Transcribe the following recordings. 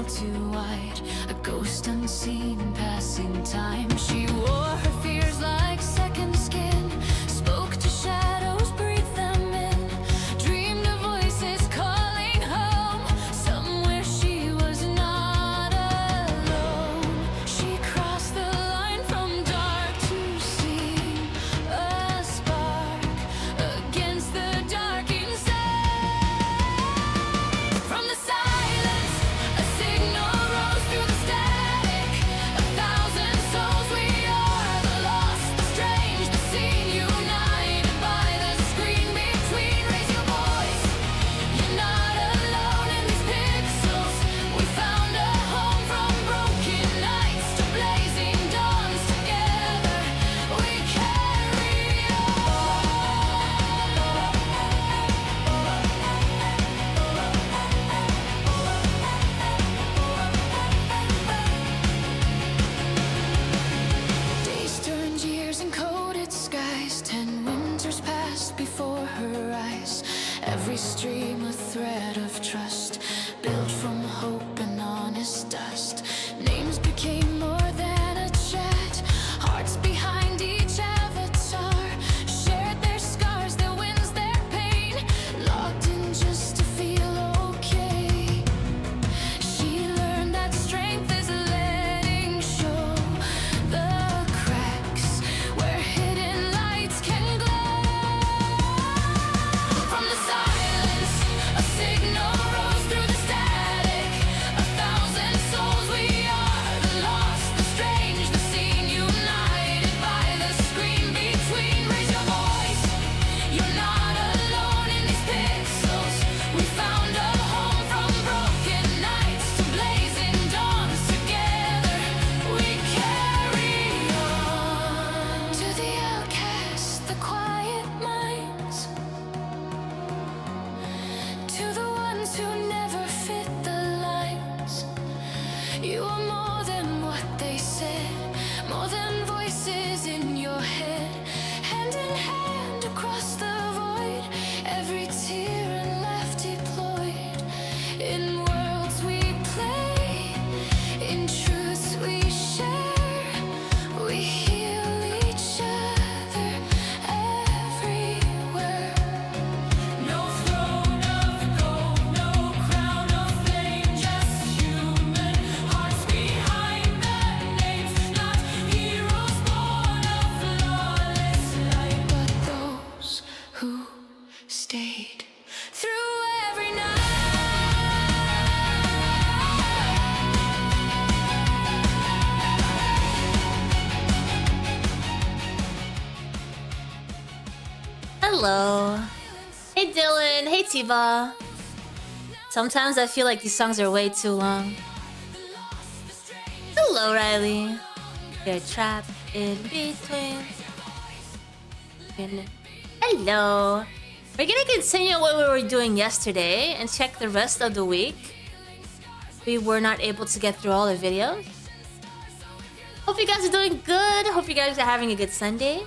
too wide, a ghost unseen passing time. She wore her fears like second skin, spoke to shadows, breathed them in, dreamed of voices calling home, somewhere she was not alone. She crossed the line from dark to seem a spark against the dark inside. From the silence, a signal rose through the static. A thousand souls, we are the lost, the strange, the seen, united by the screen between. Raise your voice, you're not alone in these pixels. We found a home from broken nights to blazing dawns. Together we carry Days turned years in coded skies. 10 winters passed before her eyes. Every stream a thread of trust, built from hope and honest dust. Names became more than a chat. Hearts behind each avatar shared their scars, their wins, their pain. Locked in just to feel okay. She learned that strength is letting show the cracks where hidden lights can glow. From the silence, a signal rose through the static. A thousand souls, we are the lost, the strange, the seen, united by the screen between. Raise your voice, you're not alone in these pixels. We found a home from broken nights to blazing dawns. Together we carry on. To the outcast, the quiet minds, to the ones who never fit the lines. You are more than what they said, more than voices in your head. Hand in hand across the void, every tear and laugh deployed. In worlds we play, in truths we share, we heal each other everywhere. No throne of gold, no crown of flame, just human hearts behind the names. Not heroes born of flawless light, but those who stayed through every night. Hello. Hey Dylan. Hey Tiva. Sometimes I feel like these songs are way too long. Hello Riley. You're trapped in between. Hello. We're gonna continue what we were doing yesterday and check the rest of the week. We were not able to get through all the videos. Hope you guys are doing good. Hope you guys are having a good Sunday.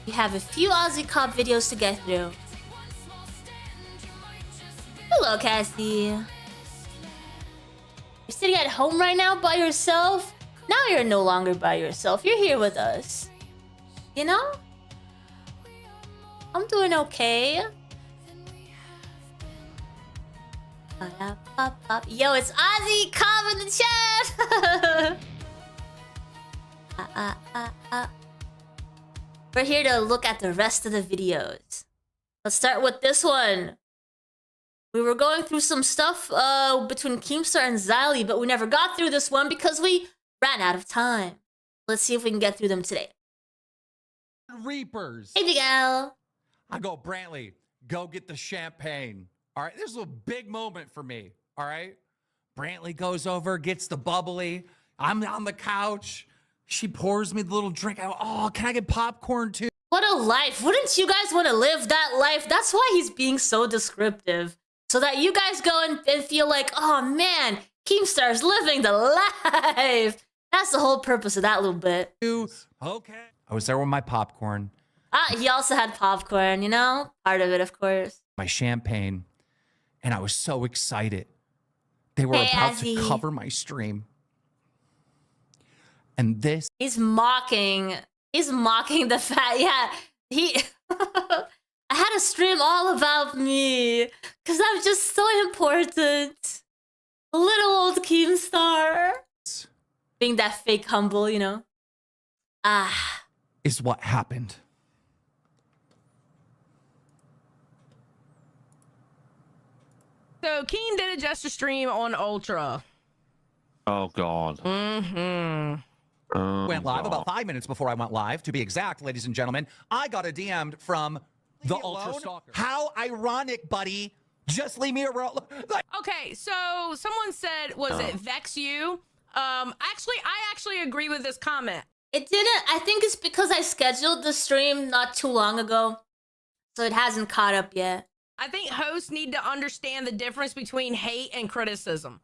We have a few Aussie Cop videos to get through. Hello, Cassie. You're sitting at home right now by yourself? Now you're no longer by yourself. You're here with us. You know? I'm doing okay. Yo, it's Aussie Cop in the chat! We're here to look at the rest of the videos. Let's start with this one. We were going through some stuff between Keemstar and Xylee, but we never got through this one because we ran out of time. Let's see if we can get through them today. Reapers. Hey, Miguel. I go, Brantley, go get the champagne. All right, this is a big moment for me. All right. Brantley goes over, gets the bubbly. I'm on the couch. She pours me the little drink. I go, oh, can I get popcorn too? What a life. Wouldn't you guys want to live that life? That's why he's being so descriptive. So that you guys go and feel like, oh man, Keemstar's living the life. That's the whole purpose of that little bit. Okay. I was there with my popcorn. He also had popcorn, you know? Part of it, of course. My champagne. And I was so excited They were Hey, about Azzy. to cover my stream. And this He's mocking the fact. Yeah, he. I had a stream all about me because I'm just so important. Little old Keemstar. Being that fake humble, you know. Ah. is what happened. So Keem did a Jester stream on Ultra. Oh God. Mm-hmm. Went live about 5 minutes before I went live. To be exact, ladies and gentlemen, I got a DM from the Ultra Stalker. How ironic, buddy. Just leave me alone. Like, Okay, so someone said, was it Vex You? Actually, I actually agree with this comment. It didn't. I think it's because I scheduled the stream not too long ago, so it hasn't caught up yet. I think hosts need to understand the difference between hate and criticism.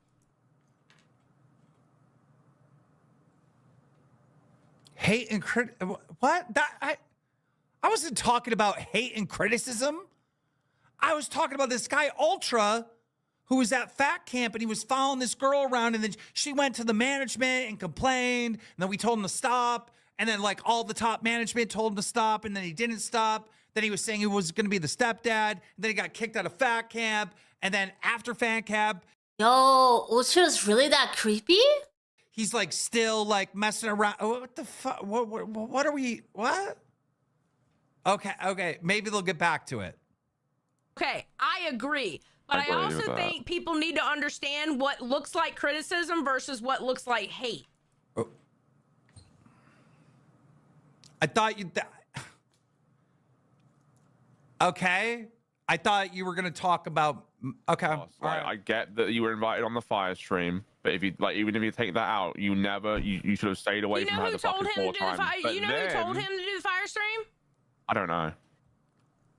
hate and what? That I wasn't talking about hate and criticism. I was talking about this guy Ultra who was at Fat Camp and he was following this girl around, and then she went to the management and complained, and then we told him to stop, and then like all the top management told him to stop, and then he didn't stop. Then he was saying he was going to be the stepdad, and then he got kicked out of Fat Camp, and then after Fat Camp, Yo, Ultra's really that creepy? he's like still like messing around. What the fuck? What are we? What? Okay. Maybe they'll get back to it. Okay, I agree. But I I agree also with that. think people need to understand what looks like criticism versus what looks like hate. I thought you. Okay. I thought you were gonna talk about. Okay. Like, I get that you were invited on the fire stream, but if you like, even if you take that out, you should have stayed away You from know her who the told fucking him whole to do the time. fire? But You know who told then- him to do the fire stream? I don't know.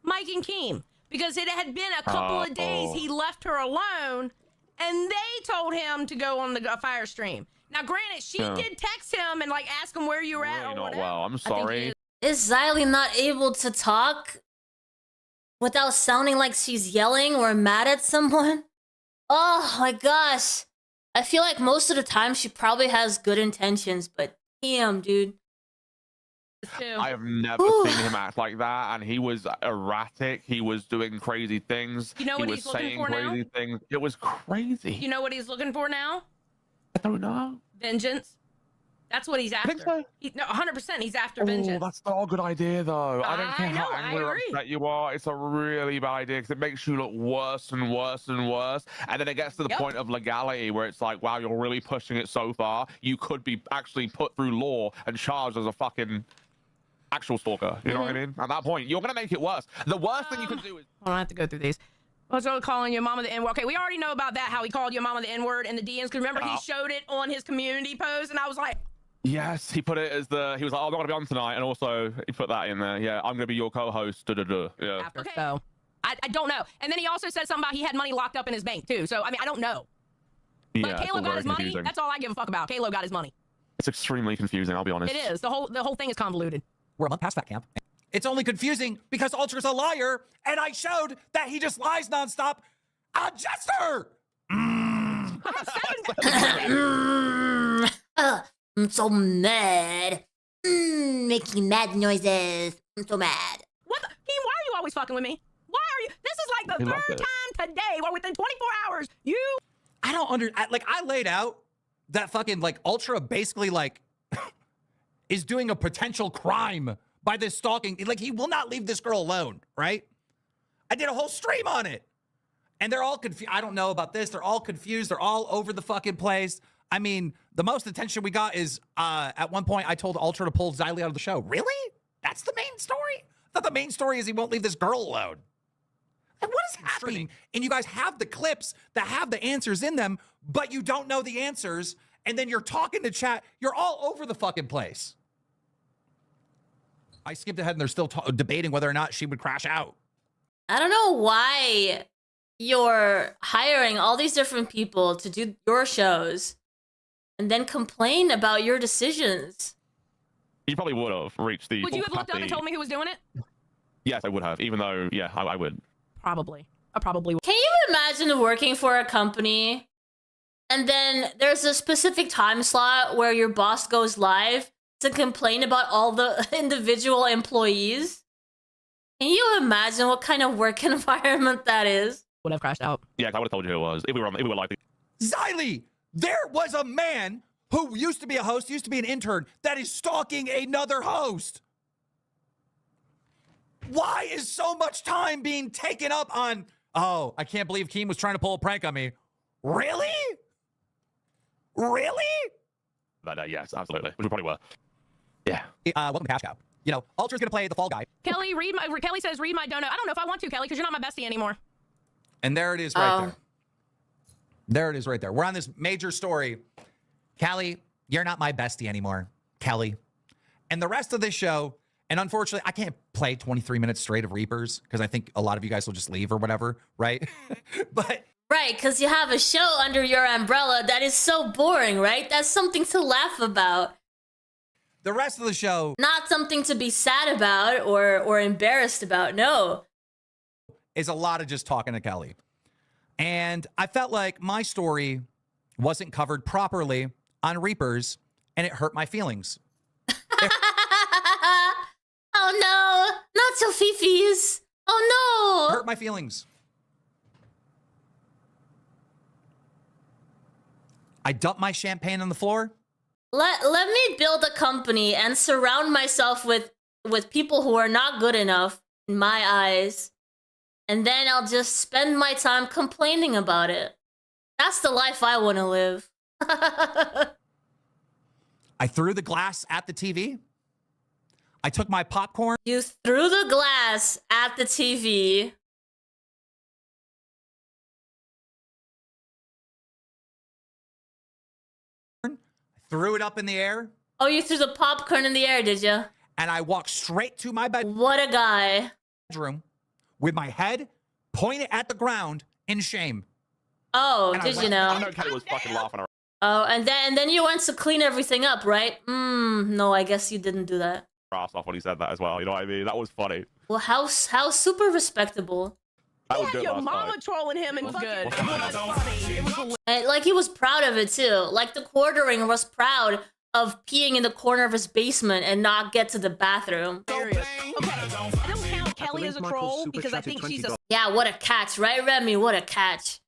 Mike and Keem, because it had been a couple of days he left her alone, and they told him to go on the fire stream. Now, granted, she did text him and like ask him where you were at Really or not whatever. well. I'm I think sorry. Is Xylee not able to talk without sounding like she's yelling or mad at someone? Oh my gosh. I feel like most of the time she probably has good intentions, but damn, dude. too. I have never seen him act like that, and he was erratic. He was doing crazy things. You know what he he's was looking saying for now? crazy things. It was crazy. You know what he's looking for now? I don't know. Vengeance. That's what he's after. think so? No, 100%. He's after Oh, vengeance. that's not a good idea, though. I don't I care how know, I angry or agree. upset you are. It's a really bad idea because it makes you look worse and worse and worse. And then it gets to the Yep. point of legality where it's like, wow, you're really pushing it so far. You could be actually put through law and charged as a fucking actual stalker. You know what I mean? At that point, you're going to make it worse. The worst thing you can do is... I don't have to go through these. What's really calling your mama the N-word? Okay, we already know about that, how he called your mama the N-word in the DMs. Because remember, he showed it on his community post, and I was like, Yes, he put it as he was like, oh, I'm not going to be on tonight. And also, he put that in there. Yeah, I'm going to be your co-host. Yeah. after. So, I don't know. And then he also said something about he had money locked up in his bank, too. So, I mean, I don't know. But Yeah, it's all Caleb got very his money. confusing. That's all I give a fuck about. Caleb got his money. It's extremely confusing, I'll be honest. It is. The whole thing is convoluted. We're a month past Fat Camp. It's only confusing because Ultra's a liar, and I showed that he just lies nonstop. A jester! I'm so mad. Making mad noises. I'm so mad. What the? Keem, why are you always fucking with me? Why are you? This is like the He loved third it. time today where within 24 hours, you... I don't I laid out that fucking like Ultra basically like is doing a potential crime by this stalking. Like he will not leave this girl alone, right? I did a whole stream on it. And they're all confused. I don't know about this. They're all confused. They're all over the fucking place. I mean, the most attention we got is at one point I told Ultra to pull Xylee out of the show. Really? That's the main story? I thought the main story is he won't leave this girl alone. And what is happening? And you guys have the clips that have the answers in them, but you don't know the answers. And then you're talking to chat. You're all over the fucking place. I skipped ahead and they're still debating whether or not she would crash out. I don't know why you're hiring all these different people to do your shows and then complain about your decisions. You probably would have reached the... Would you have looked up and told me who was doing it? Yes, I would have. Even though, yeah, I would. Probably. I probably would. Can you imagine working for a company and then there's a specific time slot where your boss goes live to complain about all the individual employees. Can you imagine what kind of work environment that is? Would have crashed out. Yeah, I would have told you who it was if we were like. Xylee, there was a man who used to be a host, used to be an intern, that is stalking another host. Why is so much time being taken up on, oh, I can't believe Keem was trying to pull a prank on me. Really? Really? But yes, absolutely. Which we probably were. Yeah. Welcome to Cash Cow. You know, Ultra's gonna play the Fall Guy. Kelly, Kelly says, read my donut. I don't know if I want to, Kelly, because you're not my bestie anymore. And there it is right there. There it is right there. We're on this major story. Callie, you're not my bestie anymore. Kelly. And the rest of this show, and unfortunately, I can't play 23 minutes straight of Reapers because I think a lot of you guys will just leave or whatever, right? But Right, because you have a show under your umbrella that is so boring, right? That's something to laugh about. the rest of the show Not something to be sad about or embarrassed about, no. is a lot of just talking to Kelly. And I felt like my story wasn't covered properly on Reapers, and it hurt my feelings. Oh no, not so Fifi's. Oh no. Hurt my feelings. I dumped my champagne on the floor. Let me build a company and surround myself with people who are not good enough in my eyes. And then I'll just spend my time complaining about it. That's the life I want to live. I threw the glass at the TV. I took my popcorn. You threw the glass at the TV. Threw it up in the air. Oh, you threw the popcorn in the air, did you? And I walked straight to my What a guy. bedroom with my head pointed at the ground in shame. Oh, And I did you went- know? I know Kelly was fucking laughing around. Oh, and then you went to clean everything up, right? No, I guess you didn't do that. Ass off when he said that as well. You know what I mean? That was funny. Well, how super respectable. That was Yeah, good your last mama night. trolling him and good. It was funny. It was hilarious. And, like, he was proud of it too. Like, the quartering was proud of peeing in the corner of his basement and not get to the bathroom. Okay, I don't count Kelly as a troll because I think she's a Yeah, what a catch, right, Remy? What a catch.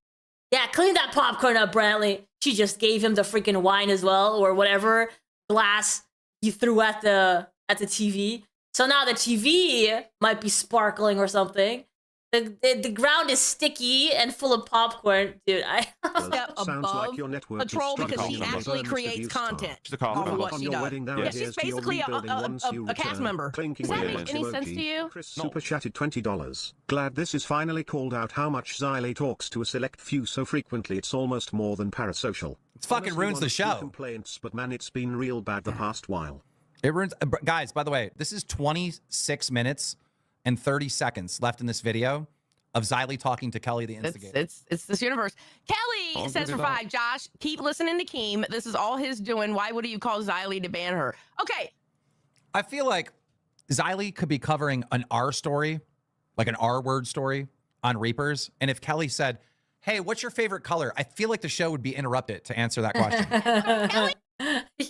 Yeah, clean that popcorn up, Brantley. She just gave him the freaking wine as well, or whatever glass you threw at the TV. So now the TV might be sparkling or something. The ground is sticky and full of popcorn, dude. step Sounds above like your network a is troll because she struggling. actually Mr. creates Keemstar. content. She's a cast Of member. what On she your does. wedding Yeah, down, she's here's to your basically rebuilding once you a cast return. member. Clinking Does that with make any sense emoji. to you? Chris super chatted $20. Glad this is finally called out how much Xylee talks to a select few so frequently it's almost more than Parasocial. It fucking Honestly, ruins one the or two show. Complaints, but man, it's been real bad the past while. It ruins. Guys, by the way, this is 26 minutes and 30 seconds left in this video of Xylee talking to Kelly the instigator. It's this universe. Kelly says for 5, Josh, keep listening to Keem. This is all his doing. Why would you call Xylee to ban her? Okay. I feel like Xylee could be covering an R story, like an R word story on Reapers. And if Kelly said, hey, what's your favorite color? I feel like the show would be interrupted to answer that question.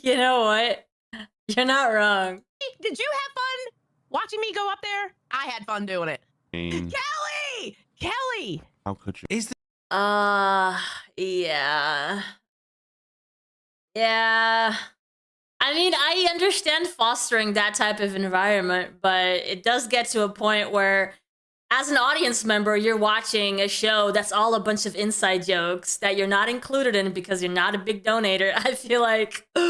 You know what? You're not wrong. Did you have fun watching me go up there? I had fun doing it. Kelly! Kelly! How could you? Is the Yeah. Yeah. I mean, I understand fostering that type of environment, but it does get to a point where, as an audience member, you're watching a show that's all a bunch of inside jokes that you're not included in because you're not a big donator. I feel like, yeah,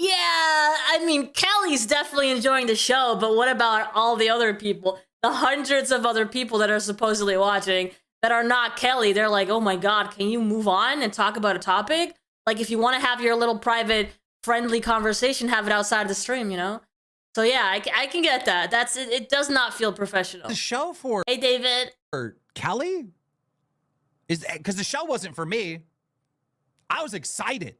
I mean, Kelly's definitely enjoying the show, but what about all the other people? The hundreds of other people that are supposedly watching that are not Kelly. They're like, oh my God, can you move on and talk about a topic? Like, if you want to have your little private, friendly conversation, have it outside the stream, you know? So yeah, I can get that. That's it. It does not feel professional. the show for Hey, David. Kelly? Is because the show wasn't for me. I was excited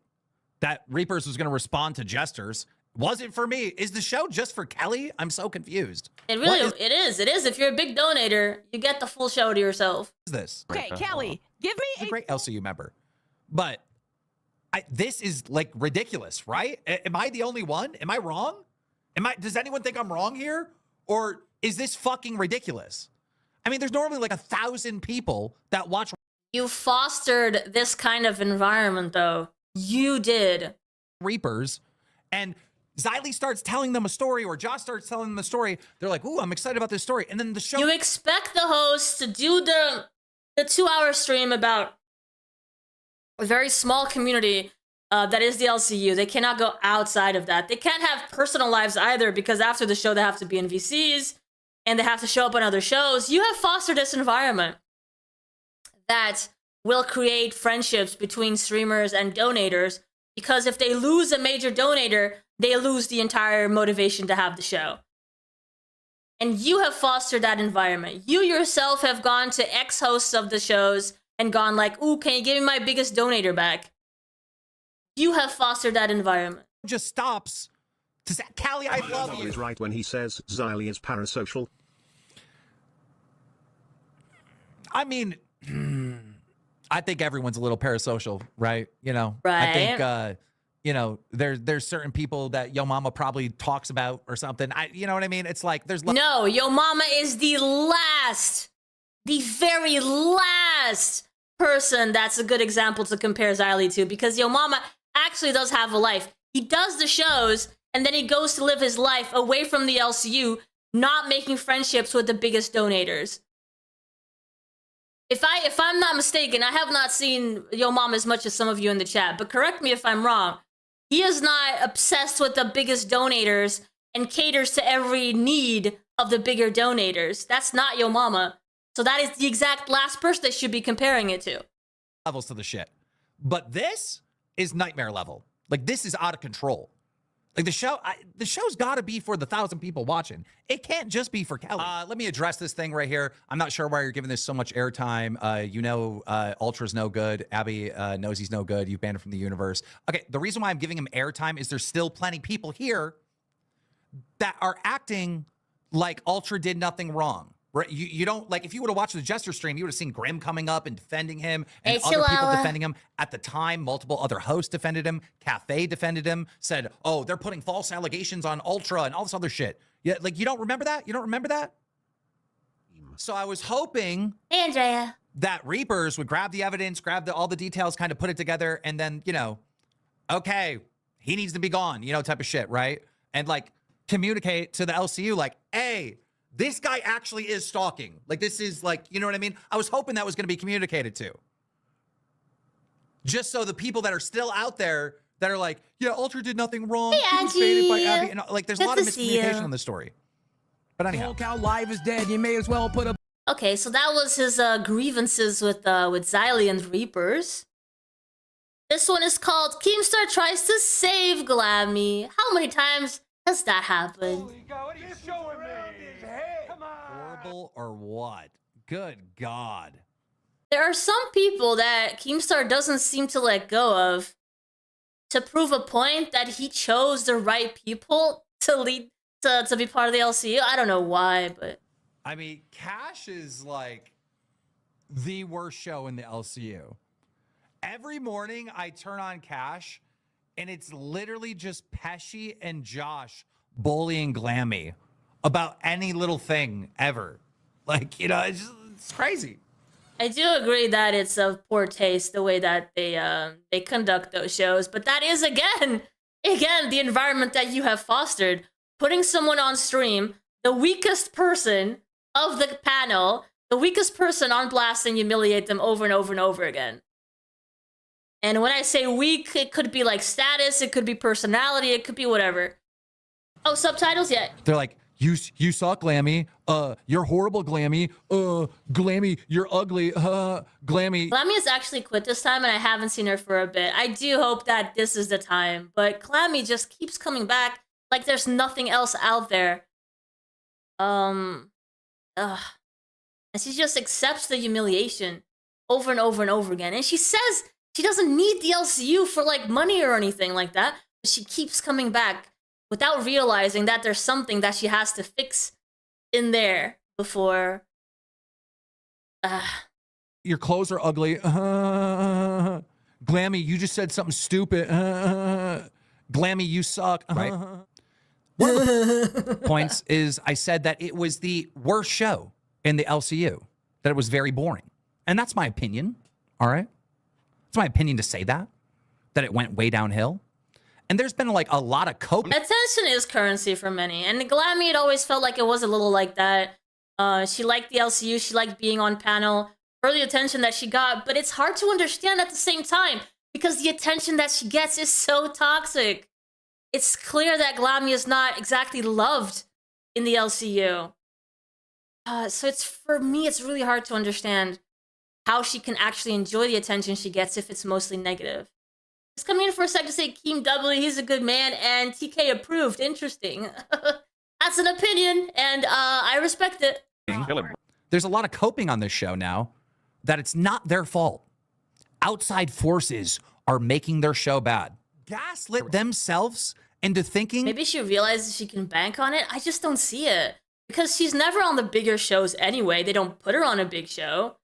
that Reapers was going to respond to jesters. Wasn't for me. Is the show just for Kelly? I'm so confused. It really, What it is. It is. If you're a big donator, you get the full show to yourself. is this? Okay, Kelly, give She's me a great LCU member. But This is like ridiculous, right? Am I the only one? Am I wrong? Does anyone think I'm wrong here? Or is this fucking ridiculous? I mean, there's normally like 1,000 people that watch. You fostered this kind of environment, though. You did. Reapers, and Xylee starts telling them a story, or Josh starts telling them a story. They're like, "Ooh, I'm excited about this story." And then the show. You expect the host to do the 2-hour stream about a very small community that is the LCU. They cannot go outside of that. They can't have personal lives either, because after the show they have to be in VCs and they have to show up on other shows. You have fostered this environment that will create friendships between streamers and donators, because if they lose a major donator, they lose the entire motivation to have the show. And you have fostered that environment. You yourself have gone to ex-hosts of the shows and gone like, ooh, can you give me my biggest donator back? You have fostered that environment. Just stops to say, Callie, I love you. He's right when he says Xylee is parasocial. I mean, I think everyone's a little parasocial, right? You know, Right. I think, you know, there's certain people that Yo Mama probably talks about or something. You know what I mean? It's like there's No, Yo Mama is the very last person that's a good example to compare Xylee to, because Yo Mama actually does have a life. He does the shows, and then he goes to live his life away from the LCU, not making friendships with the biggest donators. If I'm not mistaken, I have not seen Yo Mama as much as some of you in the chat, but correct me if I'm wrong. He is not obsessed with the biggest donators and caters to every need of the bigger donators. That's not Yo Mama. So that is the exact last person they should be comparing it to. levels to the shit. But this is nightmare level. Like, this is out of control. Like, the show's got to be for the 1,000 people watching. It can't just be for Kelly. Let me address this thing right here. I'm not sure why you're giving this so much airtime. You know, Ultra's no good. Abby knows he's no good. You've banned him from the universe. Okay, the reason why I'm giving him airtime is there's still plenty of people here that are acting like Ultra did nothing wrong. Right? You don't, like, if you would have watched the Jester stream, you would have seen Grim coming up and defending him, and other people defending him. At the time, multiple other hosts defended him. Cafe defended him, said, oh, they're putting false allegations on Ultra and all this other shit. Yeah, like, you don't remember that? You don't remember that? So I was hoping Andrea, that Reapers would grab the evidence, grab all the details, kind of put it together, and then, you know, okay, he needs to be gone, you know, type of shit, right? And, like, communicate to the LCU, like, hey, this guy actually is stalking. Like, this is, like, you know what I mean? I was hoping that was going to be communicated to. Just so the people that are still out there that are like, yeah, Ultra did nothing wrong. Hey, He was baited by Angie. Abby. And, like, there's a Good lot of to see you. miscommunication on this story. But anyhow. Lolcow Live is dead. You may as well put a okay, so that was his grievances with Xylee and Reapers. This one is called Keemstar Tries to Save Glammy. How many times has that happened? Horrible or what? Good God. There are some people that Keemstar doesn't seem to let go of to prove a point that he chose the right people to lead to be part of the LCU. I don't know why, but I mean, Cash is like the worst show in the LCU. Every morning I turn on Cash and it's literally just Pesci and Josh bullying Glammy about any little thing ever. Like, you know, it's crazy. I do agree that it's of poor taste the way that they conduct those shows. But that is again the environment that you have fostered. Putting someone on stream, the weakest person of the panel, the weakest person on blast, and humiliate them over and over and over again. And when I say weak, it could be like status, it could be personality, it could be whatever. Oh, subtitles? Yeah. They're like, you suck, Glammy. You're horrible, Glammy. Glammy, you're ugly. Glammy. Glammy has actually quit this time, and I haven't seen her for a bit. I do hope that this is the time, but Glammy just keeps coming back like there's nothing else out there. And she just accepts the humiliation over and over and over again. And she says she doesn't need the LCU for, like, money or anything like that, but she keeps coming back without realizing that there's something that she has to fix in there before. Your clothes are ugly. Glammy, you just said something stupid. Glammy, you suck. Right. One of the points is I said that it was the worst show in the LCU, that it was very boring. And that's my opinion. All right. It's my opinion to say that it went way downhill. And there's been like a lot of cope. Attention is currency for many. And Glammy, it always felt like it was a little like that. She liked the LCU. She liked being on panel for the attention that she got. But it's hard to understand at the same time because the attention that she gets is so toxic. It's clear that Glammy is not exactly loved in the LCU. So it's, for me, it's really hard to understand how she can actually enjoy the attention she gets if it's mostly negative. Just coming in for a sec to say Keem W, he's a good man, and TK approved. Interesting. That's an opinion, and I respect it. There's a lot of coping on this show now that it's not their fault. Outside forces are making their show bad. Gaslit themselves into thinking. Maybe she realizes she can bank on it. I just don't see it. Because she's never on the bigger shows anyway. They don't put her on a big show.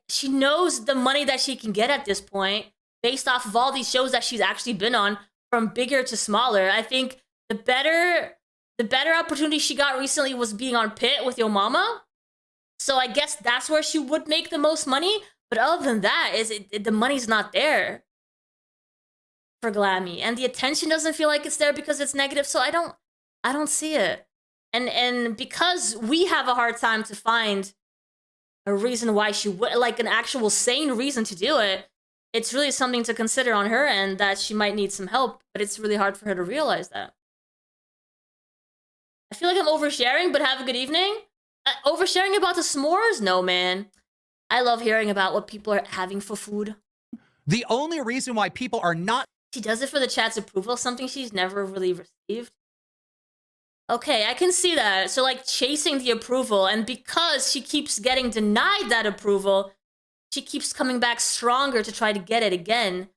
She knows the money that she can get at this point based off of all these shows that she's actually been on, from bigger to smaller. I think the better opportunity she got recently was being on Pit with Yo Mama. So I guess that's where she would make the most money. But other than that, the money's not there for Glammy. And the attention doesn't feel like it's there because it's negative. So I don't see it. And because we have a hard time to find a reason why she would, like an actual sane reason to do it, it's really something to consider on her end that she might need some help, but it's really hard for her to realize that. I feel like I'm oversharing, but have a good evening. Oversharing about the s'mores? No, man. I love hearing about what people are having for food. The only reason why people are not... She does it for the chat's approval, something she's never really received. Okay, I can see that. So, like, chasing the approval, and because she keeps getting denied that approval, she keeps coming back stronger to try to get it again.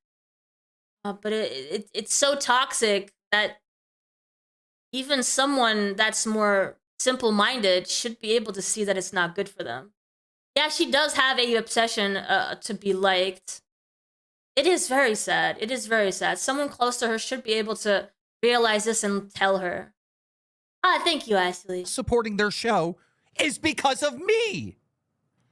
But it's so toxic that even someone that's more simple-minded should be able to see that it's not good for them. Yeah, she does have a obsession to be liked. It is very sad. It is very sad. Someone close to her should be able to realize this and tell her. Ah, thank you, Ashley. Supporting their show is because of me.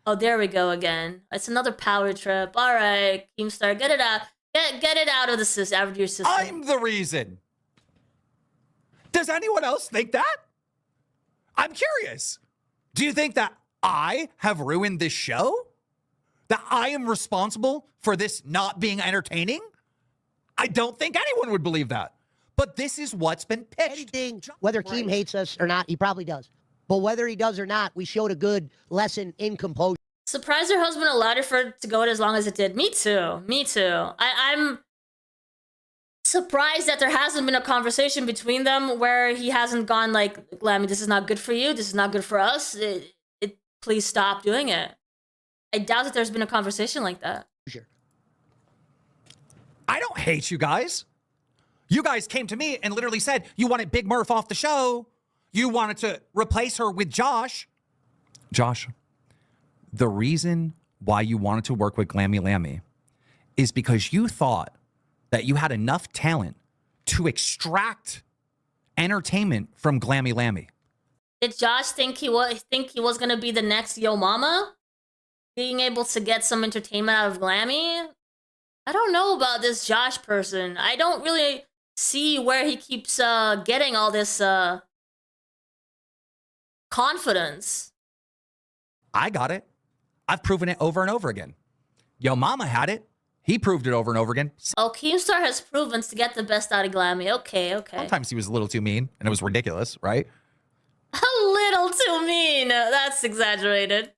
Oh, there we go again. It's another power trip. All right, Keemstar, get it out. Get it out of the system, out of your system. I'm the reason. Does anyone else think that? I'm curious. Do you think that I have ruined this show? That I am responsible for this not being entertaining? I don't think anyone would believe that. But this is what's been pitched. Anything, whether Keem hates us or not, he probably does. But whether he does or not, we showed a good lesson in composure. Surprised her husband allowed her for it to go as long as it did. Me too. Me too. I'm surprised that there hasn't been a conversation between them where he hasn't gone like, Glammy, this is not good for you. This is not good for us. Please stop doing it. I doubt that there's been a conversation like that. Sure. I don't hate you guys. You guys came to me and literally said you wanted Big Murph off the show. You wanted to replace her with Josh. Josh, the reason why you wanted to work with Glammy Lammy is because you thought that you had enough talent to extract entertainment from Glammy Lammy. Did Josh think he was gonna be the next Yo Mama? Being able to get some entertainment out of Glammy? I don't know about this Josh person. I don't really see where he keeps getting all this confidence. I got it. I've proven it over and over again. Yo Mama had it. He proved it over and over again. Oh, Keemstar has proven to get the best out of Glammy. Okay. Sometimes he was a little too mean, and it was ridiculous, right? A little too mean. That's exaggerated.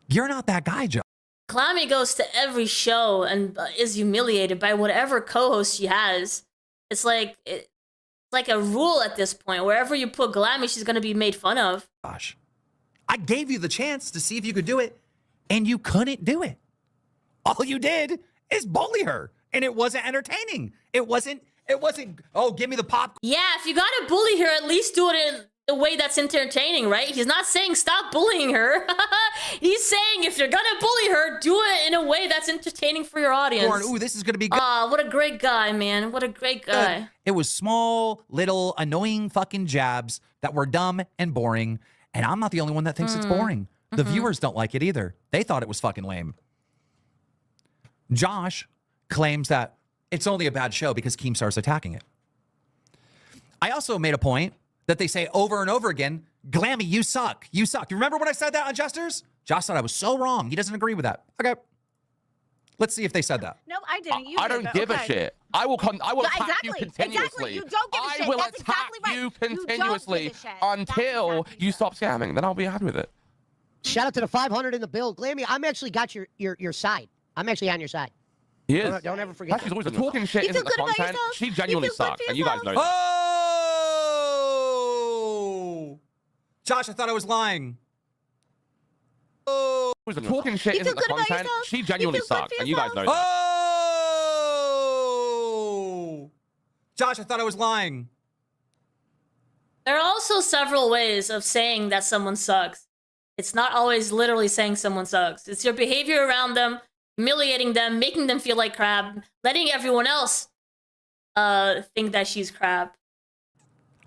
You're not that guy, Joe. Glammy goes to every show and is humiliated by whatever co-host she has. It's like a rule at this point. Wherever you put Glammy, she's going to be made fun of. Gosh, I gave you the chance to see if you could do it, and you couldn't do it. All you did is bully her, and it wasn't entertaining. It wasn't, oh, give me the pop. Yeah, if you got to bully her, at least do it in a way that's entertaining, right? He's not saying stop bullying her. He's saying if you're gonna bully her, do it in a way that's entertaining for your audience. Ooh, this is gonna be good. What a great guy, man. What a great guy. It was small, little, annoying fucking jabs that were dumb and boring. And I'm not the only one that thinks it's boring. The viewers don't like it either. They thought it was fucking lame. Josh claims that it's only a bad show because Keemstar's attacking it. I also made a point that they say over and over again, Glammy, you suck. You suck. You remember when I said that on Jesters? Josh said I was so wrong. He doesn't agree with that. Okay. Let's see if they said that. No, I didn't. You I did, don't but give a okay. shit. I will attack exactly, you continuously. Exactly. You don't give a shit. I will That's attack exactly right. you You don't give a continuously shit. That's until exactly you right. stop scamming. Then I'll be happy with it. Shout out to the 500 in the build. Glammy, I'm actually got your side. I'm actually on your side. He is. Don't ever forget She's that. always talking shit You isn't feel the good about content. yourself? She You genuinely feel good sucks, for and you guys know that. Oh! Josh, I thought I was lying. Oh! Talking shit You isn't feel the good about content. yourself? She You genuinely feel good sucks, for and you guys know that. Oh! Josh, I thought I was lying. There are also several ways of saying that someone sucks. It's not always literally saying someone sucks. It's your behavior around them, humiliating them, making them feel like crap, letting everyone else think that she's crap.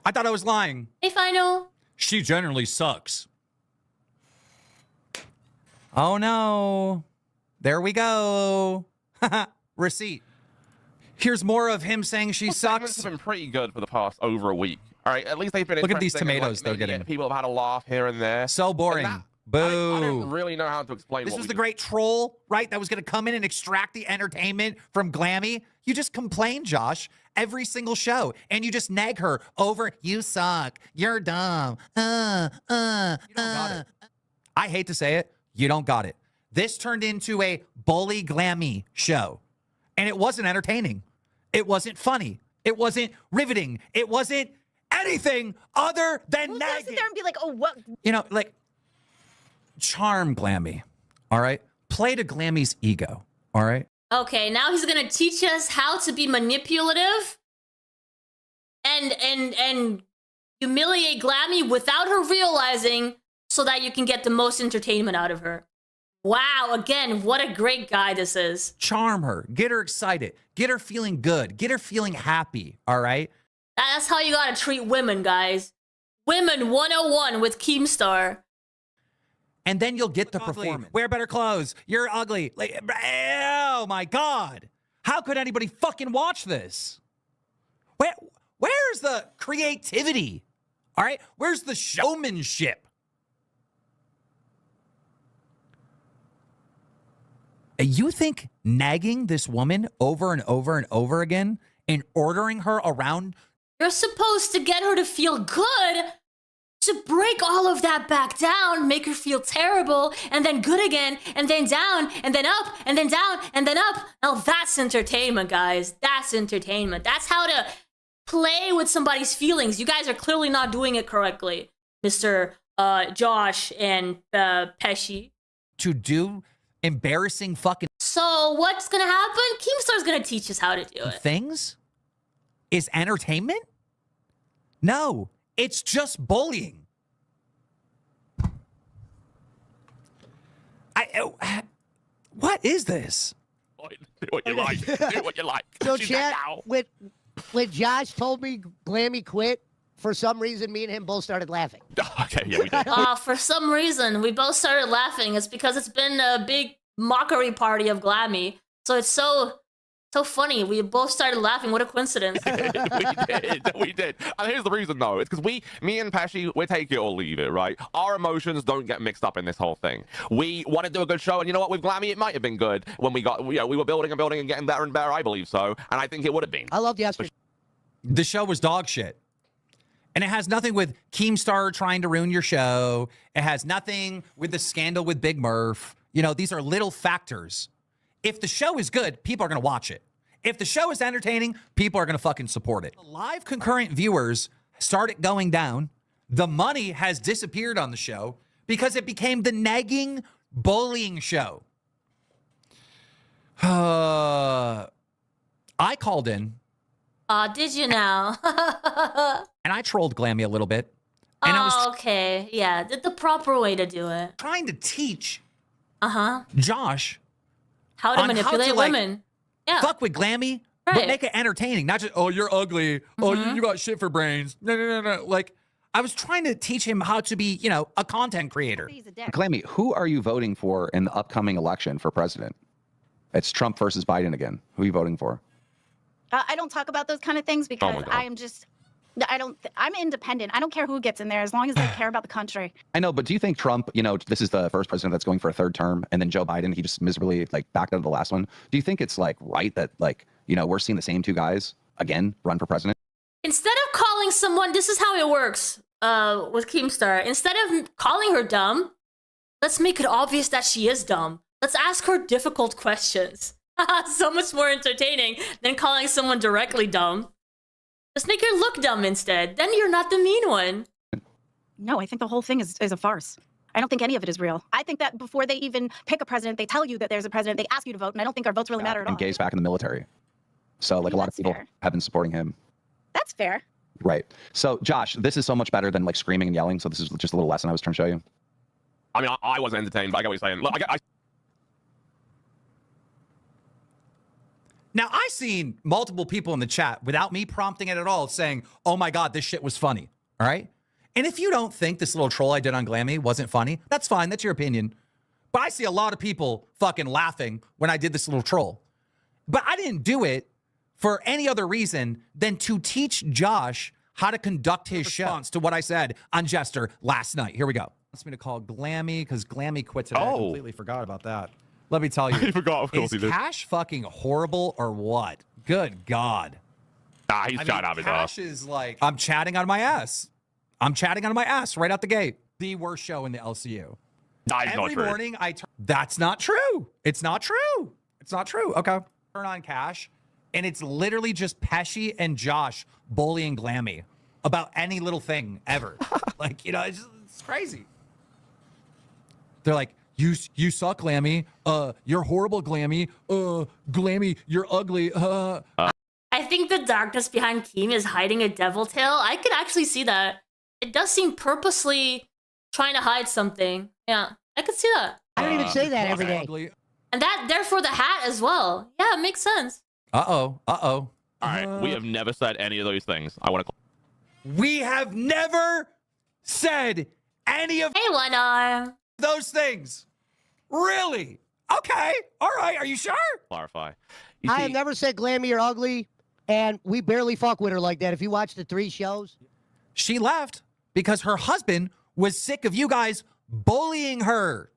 I thought I was lying. Hey, Final. She generally sucks. Oh no. There we go. Receipt. Here's more of him saying she Segments sucks. have been pretty good for the past over a week. All right, at least they've been. Look at these interesting and, tomatoes they're maybe getting. People have had a laugh here and there. So boring. And that- Boo. I don't really know how to explain. This what was we the did. great troll, right? That was going to come in and extract the entertainment from Glammy. You just complain, Josh, every single show. And you just nag her over, you suck. You're dumb. You don't got it. I hate to say it. You don't got it. This turned into a bully Glammy show. And it wasn't entertaining. It wasn't funny. It wasn't riveting. It wasn't anything other than We'll nagging. sit there and be like, oh, what? You know, like, charm Glammy, all right? Play to Glammy's ego, all right? Okay, now he's gonna teach us how to be manipulative and humiliate Glammy without her realizing, so that you can get the most entertainment out of her. Wow, again, what a great guy this is. Charm her, get her excited, get her feeling good, get her feeling happy, all right? That's how you gotta treat women, guys. Women 101 with Keemstar. And then you'll get the performance. Wear better clothes. You're ugly. Like, oh my God. How could anybody fucking watch this? Where's the creativity? All right? Where's the showmanship? You think nagging this woman over and over and over again and ordering her around? You're supposed to get her to feel good, to break all of that back down, make her feel terrible, and then good again, and then down, and then up, and then down, and then up. Now that's entertainment, guys. That's entertainment. That's how to play with somebody's feelings. You guys are clearly not doing it correctly, Mr. Josh and Pesci. To do embarrassing fucking So what's gonna happen? Keemstar's gonna teach us how to do it. things is entertainment? No, it's just bullying. What is this? Do what you like. Do what you like. So She's chat, like, "Ow." when Josh told me Glammy quit, for some reason, me and him both started laughing. Okay, yeah, we did. For some reason, we both started laughing. It's because it's been a big mockery party of Glammy. So it's so funny. We both started laughing. What a coincidence. we did. And here's the reason, though. It's because me and Pesci, we take it or leave it, right? Our emotions don't get mixed up in this whole thing. We want to do a good show, and you know what? With Glammy, it might have been good when we were building and building and getting better and better. I believe so, and I think it would have been. I loved yesterday. The show was dog shit. And it has nothing with Keemstar trying to ruin your show. It has nothing with the scandal with Big Murph. You know, these are little factors. If the show is good, people are going to watch it. If the show is entertaining, people are going to fucking support it. Live concurrent viewers started going down. The money has disappeared on the show because it became the nagging, bullying show. I called in. Did you now? And I trolled Glammy a little bit. And I was Oh, okay. Yeah, the proper way to do it. trying to teach Uh-huh. Josh How to on how to, manipulate like, women. Yeah. fuck with Glammy, but Right. make it entertaining. Not just, oh, you're ugly. Oh, you got shit for brains. No. Like, I was trying to teach him how to be, you know, a content creator. He's a dick. Glammy, who are you voting for in the upcoming election for president? It's Trump versus Biden again. Who are you voting for? I don't talk about those kind of things because my God. I am just. I'm independent. I don't care who gets in there as long as they care about the country. I know, but do you think Trump, you know, this is the first president that's going for a third term, and then Joe Biden, he just miserably like backed out of the last one. Do you think it's like right that like, you know, we're seeing the same two guys again run for president? Instead of calling someone, this is how it works with Keemstar. Instead of calling her dumb, let's make it obvious that she is dumb. Let's ask her difficult questions. So much more entertaining than calling someone directly dumb. Just make her look dumb instead. Then you're not the mean one. No, I think the whole thing is a farce. I don't think any of it is real. I think that before they even pick a president, they tell you that there's a president. They ask you to vote, and I don't think our votes really matter at all. And Gay's back in the military. So like a lot of that's people fair. have been supporting him. That's fair. Right. So Josh, this is so much better than like screaming and yelling. So this is just a little lesson I was trying to show you. I mean, I wasn't entertained, but I get what you're saying. Look, Now, I've seen multiple people in the chat without me prompting it at all saying, oh my God, this shit was funny. All right. And if you don't think this little troll I did on Glammy wasn't funny, that's fine. That's your opinion. But I see a lot of people fucking laughing when I did this little troll. But I didn't do it for any other reason than to teach Josh how to conduct his response to what I said on Jester last night. Here we go. Wants me to call Glammy because Glammy quit today. I completely forgot about that. Let me tell you. I forgot, of course he is did. Cash fucking horrible or what? Good God. Nah, he's trying to have his ass. Cash is like, I'm chatting out of my ass. I'm chatting out of my ass right out the gate. The worst show in the LCU. Nah, it's not Every true. morning I turn. That's not true. It's not true. It's not true. Okay. Turn on Cash, and it's literally just Pesci and Josh bullying Glammy about any little thing ever. Like, you know, it's crazy. They're like, you suck, Glammy. You're horrible, Glammy. Glammy, you're ugly. I think the darkness behind Keem is hiding a devil tail. I could actually see that. It does seem purposely trying to hide something. Yeah, I could see that. I don't even say that every day. Ugly. And that, therefore, the hat as well. Yeah, it makes sense. Uh-oh. All right, we have never said any of those things. I want to. We have never said any of Hey, One Arm. those things. Really? Okay. All right. Are you sure? Clarify. I have never said Glammy or ugly, and we barely fuck with her like that. If you watch the 3 shows. She left because her husband was sick of you guys bullying her.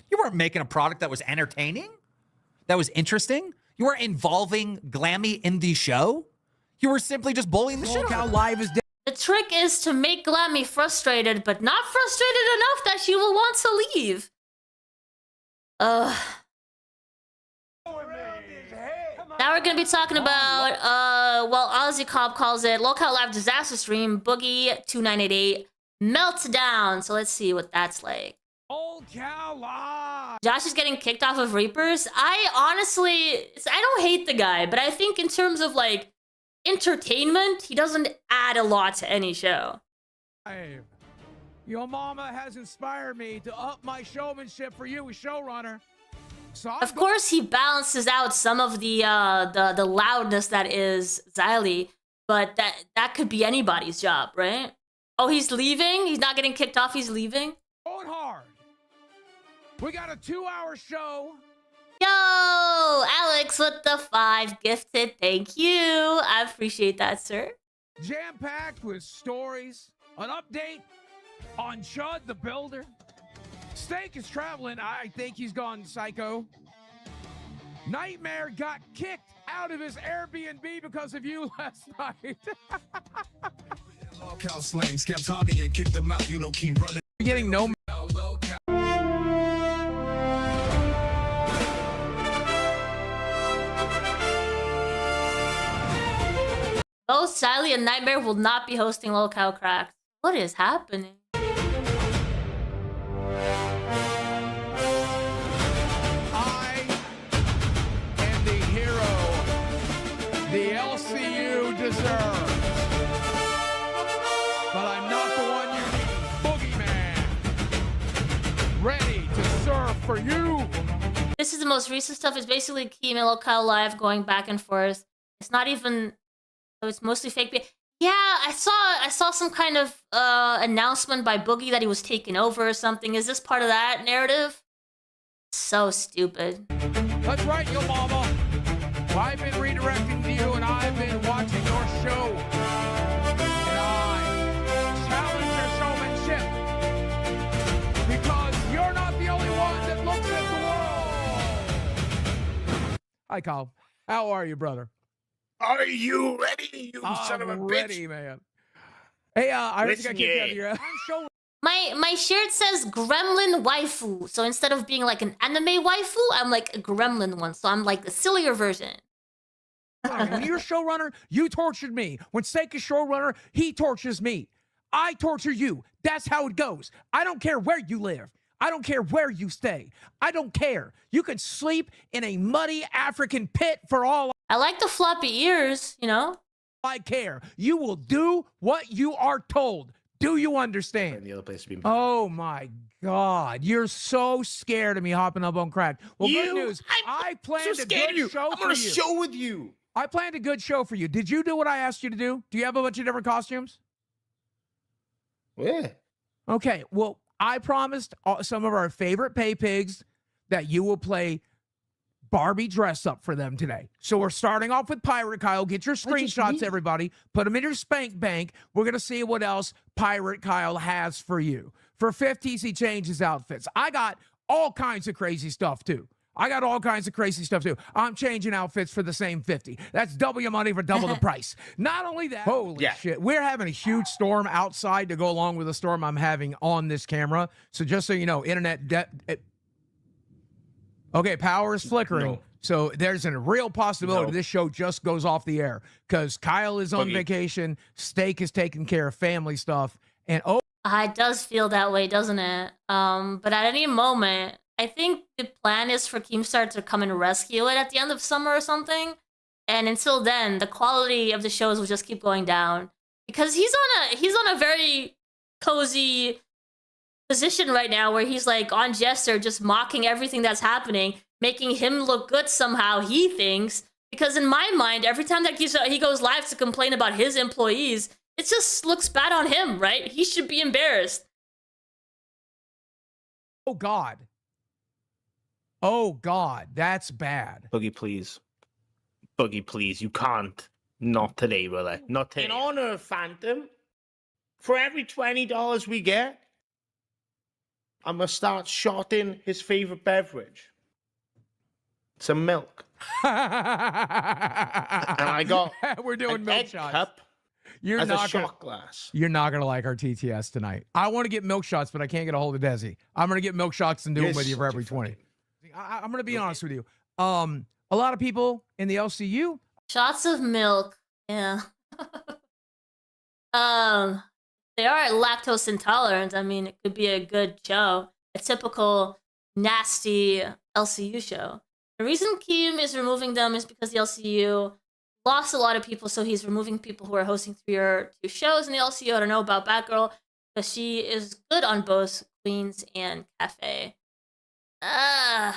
You weren't making a product that was entertaining, that was interesting. You weren't involving Glammy in the show. You were simply just bullying the shit out of Lolcow her. Live is dead. The trick is to make Glammy frustrated, but not frustrated enough that she will want to leave. Now we're gonna be talking about, well, Aussie Cop calls it Lolcow Live Disaster Stream, Boogie 2988 Meltdown. So let's see what that's like. Lolcow Live. Josh is getting kicked off of Reapers. I honestly don't hate the guy, but I think in terms of like entertainment, he doesn't add a lot to any show. Your mama has inspired me to up my showmanship for you as showrunner. So Of course, he balances out some of the loudness that is Xylee, but that could be anybody's job, right? Oh, he's leaving? He's not getting kicked off, he's leaving? going hard. We got a 2-hour show. Yo, Alex with the 5 gifted. Thank you. I appreciate that, sir. Jam-packed with stories, an update on Chud the Builder. Stake is traveling. I think he's gone psycho. Nightmare got kicked out of his Airbnb because of you last night. Getting no. Both Xylee and Nightmare will not be hosting Lolcow Cracks. What is happening? I am the hero the LCU deserves. But I'm not for you. This is the most recent stuff. It's basically Keem and Lolcow Live going back and forth. It's not even... So it's mostly fake. Yeah, I saw some kind of announcement by Boogie that he was taking over or something. Is this part of that narrative? So stupid. That's right, yo mama. I've been redirecting to you, and I've been watching your show. And I challenge your showmanship. Because you're not the only one that looks at the world. Hi, Kyle. How are you, brother? Are you ready, you son of a bitch? Ready, man. Hey, I heard you got kicked out of your show. My shirt says Gremlin waifu. So instead of being like an anime waifu, I'm like a gremlin one. So I'm like the sillier version. When you're a showrunner, you tortured me. When Stake is showrunner, he tortures me. I torture you. That's how it goes. I don't care where you live. I don't care where you stay. I don't care. You can sleep in a muddy African pit for all I like the floppy ears, you know? I care. You will do what you are told. Do you understand? The other place to be. Oh my God. You're so scared of me hopping up on crack. Well, good news. I planned a good show for you. I'm on a show with you. I planned a good show for you. Did you do what I asked you to do? Do you have a bunch of different costumes? Yeah. Okay. Well, I promised some of our favorite pay pigs that you will play Barbie dress up for them today. So we're starting off with Pirate Kyle. Get your screenshots, everybody. Put them in your spank bank. We're going to see what else Pirate Kyle has for you. For 50s, he changes outfits. I got all kinds of crazy stuff, too. I'm changing outfits for the same 50. That's double your money for double the price. Not only that, holy shit, we're having a huge storm outside to go along with the storm I'm having on this camera. So just so you know, okay, power is flickering. No. So there's a real possibility this show just goes off the air because Kyle is on vacation, Stake is taking care of family stuff, and it does feel that way, doesn't it? But at any moment, I think the plan is for Keemstar to come and rescue it at the end of summer or something. And until then, the quality of the shows will just keep going down because he's on a very cozy position right now where he's like on Jester, just mocking everything that's happening, making him look good somehow, he thinks. Because in my mind, every time that he goes live to complain about his employees, it just looks bad on him, right? He should be embarrassed. Oh, God. Oh, God, that's bad. Boogie, please. Boogie, please. You can't. Not today, brother. Not today. In honor of Phantom, for every $20 we get, I'm going to start shotting his favorite beverage. Some milk. And I got we're doing milk shots. Cup as a shot glass. You're not going to like our TTS tonight. I want to get milk shots, but I can't get a hold of Desi. I'm going to get milk shots and do them with you for every 20. I'm going to be honest with you. A lot of people in the LCU. Shots of milk. Yeah. They are lactose intolerant. I mean, it could be a good show. A typical nasty LCU show. The reason Keem is removing them is because the LCU lost a lot of people, so he's removing people who are hosting two shows in the LCU. I don't know about Batgirl, because she is good on both Queens and Cafe. A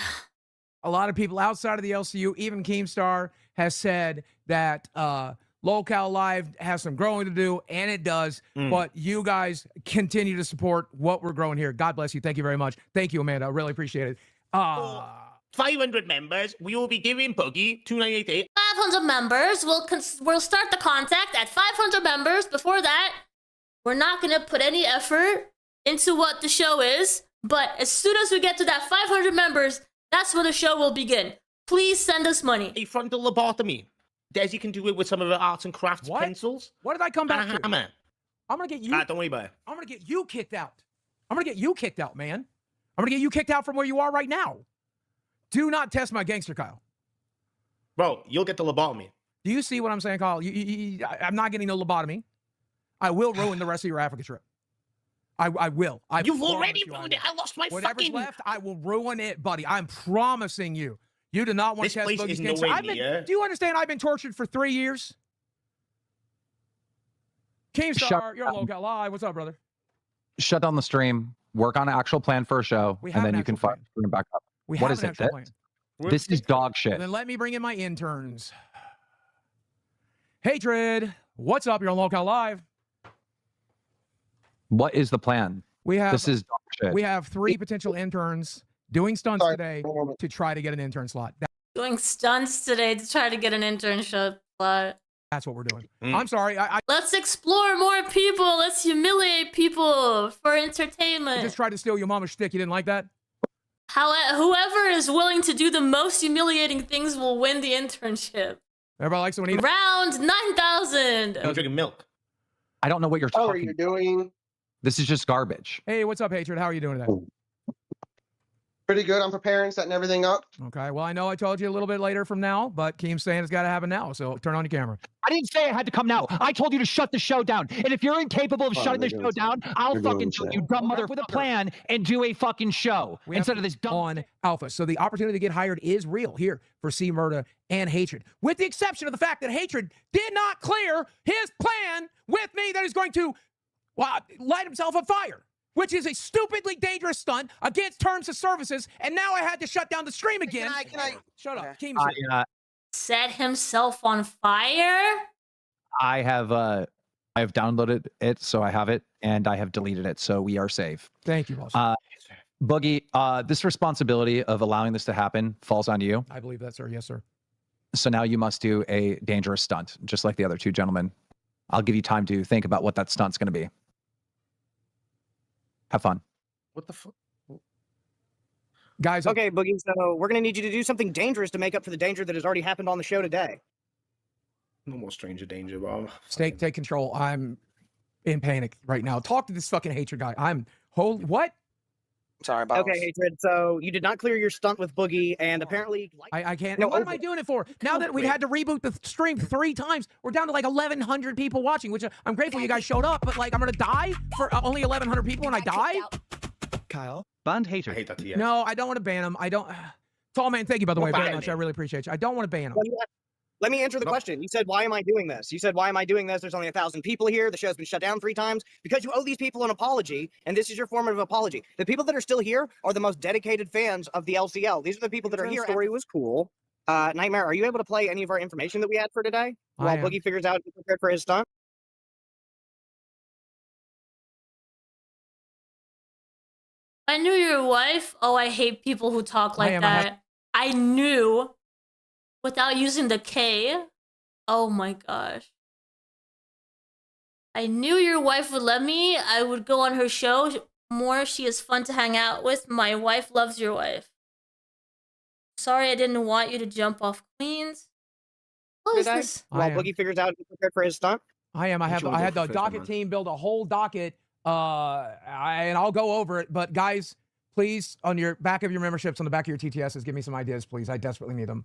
lot of people outside of the LCU, even Keemstar, has said that Lolcow Live has some growing to do, and it does. But you guys continue to support what we're growing here. God bless you. Thank you very much. Thank you, Amanda. I really appreciate it. 500 members, we will be giving Boogie $2.98. 500 members. We'll start the contact at 500 members. Before that, we're not going to put any effort into what the show is. But as soon as we get to that 500 members, that's where the show will begin. Please send us money. A frontal lobotomy. Desi can do it with some of her arts and crafts pencils. What did I come back to? Hammer. I'm going to get you. Don't worry about it. I'm going to get you kicked out. I'm going to get you kicked out, man. I'm going to get you kicked out from where you are right now. Do not test my gangster, Kyle. Bro, you'll get the lobotomy. Do you see what I'm saying, Kyle? I'm not getting no lobotomy. I will ruin the rest of your Africa trip. I will. You've already ruined it. I lost my Whatever's left, I will ruin it, buddy. I'm promising you. You do not want to test Boogie's gangster. Do you understand I've been tortured for 3 years? Keemstar, you're on Lolcow Live. What's up, brother? Shut down the stream. work on an actual plan for a show, We and have then an you can actual plan. bring it back up. We What have is an it? actual plan. This is dog shit. Then let me bring in my interns. Hatred, what's up? You're on Lolcow Live. What is the plan? This is dog shit. We have 3 potential interns doing stunts today to try to get an intern slot. Doing stunts today to try to get an internship slot. That's what we're doing. I'm sorry. Let's explore more people. Let's humiliate people for I entertainment. just tried to steal your mama's shtick. You didn't like that? Whoever is willing to do the most humiliating things will win the internship. Everybody likes it when he... Round 9,000. I'm drinking milk. I don't know what you're How are talking you doing? This is just garbage. Hey, what's up, Hatred? How are you doing today? Pretty good. I'm preparing, setting everything up. Okay, well, I know I told you a little bit later from now, but Keem's saying it's got to happen now, so turn on your camera. I didn't say it had to come now. I told you to shut the show down. And if you're incapable of shutting the show down, I'll fucking show you dumb mother with a plan and do a fucking show instead of this dumb on Alpha. So the opportunity to get hired is real here for C Murda and Hatred, with the exception of the fact that Hatred did not clear his plan with me that is going to light himself on fire, which is a stupidly dangerous stunt against terms of services, and now I had to shut down the stream again. Can I? Shut up. Okay. Keemstar. Set himself on fire? I have downloaded it, so I have it, and I have deleted it, so we are safe. Thank you, boss. Boogie, this responsibility of allowing this to happen falls on you. I believe that, sir. Yes, sir. So now you must do a dangerous stunt, just like the other 2 gentlemen. I'll give you time to think about what that stunt's going to be. Have fun. What the fuck? Guys, okay, Boogie, so we're going to need you to do something dangerous to make up for the danger that has already happened on the show today. No more stranger danger, bro. Stake, take control. I'm in panic right now. Talk to this fucking Hatred guy. What? Sorry about Okay, Hatred, so you did not clear your stunt with Boogie, and apparently... I can't. No, What am I doing it for? Now that we had to reboot the stream 3 times, we're down to like 1,100 people watching, which I'm grateful you guys showed up, but like I'm going to die for only 1,100 people when I die? Kyle. Banned Hater. I hate that TS. No, I don't want to ban him. I don't... Tall man, thank you, by the way, very ban much. me. I really appreciate you. I don't want to ban him. Let me answer the question. You said, why am I doing this? You said, why am I doing this? There's only 1,000 people here. The show's been shut down 3 times because you owe these people an apology, and this is your form of apology. The people that are still here are the most dedicated fans of the LCL. These are the people that are here. The story was cool. Nightmare, are you able to play any of our information that we had for today while Boogie figures out and prepared for his stunt? I knew your wife. Oh, I hate people who talk like I that. I knew without using the K. Oh my gosh. I knew your wife would let me. I would go on her show more. She is fun to hang out with. My wife loves your wife. Sorry, I didn't want you to jump off Queens. What is this? While Boogie figures out and prepared for his stunt? I am. I had the docket team build a whole docket, and I'll go over it. But guys, please, on your back of your memberships, on the back of your TTSs, give me some ideas, please. I desperately need them.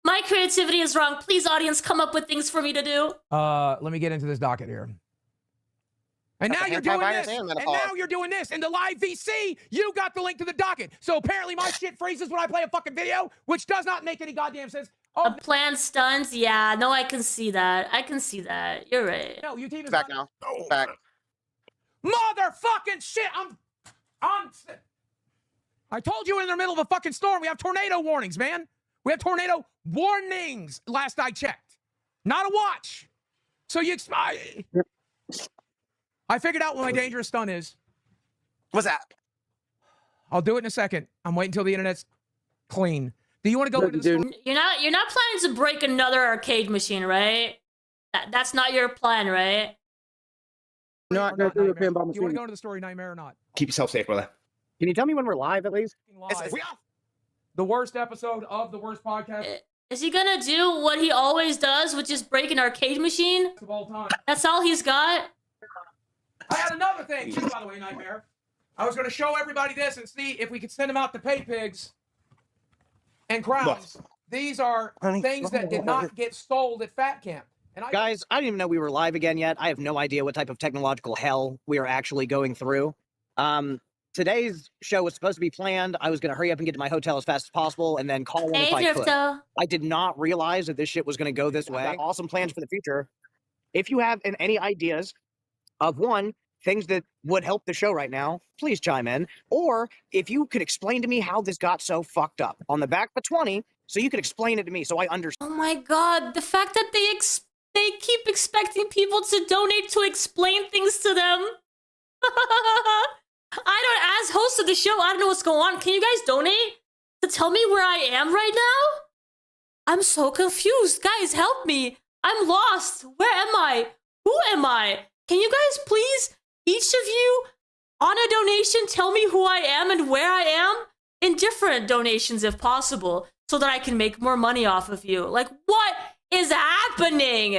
My creativity is wrong. Please, audience, come up with things for me to do. Let me get into this docket here. And now you're doing this. And now you're doing this. In the live VC, you got the link to the docket. So apparently my shit freezes when I play a fucking video, which does not make any goddamn sense. A planned stunts? Yeah, no, I can see that. I can see that. You're right. No, your team is back now. Back. Motherfucking shit. I told you we're in the middle of a fucking storm. We have tornado warnings, man. We have tornado warnings, last I checked. Not a watch. So I figured out what my dangerous stunt is. What's that? I'll do it in a second. I'm waiting until the internet's clean. Do you want to go into the store? You're not planning to break another arcade machine, right? That's not your plan, right? No, I don't do a pinball Do you want to machine. go into the story, Nightmare, or not? Keep yourself safe, brother. Can you tell me when we're live at least? Live. The worst episode of the worst podcast Is he gonna do what he always does, which is break an arcade machine? of all time. That's all he's got? I had another thing, too, by the way, Nightmare. I was going to show everybody this and see if we could send them out to pay pigs and crowns. These are things that did not get sold at Fat Camp. And Guys, I didn't even know we were live again yet. I have no idea what type of technological hell we are actually going through. Today's show was supposed to be planned. I was going to hurry up and get to my hotel as fast as possible and then call in if I could. I did not realize that this shit was going to go this way. I got awesome plans for the future. If you have any ideas of, one, things that would help the show right now, please chime in. Or if you could explain to me how this got so fucked up on the back of the 20, so you could explain it to me so I understand. Oh my god, the fact that they keep expecting people to donate to explain things to them. As host of the show, I don't know what's going on. Can you guys donate to tell me where I am right now? I'm so confused. Guys, help me. I'm lost. Where am I? Who am I? Can you guys please, each of you, on a donation, tell me who I am and where I am? In different donations, if possible, so that I can make more money off of you. Like, what is happening?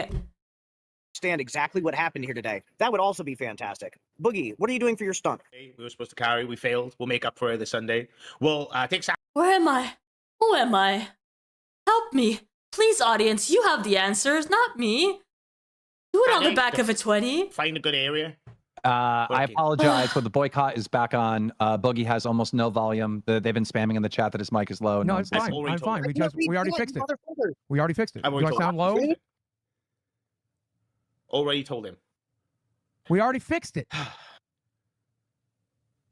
Understand exactly what happened here today. That would also be fantastic. Boogie, what are you doing for your stunt? We were supposed to carry. We failed. We'll make up for it this Sunday. We'll take. Where am I? Who am I? Help me. Please, audience, you have the answers, not me. Do it on the back of a 20. Find a good area. I apologize, but the boycott is back on. Boogie has almost no volume. They've been spamming in the chat that his mic is low. No, it's fine. I'm fine. We already fixed it. We already fixed it. Do I sound low? Already told him. We already fixed it.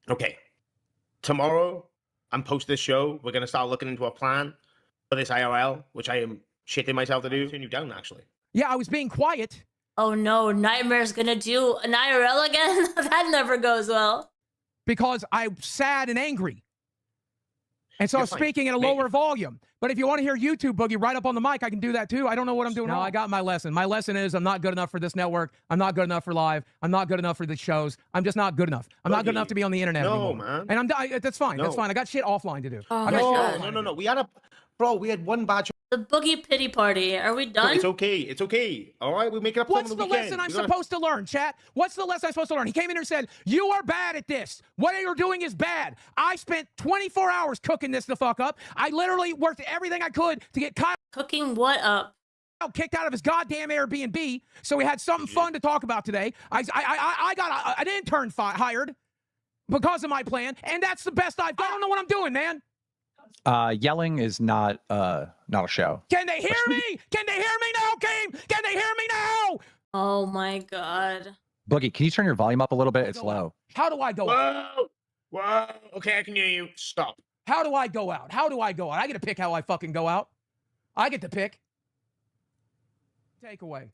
Okay. Tomorrow, I'm posting this show. We're gonna start looking into a plan for this IRL, which I am shitting myself to do. Turn you down, actually. Yeah, I was being quiet. Oh no, Nightmare's gonna do an IRL again? That never goes well. Because I'm sad and angry. And so I'm speaking in a lower volume. But if you want to hear YouTube, Boogie, right up on the mic, I can do that too. I don't know what I'm doing. No, I got my lesson. My lesson is I'm not good enough for this network. I'm not good enough for live. I'm not good enough for the shows. I'm just not good enough. I'm not good enough to be on the internet anymore. Man. And that's fine. That's fine. I got shit offline to do. No. We had one batch. The Boogie Pity Party. Are we done? It's okay. It's okay. All right, we make it up. What's the lesson I'm supposed to learn, chat? What's the lesson I'm supposed to learn? He came in here and said, you are bad at this. What you're doing is bad. I spent 24 hours cooking this the fuck up. I literally worked everything I could to get Kyle cooking what up? Kicked out of his goddamn Airbnb. So we had something fun to talk about today. I got an intern hired because of my plan, and that's the best I've got. I don't know what I'm doing, man. Yelling is not a show. Can they hear me? Can they hear me now, Keem? Can they hear me now? Oh my god. Boogie, can you turn your volume up a little bit? It's low. How do I go out? Whoa. Okay, I can hear you. Stop. How do I go out? How do I go out? I get to pick how I fucking go out. I get to pick. Takeaway.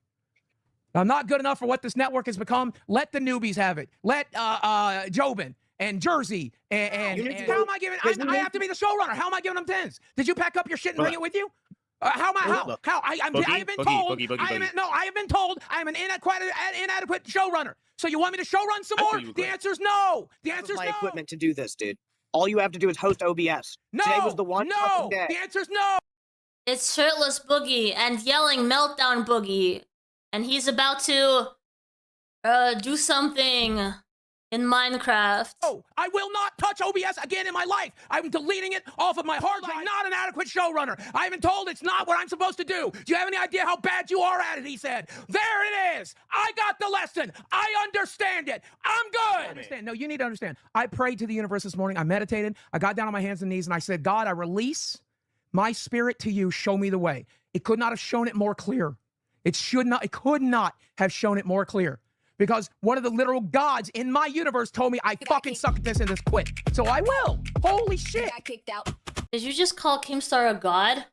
I'm not good enough for what this network has become. Let the newbies have it. Let Jobin and Jersey and how am I giving? I have to be the showrunner. How am I giving them tens? Did you pack up your shit and bring it with you? How am I? How? I have been told. I have been told I am an inadequate showrunner. So you want me to showrun some more? The answer is no. The answer is no. My equipment to do this, dude. All you have to do is host OBS. No. Today was the one fucking day. The answer is no. It's shirtless Boogie and yelling meltdown Boogie, and he's about to do something in Minecraft. Oh, I will not touch OBS again in my life. I'm deleting it off of my hard drive. I'm not an adequate showrunner. I've been told it's not what I'm supposed to do. Do you have any idea how bad you are at it? He said. There it is. I got the lesson. I understand it. I'm good. Understand. No, you need to understand. I prayed to the universe this morning. I meditated. I got down on my hands and knees and I said, God, I release my spirit to you. Show me the way. It could not have shown it more clear. It could not have shown it more clear. Because one of the literal gods in my universe told me I fucking suck at this and just quit. So I will. Holy shit. Got kicked out. Did you just call Keemstar a god?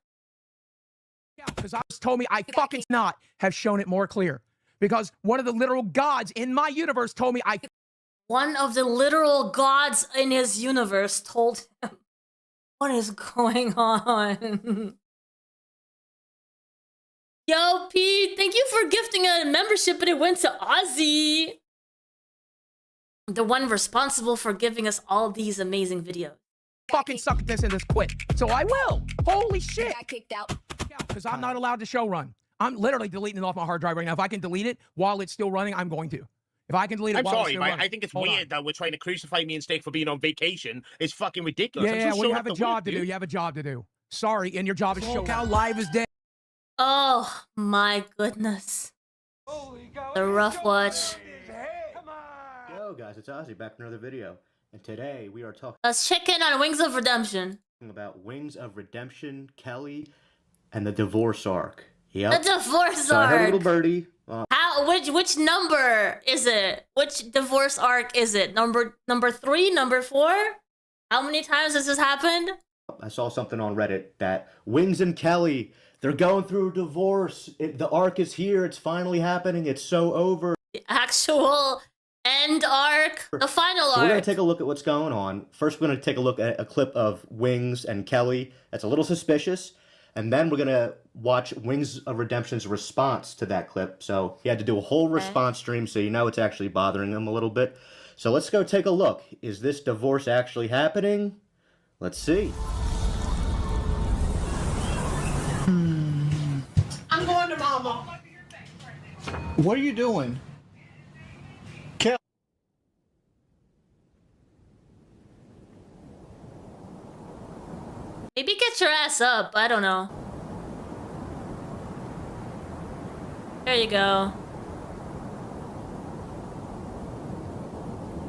Yeah, because I was told me I fucking not have shown it more clear. Because one of the literal gods in my universe told me One of the literal gods in his universe told him. What is going on? Yo, Pete, thank you for gifting a membership, but it went to Ozzy. The one responsible for giving us all these amazing videos. Fucking suck at this and just quit. So I will. Holy shit. Got kicked out. Because I'm not allowed to show run. I'm literally deleting it off my hard drive right now. If I can delete it while it's still running, I'm going to. If I can delete it while it's still running. I think it's weird that we're trying to crucify me and Stake for being on vacation. It's fucking ridiculous. Yeah, well, you have a job to do. You have a job to do. Sorry, and your job is show how live is dead. Oh my goodness. The rough watch. Yo guys, it's Ozzy back with another video. And today we are talking Let's check in on Wings of Redemption. About Wings of Redemption, Kelly, and the divorce arc. Yep. The divorce so arc. I had a little birdie. which number is it? Which divorce arc is it? Number 3, number 4? How many times has this happened? I saw something on Reddit that Wings and Kelly, they're going through a divorce. The arc is here. It's finally happening. It's so over. The actual end arc, the final So arc. we're going to take a look at what's going on. First, we're going to take a look at a clip of Wings and Kelly. That's a little suspicious. And then we're going to watch Wings of Redemption's response to that clip. So he had to do a whole response stream, so you know it's actually bothering him a little bit. So let's go take a look. Is this divorce actually happening? Let's see. I'm going to Mama. What are you doing? Maybe get your ass up. I don't know. There you go.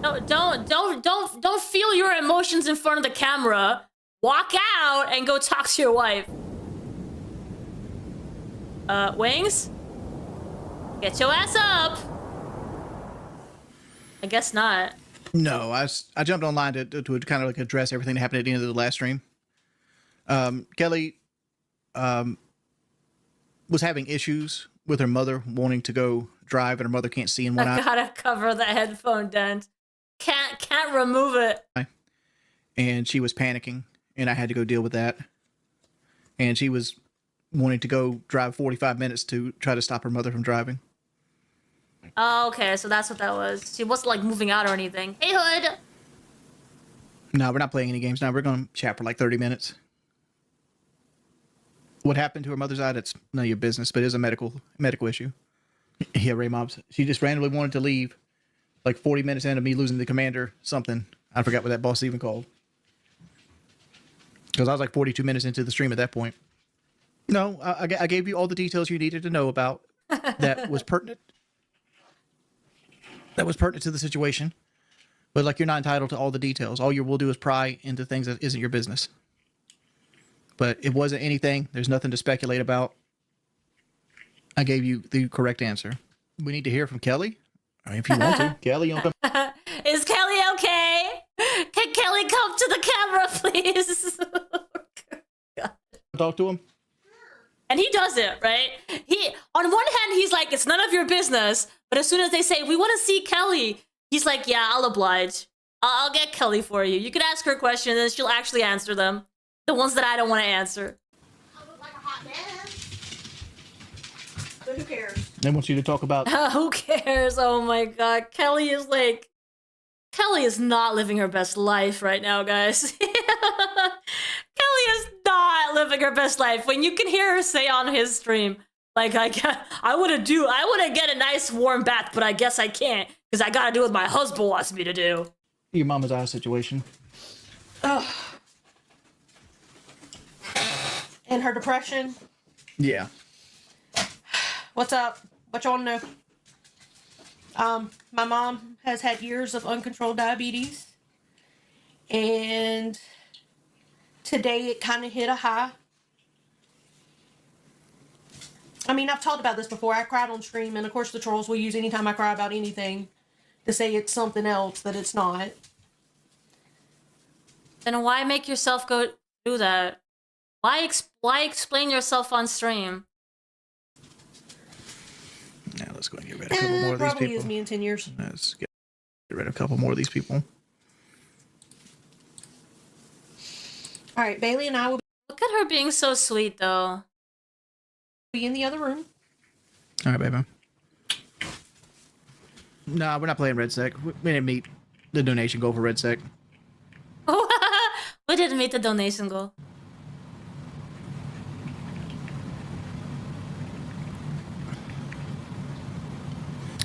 No, don't feel your emotions in front of the camera. Walk out and go talk to your wife. Wings? Get your ass up. I guess not. No, I jumped online to kind of like address everything that happened at the end of the last stream. Kelly was having issues with her mother wanting to go drive, and her mother can't see in one eye. I gotta cover the headphone dent. Can't remove it. And she was panicking, and I had to go deal with that. And she was wanting to go drive 45 minutes to try to stop her mother from driving. Oh, okay, so that's what that was. She wasn't like moving out or anything. Hey, Hood. No, we're not playing any games now. We're going to chat for like 30 minutes. What happened to her mother's eye, that's none of your business, but it is a medical issue. Yeah, Ray Mobs. She just randomly wanted to leave like 40 minutes into me losing the commander something. I forgot what that boss even called. Because I was like 42 minutes into the stream at that point. No, I gave you all the details you needed to know about that was pertinent. That was pertinent to the situation. But like, you're not entitled to all the details. All you will do is pry into things that isn't your business. But it wasn't anything. There's nothing to speculate about. I gave you the correct answer. We need to hear from Kelly. I mean, if you want to. Kelly, you want to come? Is Kelly okay? Can Kelly come to the camera, please? Talk to him. And he does it, right? On one hand, he's like, it's none of your business. But as soon as they say, we want to see Kelly, he's like, yeah, I'll oblige. I'll get Kelly for you. You can ask her questions and she'll actually answer them. The ones that I don't want to answer. But who cares? They want you to talk about... Who cares? Oh my god. Kelly is not living her best life right now, guys. Kelly is not living her best life. When you can hear her say on his stream, like, I want to get a nice warm bath, but I guess I can't because I got to do what my husband wants me to do. Your mama's eye situation. Ugh. And her depression. Yeah. What's up? What you want to know? My mom has had years of uncontrolled diabetes. And today it kind of hit a high. I mean, I've talked about this before. I cried on stream, and of course the trolls will use anytime I cry about anything to say it's something else that it's not. Then why make yourself go through that? Why explain yourself on stream? Now let's go and get rid of a couple more of these Probably people. is me in 10 years. Let's get rid of a couple more of these people. All right, Bailey and I will Look at her being so sweet, though. be in the other room. All right, baby. Nah, we're not playing Red Sec. We didn't meet the donation goal for Red Sec. We didn't meet the donation goal.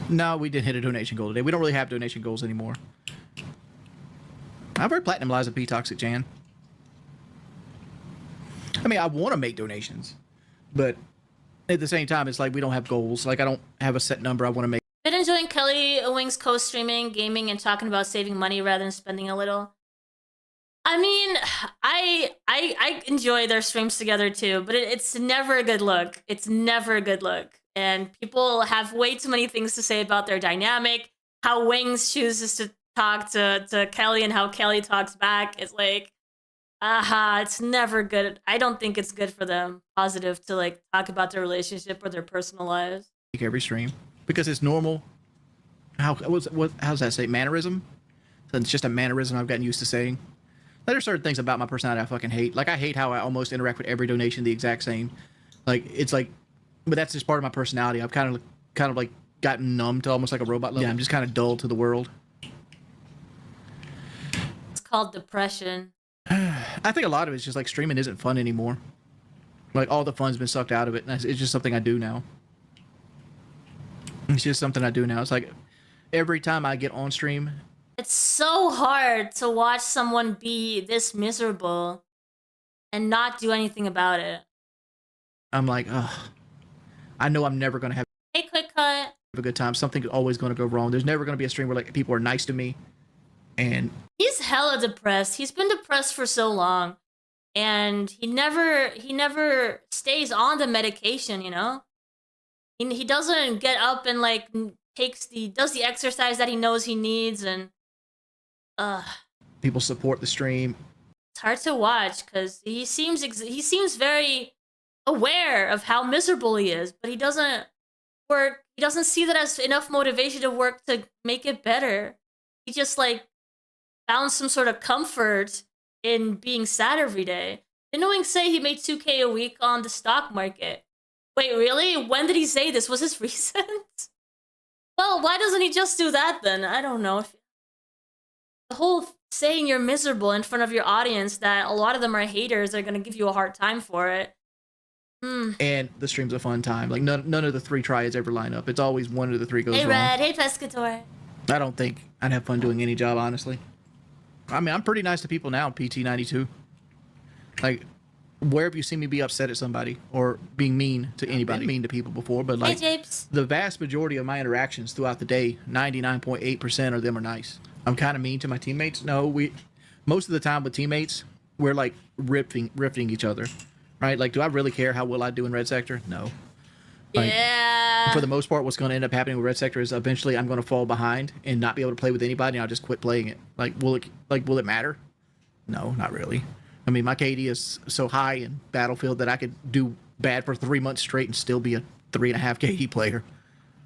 No, we didn't hit a donation goal today. We don't really have donation goals anymore. I've heard Platinum Lies a P Toxic Jan. I mean, I want to make donations, but at the same time, it's like we don't have goals. Like, I don't have a set number I want to make. Been enjoying Kelly Wings co-streaming, gaming, and talking about saving money rather than spending a little. I mean, I enjoy their streams together too, but it's never a good look. It's never a good look. and people have way too many things to say about their dynamic. How Wings chooses to talk to Kelly and how Kelly talks back is like, it's never good. I don't think it's good for them, positive, to like talk about their relationship or their personal lives. Every stream because it's normal. How's that say? Mannerism? So it's just a mannerism I've gotten used to saying. There are certain things about my personality I fucking hate. Like I hate how I almost interact with every donation the exact same. Like it's like, but that's just part of my personality. I've kind of like gotten numb to almost like a robot level. Yeah, I'm just kind of dull to the world. It's called depression. I think a lot of it's just like streaming isn't fun anymore. Like all the fun's been sucked out of it, and it's just something I do now. It's just something I do now. It's like every time I get on stream, it's so hard to watch someone be this miserable and not do anything about it. I'm like, ugh. I know I'm never gonna have Hey, quick cut. a good time. Something's always gonna go wrong. There's never gonna be a stream where like people are nice to me, and he's hella depressed. He's been depressed for so long, and he never stays on the medication. You know, he doesn't get up and like does the exercise that he knows he needs, and people support the stream. It's hard to watch because he seems very aware of how miserable he is, but he doesn't work. He doesn't see that as enough motivation to work to make it better. He just like found some sort of comfort in being sad every day. Didn't Wing say he made 2K a week on the stock market? Wait, really? When did he say this? Was this recent? Well, why doesn't he just do that then? I don't know. The whole saying you're miserable in front of your audience, that a lot of them are haters, are gonna give you a hard time for it. And the stream's a fun time. Like none of the three triads ever line up. It's always one of the three goes Hey wrong. Red, hey Pescator. I don't think I'd have fun doing any job, honestly. I mean, I'm pretty nice to people now, PT92. Like, where have you seen me be upset at somebody or being mean to anybody? I've been mean to people before, but like, the vast majority of my interactions throughout the day, 99.8% of them are nice. I'm kind of mean to my teammates. No, most of the time with teammates, we're like ripping each other, right? Like, do I really care how well I do in Red Sector? No. Like, yeah. For the most part, what's going to end up happening with Red Sector is eventually I'm going to fall behind and not be able to play with anybody, and I'll just quit playing it. Like, will it matter? No, not really. I mean, my KD is so high in Battlefield that I could do bad for 3 months straight and still be a 3.5 KD player.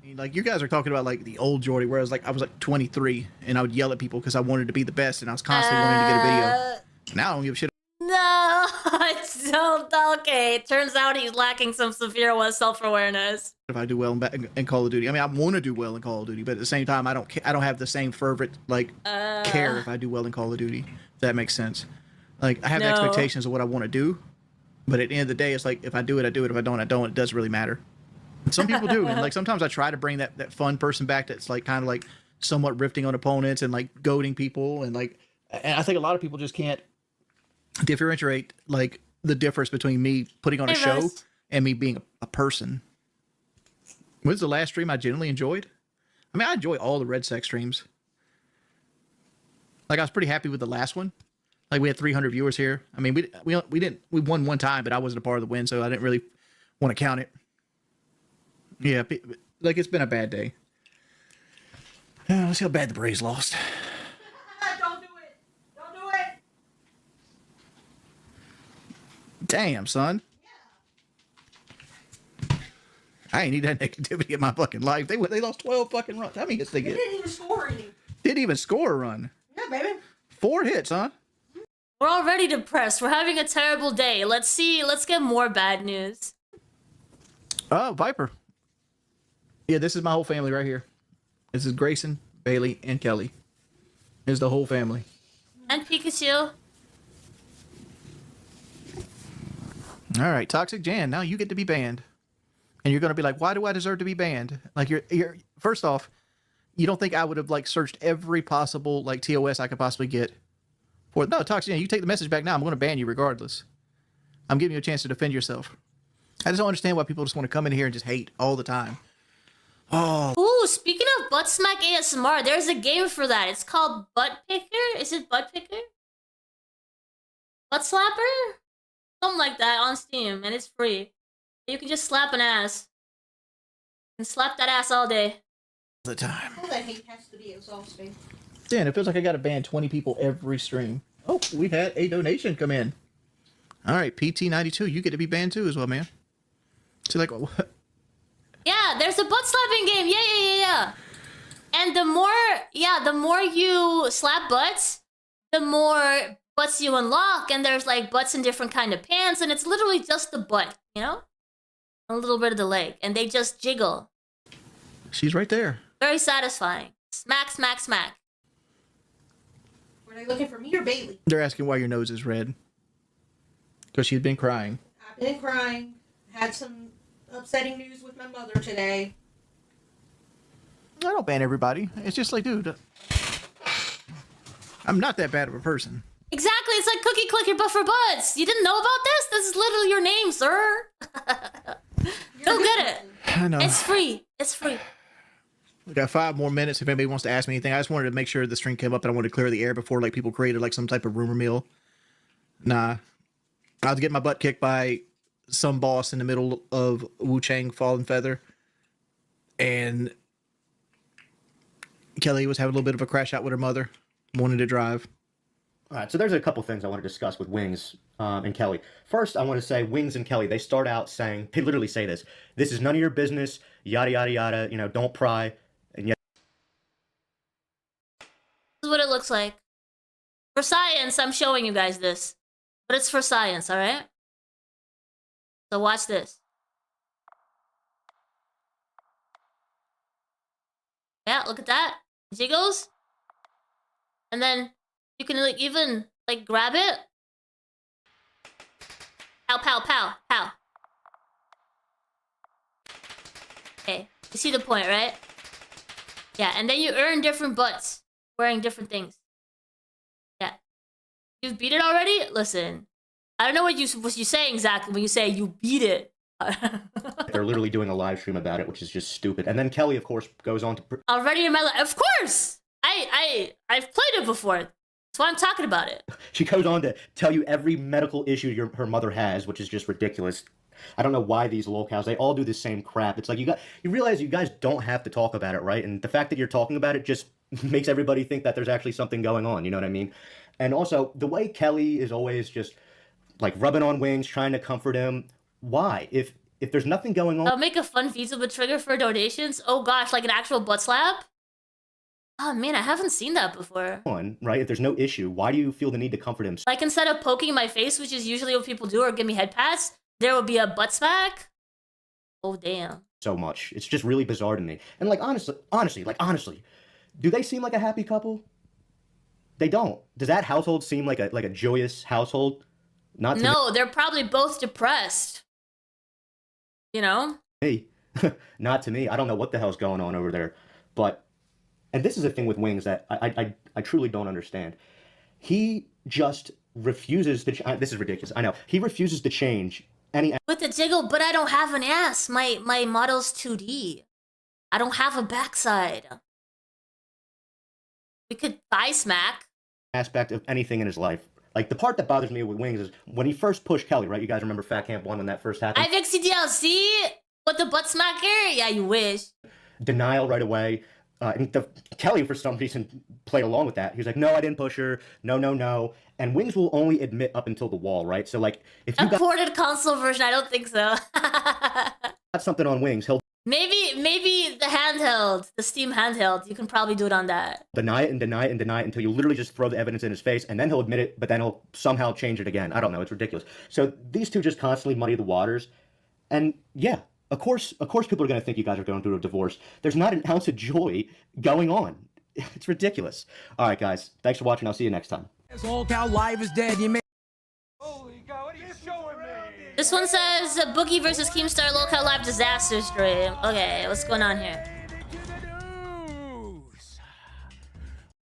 I mean, like, you guys are talking about like the old Jordy, whereas like I was like 23 and I would yell at people because I wanted to be the best and I was constantly wanting to get a video. Now I don't give a shit. No, it's so okay. It turns out he's lacking some severe self-awareness. If I do well in Call of Duty, I mean, I want to do well in Call of Duty, but at the same time, I don't have the same fervent like care if I do well in Call of Duty. If that makes sense. Like, I have expectations of what I want to do, but at the end of the day, it's like if I do it, I do it. If I don't, I don't. It doesn't really matter. And some people do, and like sometimes I try to bring that fun person back that's like kind of like somewhat rifting on opponents and like goading people, and like, and I think a lot of people just can't differentiate like the difference between me putting on a show and me being a person. When's the last stream I genuinely enjoyed? I mean, I enjoy all the Red Sec streams. Like, I was pretty happy with the last one. Like, we had 300 viewers here. I mean, we won one time, but I wasn't a part of the win, so I didn't really want to count it. Yeah, like, it's been a bad day. Let's see how bad the Braves lost. Don't do it. Don't do it. Damn, son. I ain't need that negativity in my fucking life. They lost 12 fucking runs. How many hits they get? They didn't even score any. Didn't even score a run. Yeah, baby. 4 hits, huh? We're already depressed. We're having a terrible day. Let's get more bad news. Oh, Viper. Yeah, this is my whole family right here. This is Grayson, Bailey, and Kelly. This is the whole family. And Pikachu. All right, Toxic Jan, now you get to be banned. And you're going to be like, why do I deserve to be banned? Like, you're first off, you don't think I would have like searched every possible like TOS I could possibly get for no, Toxic Jan, you take the message back now. I'm going to ban you regardless. I'm giving you a chance to defend yourself. I just don't understand why people just want to come in here and just hate all the time. Oh. Ooh, speaking of Butt Smack ASMR, there's a game for that. It's called Butt Picker. Is it Butt Picker? Butt Slapper? Something like that on Steam, and it's free. You can just slap an ass. And slap that ass all day. The time. All that hate has to be exhausting. Dan, it feels like I got to ban 20 people every stream. Oh, we had a donation come in. All right, PT92, you get to be banned too as well, man. So like, what? Yeah, there's a butt slapping game. Yeah. And the more you slap butts, the more butts you unlock. And there's like butts in different kind of pants, and it's literally just the butt, you know? A little bit of the leg, and they just jiggle. She's right there. Very satisfying. Smack, smack, smack. Were they looking for me or Bailey? They're asking why your nose is red. Because she's been crying. I've been crying. Had some upsetting news with my mother today. I don't ban everybody. It's just like, dude, I'm not that bad of a person. Exactly, it's like Cookie Clicker, but for butts. You didn't know about this? This is literally your name, sir. Go get it. I know. It's free. It's free. We got 5 more minutes if anybody wants to ask me anything. I just wanted to make sure the stream came up and I wanted to clear the air before like people created like some type of rumor mill. Nah. I was getting my butt kicked by some boss in the middle of Wu Chang Fallen Feather. And Kelly was having a little bit of a crash out with her mother. Wanted to drive. All right, so there's a couple things I want to discuss with Wings and Kelly. First, I want to say Wings and Kelly, they start out saying, they literally say this is none of your business, yada, yada, yada, you know, don't pry. And yet, This is what it looks like. For science, I'm showing you guys this. But it's for science, alright? So watch this. Yeah, look at that. Jiggles. And then you can like even like grab it. Pow, pow, pow, pow. Okay, you see the point, right? Yeah, and then you earn different butts wearing different things. Yeah. You've beat it already? Listen, I don't know what you say exactly when you say you beat it. they're literally doing a live stream about it, which is just stupid. And then Kelly, of course, goes on to... Already in my life, of course! I've played it before. That's why I'm talking about it. She goes on to tell you every medical issue her mother has, which is just ridiculous. I don't know why these lolcows, they all do the same crap. It's like you realize you guys don't have to talk about it, right? And the fact that you're talking about it just makes everybody think that there's actually something going on, you know what I mean? And also, the way Kelly is always just like rubbing on Wings, trying to comfort him. Why? If there's nothing going on... I'll make a fun VTuber trigger for donations. Oh gosh, like an actual butt slap? Oh man, I haven't seen that before. Right? If there's no issue, why do you feel the need to comfort him? Like instead of poking my face, which is usually what people do, or give me head pats, there will be a butt smack? Oh damn. So much. It's just really bizarre to me. And like honestly, do they seem like a happy couple? They don't. Does that household seem like a joyous household? Not to No, they're probably both depressed. You know? me. Not to me. I don't know what the hell's going on over there. But, and this is a thing with Wings that I truly don't understand. He just refuses to, this is ridiculous, I know. He refuses to change any... With the jiggle, but I don't have an ass. My model's 2D. I don't have a backside. We could thigh smack. Aspect of anything in his life. Like, the part that bothers me with Wings is when he first pushed Kelly, right? You guys remember Fat Camp 1 when that first happened? iVixey DLC? With the butt smacker? Yeah, you wish. Denial right away. And Kelly, for some reason, played along with that. He was like, no, I didn't push her. No. And Wings will only admit up until the wall, right? So, like, if you a ported console version, I don't think so. got something on Wings, he'll Maybe the handheld, the Steam handheld, you can probably do it on that. deny it until you literally just throw the evidence in his face, and then he'll admit it, but then he'll somehow change it again. I don't know, it's ridiculous. So these two just constantly muddy the waters, and yeah, of course people are going to think you guys are going through a divorce. There's not an ounce of joy going on. It's ridiculous. All right, guys, thanks for watching. I'll see you next time. Lolcow Live is dead. You may... This one says Boogie versus Keemstar Lolcow Live disaster stream. Okay, what's going on here?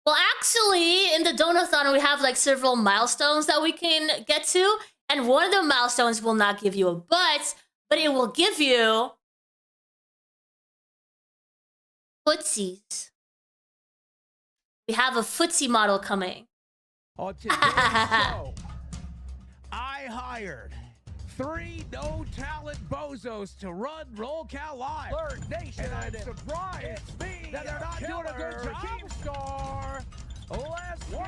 Well, actually, in the Donathon, we have like several milestones that we can get to. And one of the milestones will not give you a butt, but it will give you footsies. We have a footsie model coming. On today's show, I hired 3 no-talent bozos to run Lolcow Live. Alert Nation, I'm surprised that they're not doing a good job. Keemstar.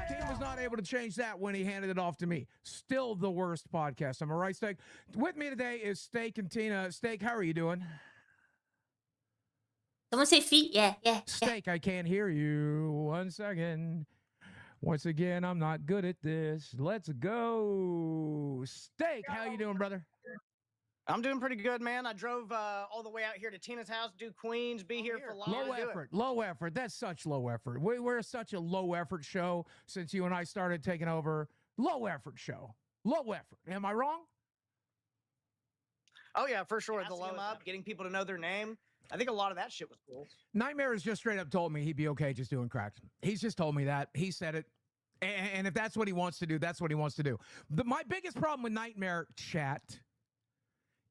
Team was not able to change that when he handed it off to me. Still the worst podcast. Am I right, Steak? With me today is Steak and Tina. Steak, how are you doing? Someone say feet? Yeah. Steak, I can't hear you. 1 second. Once again, I'm not good at this. Let's go. Steak, how you doing, brother? I'm doing pretty good, man. I drove all the way out here to Tina's house, do Queens, be here for live. Low effort. That's such low effort. We're such a low effort show since you and I started taking over. Low effort show. Low effort. Am I wrong? Oh, yeah, for sure. The low up, getting people to know their name. I think a lot of that shit was cool. Nightmare has just straight up told me he'd be okay just doing cracks. He's just told me that. He said it. And if that's what he wants to do, that's what he wants to do. My biggest problem with Nightmare chat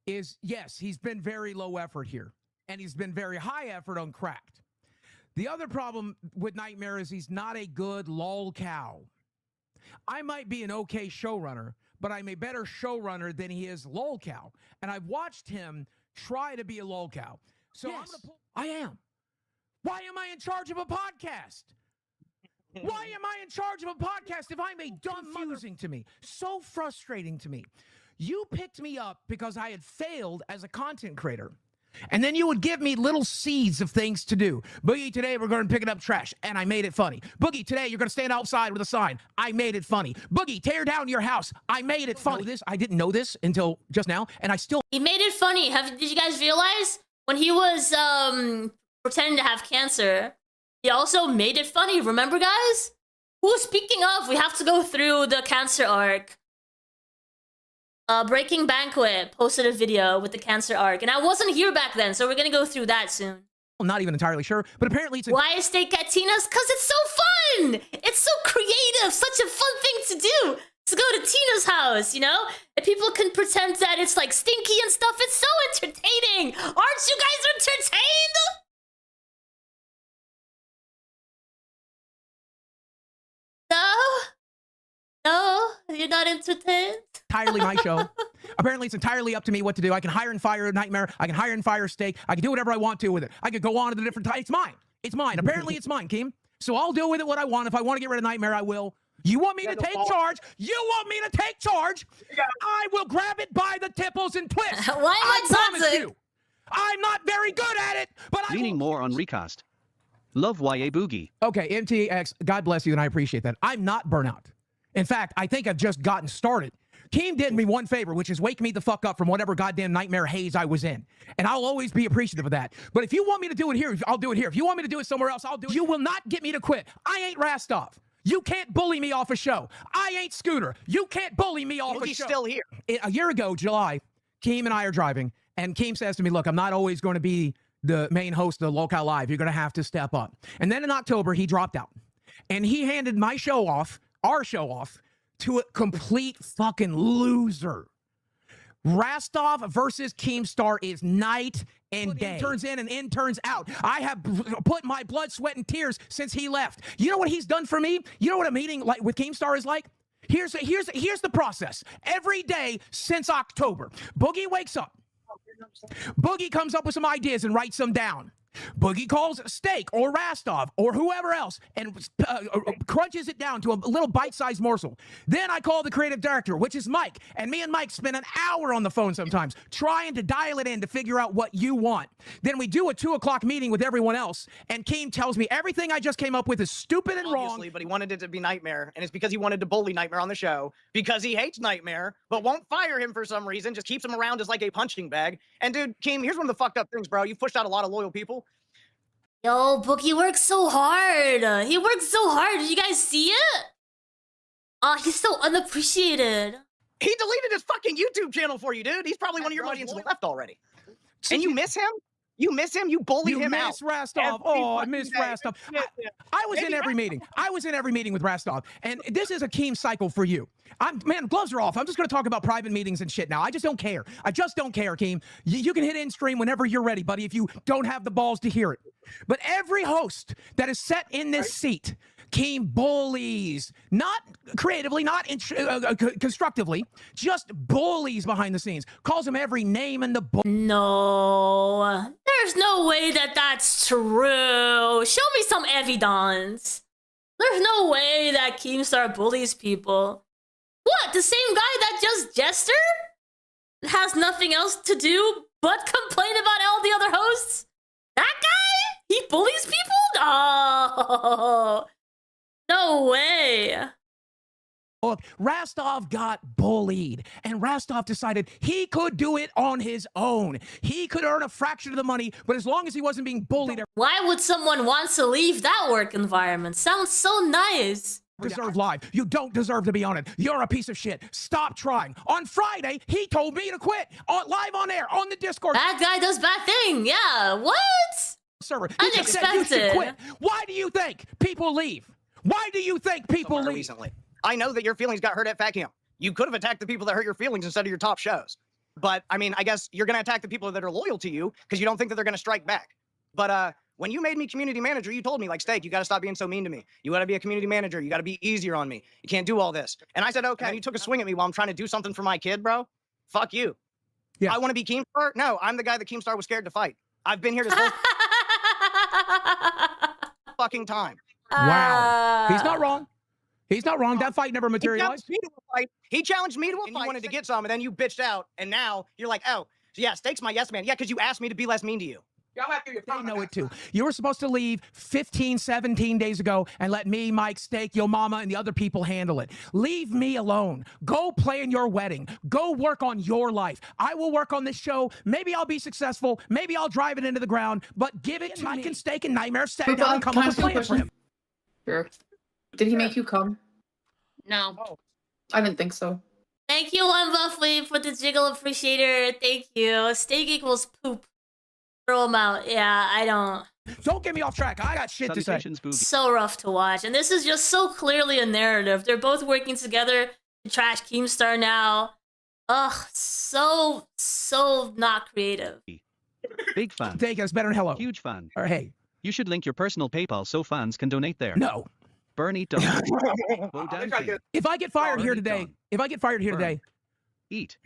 is, yes, he's been very low effort here. And he's been very high effort on cracked. The other problem with Nightmare is he's not a good lolcow. I might be an okay showrunner, but I'm a better showrunner than he is lolcow. And I've watched him try to be a lolcow. So yes, I am. Why am I in charge of a podcast? Why am I in charge of a podcast if I'm a dumb confusing to me? So frustrating to me. You picked me up because I had failed as a content creator. And then you would give me little seeds of things to do. Boogie, today we're going to pick up trash, and I made it funny. Boogie, today you're going to stand outside with a sign. I made it funny. Boogie, tear down your house. I made it funny. I didn't know this until just now, and I still... He made it funny. Did you guys realize? When he was pretending to have cancer, he also made it funny. Remember, guys? Who, speaking of, we have to go through the cancer arc. Breaking Banquet posted a video with the cancer arc, and I wasn't here back then, so we're gonna go through that soon. I'm not even entirely sure, but apparently it's... Why is Steak at Tina's? Because it's so fun! It's so creative! Such a fun thing to do! To go to Tina's house, you know? And people can pretend that it's like stinky and stuff. It's so entertaining! Aren't you guys entertained? No, you're not entertained? Entirely my show. Apparently, it's entirely up to me what to do. I can hire and fire Nightmare. I can hire and fire Steak. I can do whatever I want to with it. I could go on to the different... It's mine. It's mine. Apparently, it's mine, Keem. So I'll do with it what I want. If I want to get rid of Nightmare, I will. You want me to take charge? You want me to take charge? I will grab it by the tipples and twist. Why am I promise you. I'm not very good at it, but I... Leaning more on recast. Love YA Boogie. Okay, MTX, God bless you, and I appreciate that. I'm not burnout. In fact, I think I've just gotten started. Keem did me one favor, which is wake me the fuck up from whatever goddamn nightmare haze I was in. And I'll always be appreciative of that. But if you want me to do it here, I'll do it here. If you want me to do it somewhere else, I'll do it. You will not get me to quit. I ain't Rastov. You can't bully me off a show. I ain't Scooter. You can't bully me off a show. He's still here. A year ago, July, Keem and I are driving, and Keem says to me, look, I'm not always going to be the main host of the Lolcow Live. You're going to have to step up. And then in October, he dropped out. And he handed my show off, our show off, to a complete fucking loser. Rastov versus Keemstar is night and day. Turns in and in turns out. I have put my blood, sweat, and tears since he left. You know what he's done for me? You know what a meeting like with Keemstar is like? Here's the process. Every day since October, Boogie wakes up. Boogie comes up with some ideas and writes them down. Boogie calls Steak or Rastov or whoever else and crunches it down to a little bite-sized morsel. Then I call the creative director, which is Mike, and me and Mike spend an hour on the phone sometimes trying to dial it in to figure out what you want. Then we do a 2 o'clock meeting with everyone else, and Keem tells me everything I just came up with is stupid and wrong. But he wanted it to be Nightmare, and it's because he wanted to bully Nightmare on the show, because he hates Nightmare, but won't fire him for some reason, just keeps him around as like a punching bag. And dude, Keem, here's one of the fucked up things, bro. You've pushed out a lot of loyal people. Yo, Boogie works so hard. He works so hard. Did you guys see it? He's so unappreciated. He deleted his fucking YouTube channel for you, dude. He's probably one of your audience left already. And you miss him? You miss him? You bullied him out. You miss Rastov. Oh, I miss Rastov. I was in every meeting. I was in every meeting with Rastov. And this is a Keem cycle for you. Man, gloves are off. I'm just going to talk about private meetings and shit now. I just don't care. I just don't care, Keem. You can hit end stream whenever you're ready, buddy, if you don't have the balls to hear it. But every host that is set in this seat Keem bullies, not creatively, not constructively, just bullies behind the scenes. Calls him every name in the book. No, there's no way that that's true. Show me some evidence. There's no way that Keemstar bullies people. What, the same guy that just gestured? Has nothing else to do but complain about all the other hosts? That guy? He bullies people? No. No way. Look, Rastov got bullied, and Rastov decided he could do it on his own. He could earn a fraction of the money, but as long as he wasn't being bullied... Why would someone want to leave that work environment? Sounds so nice. Deserve live. You don't deserve to be on it. You're a piece of shit. Stop trying. On Friday, he told me to quit. Live on air, on the Discord. That guy does bad thing. Yeah, what? Server. He just said you should quit. Why do you think people leave? Why do you think people leave? Recently. I know that your feelings got hurt at Fat Camp. You could have attacked the people that hurt your feelings instead of your top shows. But, I mean, I guess you're going to attack the people that are loyal to you because you don't think that they're going to strike back. But, when you made me community manager, you told me, like, Stake, you got to stop being so mean to me. You got to be a community manager. You got to be easier on me. You can't do all this. And I said, okay. And you took a swing at me while I'm trying to do something for my kid, bro. Fuck you. Yeah. I want to be Keemstar? No, I'm the guy that Keemstar was scared to fight. I've been here this whole fucking time. Wow. He's not wrong. He's not wrong. That fight never materialized. He challenged me to a fight. You wanted to get some, and then you bitched out. And now you're like, oh, yeah, Stake's my yes man. Yeah, because you asked me to be less mean to you. They know it too. You were supposed to leave 15, 17 days ago and let me, Mike, Stake, Yo Mama, and the other people handle it. Leave me alone. Go play in your wedding. Go work on your life. I will work on this show. Maybe I'll be successful. Maybe I'll drive it into the ground. But give it to Mike and Stake and Nightmare. Sit down and come up with a plan for him. Sure. Did he make you come? No. I didn't think so. Thank you, One Buffly, for the jiggle appreciator. Thank you. Steak equals poop. Throw him out. Yeah, I don't. Don't get me off track. I got shit to say. So rough to watch. And this is just so clearly a narrative. They're both working together to trash Keemstar now. Ugh, so not creative. Big fan. Take us better than hello. Huge fan. Or hey. You should link your personal PayPal so fans can donate there. No. Bernie does. If I get fired here today, Eat.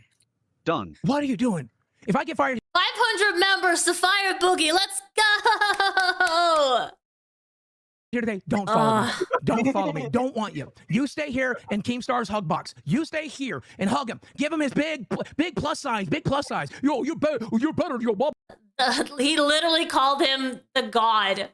Done. What are you doing? If I get fired 500 members to fire Boogie. Let's go! Here today, don't follow me. Don't follow me. Don't want you. You stay here in Keemstar's hug box. You stay here and hug him. Give him his big plus size. Big plus size. Yo, you're better than your mom. He literally called him the god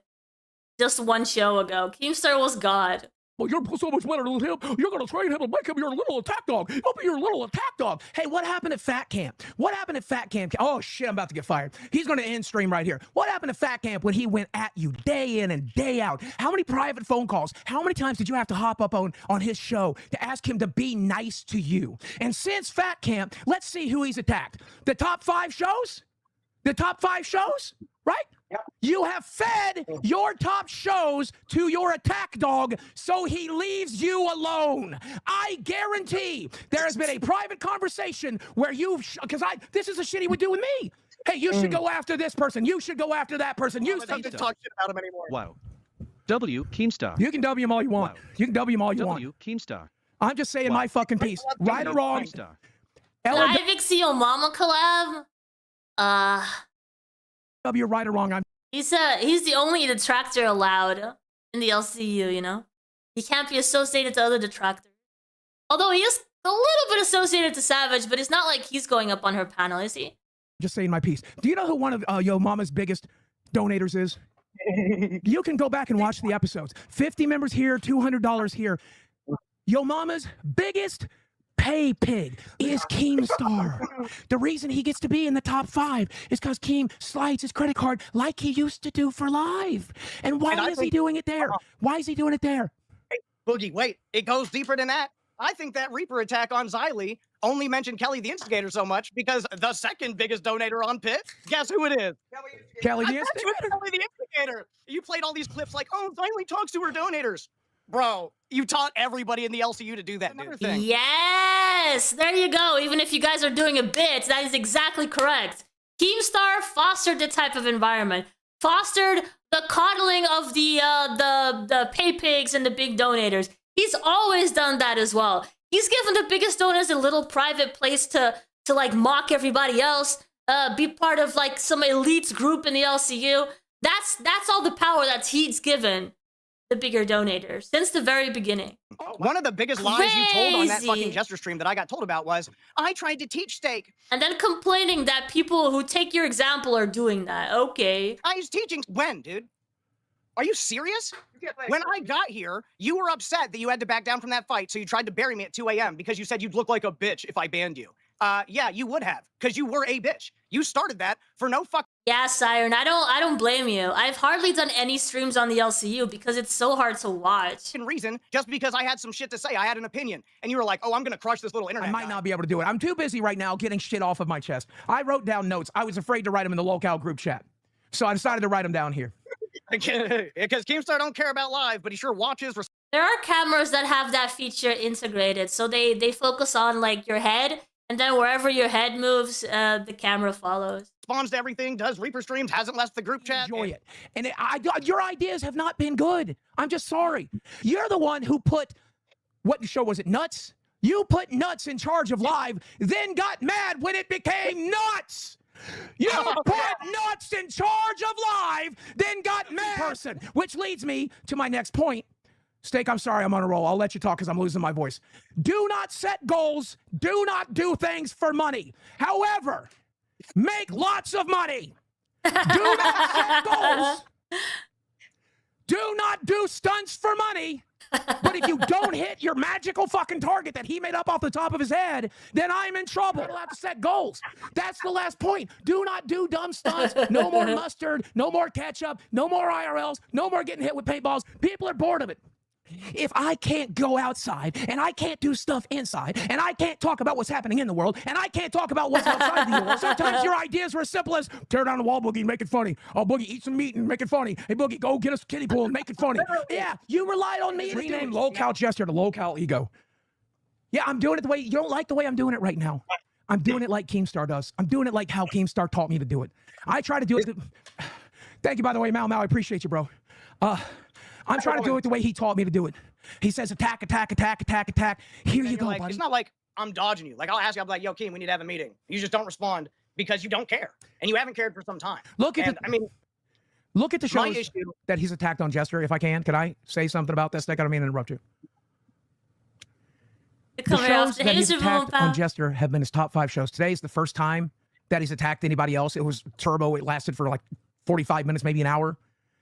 just one show ago. Keemstar was god. Well, you're so much better than him. You're going to train him to make him your little attack dog. He'll be your little attack dog. Hey, what happened at Fat Camp? What happened at Fat Camp? Oh, shit, I'm about to get fired. He's going to end stream right here. What happened at Fat Camp when he went at you day in and day out? How many private phone calls? How many times did you have to hop up on his show to ask him to be nice to you? And since Fat Camp, let's see who he's attacked. The top 5 shows? The top 5 shows? Right? Yep. You have fed your top shows to your attack dog, so he leaves you alone. I guarantee there has been a private conversation where this is the shit he would do with me. Hey, you should go after this person. You should go after that person. You don't talk shit about him anymore. Wow. W Keemstar. You can W him all you want. Wow. You can W him all you want. W Keemstar. I'm just saying my fucking piece. Right or wrong. iVixey or Mama collab? W right or wrong. He's the only detractor allowed in the LCU, you know? He can't be associated to other detractors. Although he is a little bit associated to Savage, but it's not like he's going up on her panel, is he? Just saying my piece. Do you know who one of Yo Mama's biggest donators is? You can go back and watch the episodes. 50 members here, $200 here. Yo Mama's biggest pay pig is Keemstar. The reason he gets to be in the top 5 is because Keem slides his credit card like he used to do for live. And why is he doing it there? Why is he doing it there? Hey, Boogie, wait. It goes deeper than that. I think that Reaper attack on Xylee only mentioned Kelly the Instigator so much because the second biggest donator on Pit, guess who it is? Kelly the Instigator? Kelly the Instigator. You played all these clips like, oh, Xylee talks to her donators. Bro, you taught everybody in the LCU to do that, dude. Yes! There you go. Even if you guys are doing a bit, that is exactly correct. Keemstar fostered the type of environment. fostered the coddling of the pay pigs and the big donators. He's always done that as well. He's given the biggest donors a little private place to like mock everybody else, be part of like some elite group in the LCU. That's all the power that he's given the bigger donators since the very beginning. One of the biggest lies you told on that fucking Jester stream that I got told about was, I tried to teach Stake. And then complaining that people who take your example are doing that. Okay. I was teaching when, dude? Are you serious? When I got here, you were upset that you had to back down from that fight, so you tried to bury me at 2 a.m. because you said you'd look like a bitch if I banned you. Yeah, you would have, because you were a bitch. You started that for no fuck. Yeah, Siren, I don't blame you. I've hardly done any streams on the LCU because it's so hard to watch. Reason, just because I had some shit to say, I had an opinion, and you were like, oh, I'm gonna crush this little internet I might guy. not be able to do it. I'm too busy right now getting shit off of my chest. I wrote down notes. I was afraid to write them in the Lolcow group chat, so I decided to write them down here. Because Keemstar don't care about live, but he sure watches. There are cameras that have that feature integrated, so they focus on like your head, and then wherever your head moves, the camera follows. Responds to everything, does Reaper streams, hasn't left the group chat. Enjoy it. And your ideas have not been good. I'm just sorry. You're the one who put, what show was it, Nuts? You put Nuts in charge of live, then got mad when it became Nuts. You put Nuts in charge of live, then got mad. Person, which leads me to my next point. Stake, I'm sorry, I'm on a roll. I'll let you talk because I'm losing my voice. Do not set goals. Do not do things for money. However, make lots of money. Do not set goals. Do not do stunts for money. But if you don't hit your magical fucking target that he made up off the top of his head, then I'm in trouble. You're allowed to set goals. That's the last point. Do not do dumb stunts. No more mustard. No more ketchup. No more IRLs. No more getting hit with paintballs. People are bored of it. If I can't go outside and I can't do stuff inside and I can't talk about what's happening in the world and I can't talk about what's outside the world, sometimes your ideas were as simple as tear down the wall, Boogie, and make it funny. Oh, Boogie, eat some meat and make it funny. Hey, Boogie, go get us a kiddie pool and make it funny. Yeah, you relied on me. Rename Lolcow Jester to Lolcow Ego. Yeah, I'm doing it the way, you don't like the way I'm doing it right now. I'm doing it like Keemstar does. I'm doing it like how Keemstar taught me to do it. I try to do it. Thank you, by the way, Mal. I appreciate you, bro. I'm trying to do it the way he taught me to do it. He says attack, attack, attack, attack, attack. Here you go, like, buddy. it's not like I'm dodging you. Like, I'll ask you, I'll be like, yo, Keem, we need to have a meeting. You just don't respond because you don't care. And you haven't cared for some time. Look at the shows issue, that he's attacked on Jester, if I can. Can I say something about this? I don't mean to interrupt you. The shows that he's attacked on Jester have been his top 5 shows. Today's the first time that he's attacked anybody else. It was Turbo. It lasted for like 45 minutes, maybe an hour.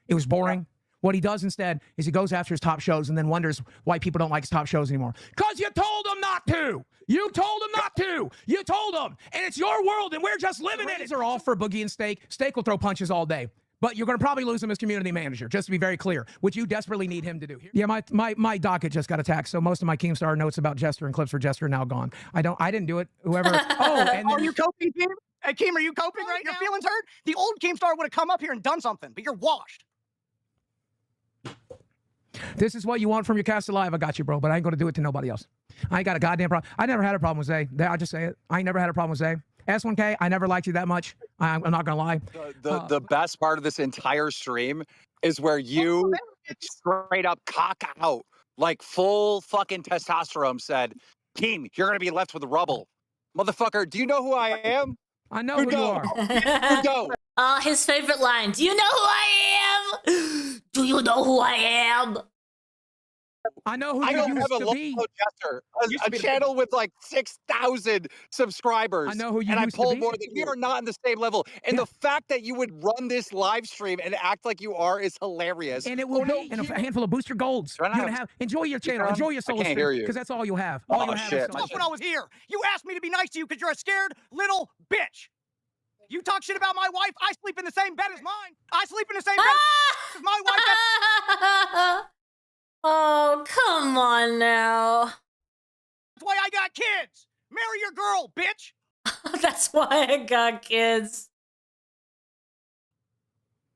It was boring. What he does instead is he goes after his top shows and then wonders why people don't like his top shows anymore. Because you told them not to. You told them not to. You told them. And it's your world and we're just living in it. These are all for Boogie and Stake. Stake will throw punches all day. But you're going to probably lose him as community manager, just to be very clear, which you desperately need him to do. Yeah, my docket just got attacked, so most of my Keemstar notes about Jester and clips for Jester are now gone. I didn't do it. Whoever. Oh, and are you coping, Keem? Hey, Keem, are you coping right now? Your feelings hurt? The old Keemstar would have come up here and done something, but you're washed. This is what you want from your cast alive. I got you, bro, but I ain't going to do it to nobody else. I ain't got a goddamn problem. I never had a problem with Zay. I'll just say it. I ain't never had a problem with Zay. S1K, I never liked you that much. I'm not going to lie. The best part of this entire stream is where you straight up cock out, like full fucking testosterone said, Keem, you're going to be left with rubble. Motherfucker, do you know who I am? I know who you are. You don't. His favorite line. Do you know who I am? Do you know who I am? I know who I you don't used have a to be. Lolcow Jester, a channel with like 6,000 subscribers. I know who you and used I pull to be. more than we are not on the same level. And the fact that you would run this live stream and act like you are is hilarious. And it will be in a handful of booster golds. You're gonna have enjoy your channel, enjoy your solo stream, because that's all you have. All you have is Stuff when I was here. You asked me to be nice to you because you're a scared little bitch. You talk shit about my wife. I sleep in the same bed as mine. I sleep in the same bed as my wife. Oh, come on now. That's why I got kids. Marry your girl, bitch. That's why I got kids.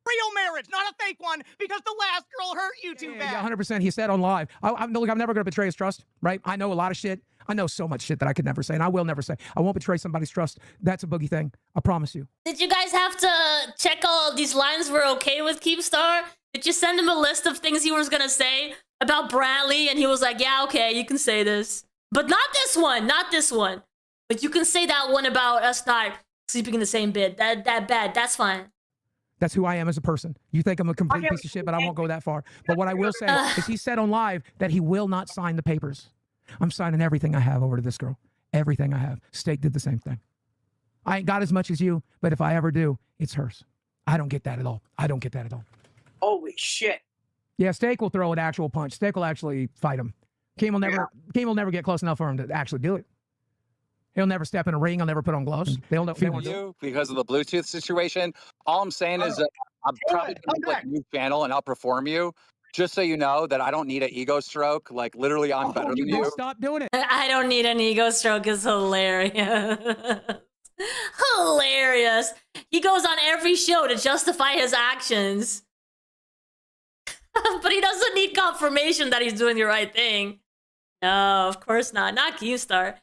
Real marriage, not a fake one, because the last girl hurt you too bad. Yeah, 100%. He said on live. Look, I'm never going to betray his trust, right? I know a lot of shit. I know so much shit that I could never say, and I will never say. I won't betray somebody's trust. That's a Boogie thing. I promise you. Did you guys have to check all these lines were okay with Keemstar? Did you send him a list of things he was gonna say about Bradley, and he was like, yeah, okay, you can say this. But not this one, not this one. But you can say that one about us not sleeping in the same bed. That bad, that's fine. That's who I am as a person. You think I'm a complete piece of shit, but I won't go that far. But what I will say is he said on live that he will not sign the papers. I'm signing everything I have over to this girl. Everything I have. Stake did the same thing. I ain't got as much as you, but if I ever do, it's hers. I don't get that at all. I don't get that at all. Holy shit. Yeah, Stake will throw an actual punch. Stake will actually fight him. Keem will never get close enough for him to actually do it. He'll never step in a ring. He'll never put on gloves. They won't do you because of the Bluetooth situation. All I'm saying is that I'm probably going to make a new channel and outperform you. Just so you know that I don't need an ego stroke. Like literally, I'm better than you. Stop doing it. I don't need an ego stroke is hilarious. Hilarious. He goes on every show to justify his actions. But he doesn't need confirmation that he's doing the right thing. No, of course not. Not Keemstar.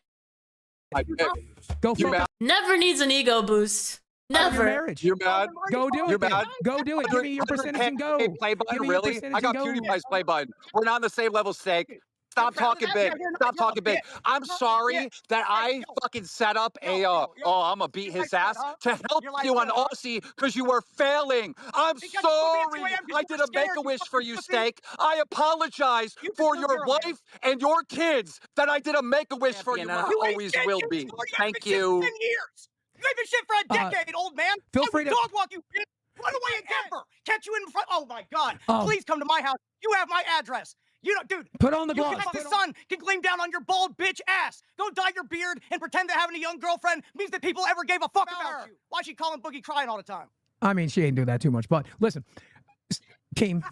Go for it. Never needs an ego boost. Never. Marriage. You're mad? Go do it. You're then. mad? Go do it. Give me your percentage and go. Play button, Give me your really? percentage I got and go. PewDiePie's play button. We're not on the same level, Stake. Stop talking big. Stop talking big. I'm sorry that I fucking set up a, I'm gonna beat his ass to help you on Aussie because you were failing. I'm sorry. I did a Make-A-Wish for you, Stake. I apologize for your wife and your kids that I did a Make-A-Wish for you. I always will be. Thank you. You ain't been shit for a decade, old man. Feel I free would to dog walk you, bitch. Run away in Denver. Catch you in front. Oh my God! Please come to my house. You have my address. You know, dude. Put on the gloves. The sun can gleam down on your bald bitch ass. Go dye your beard and pretend that having a young girlfriend means that people ever gave a fuck about you. Why is she calling Boogie crying all the time? I mean, she ain't do that too much. But listen, Keem,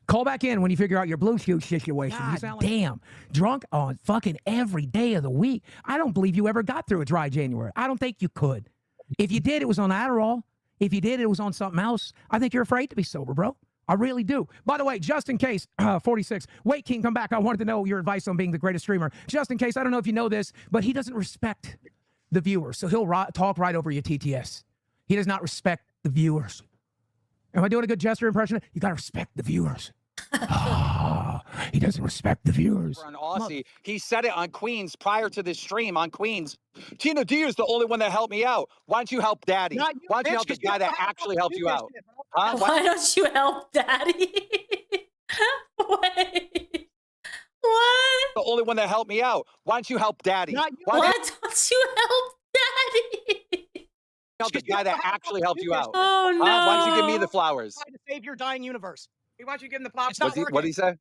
call back in when you figure out your Bluetooth situation. You sound like damn drunk on fucking every day of the week. I don't believe you ever got through a dry January. I don't think you could. If you did, it was on Adderall. If you did, it was on something else. I think you're afraid to be sober, bro. I really do. By the way, just in case, 46. Wait, King, come back. I wanted to know your advice on being the greatest streamer. Just in case, I don't know if you know this, but he doesn't respect the viewers. So he'll talk right over your TTS. He does not respect the viewers. Am I doing a good gesture impression? You got to respect the viewers. He doesn't respect the viewers. On Aussie, he said it on Queens prior to this stream on Queens. Tina D is the only one that helped me out. Why don't you help Daddy? Why don't you help the guy that actually helped you out? Huh? Why don't you help Daddy? Wait. What? The only one that helped me out. Why don't you help Daddy? Why don't you help Daddy? Help the guy that actually helped you out. Oh no! Why don't you give me the flowers? Trying to save your dying universe. Why don't you give him the flowers? What did he say?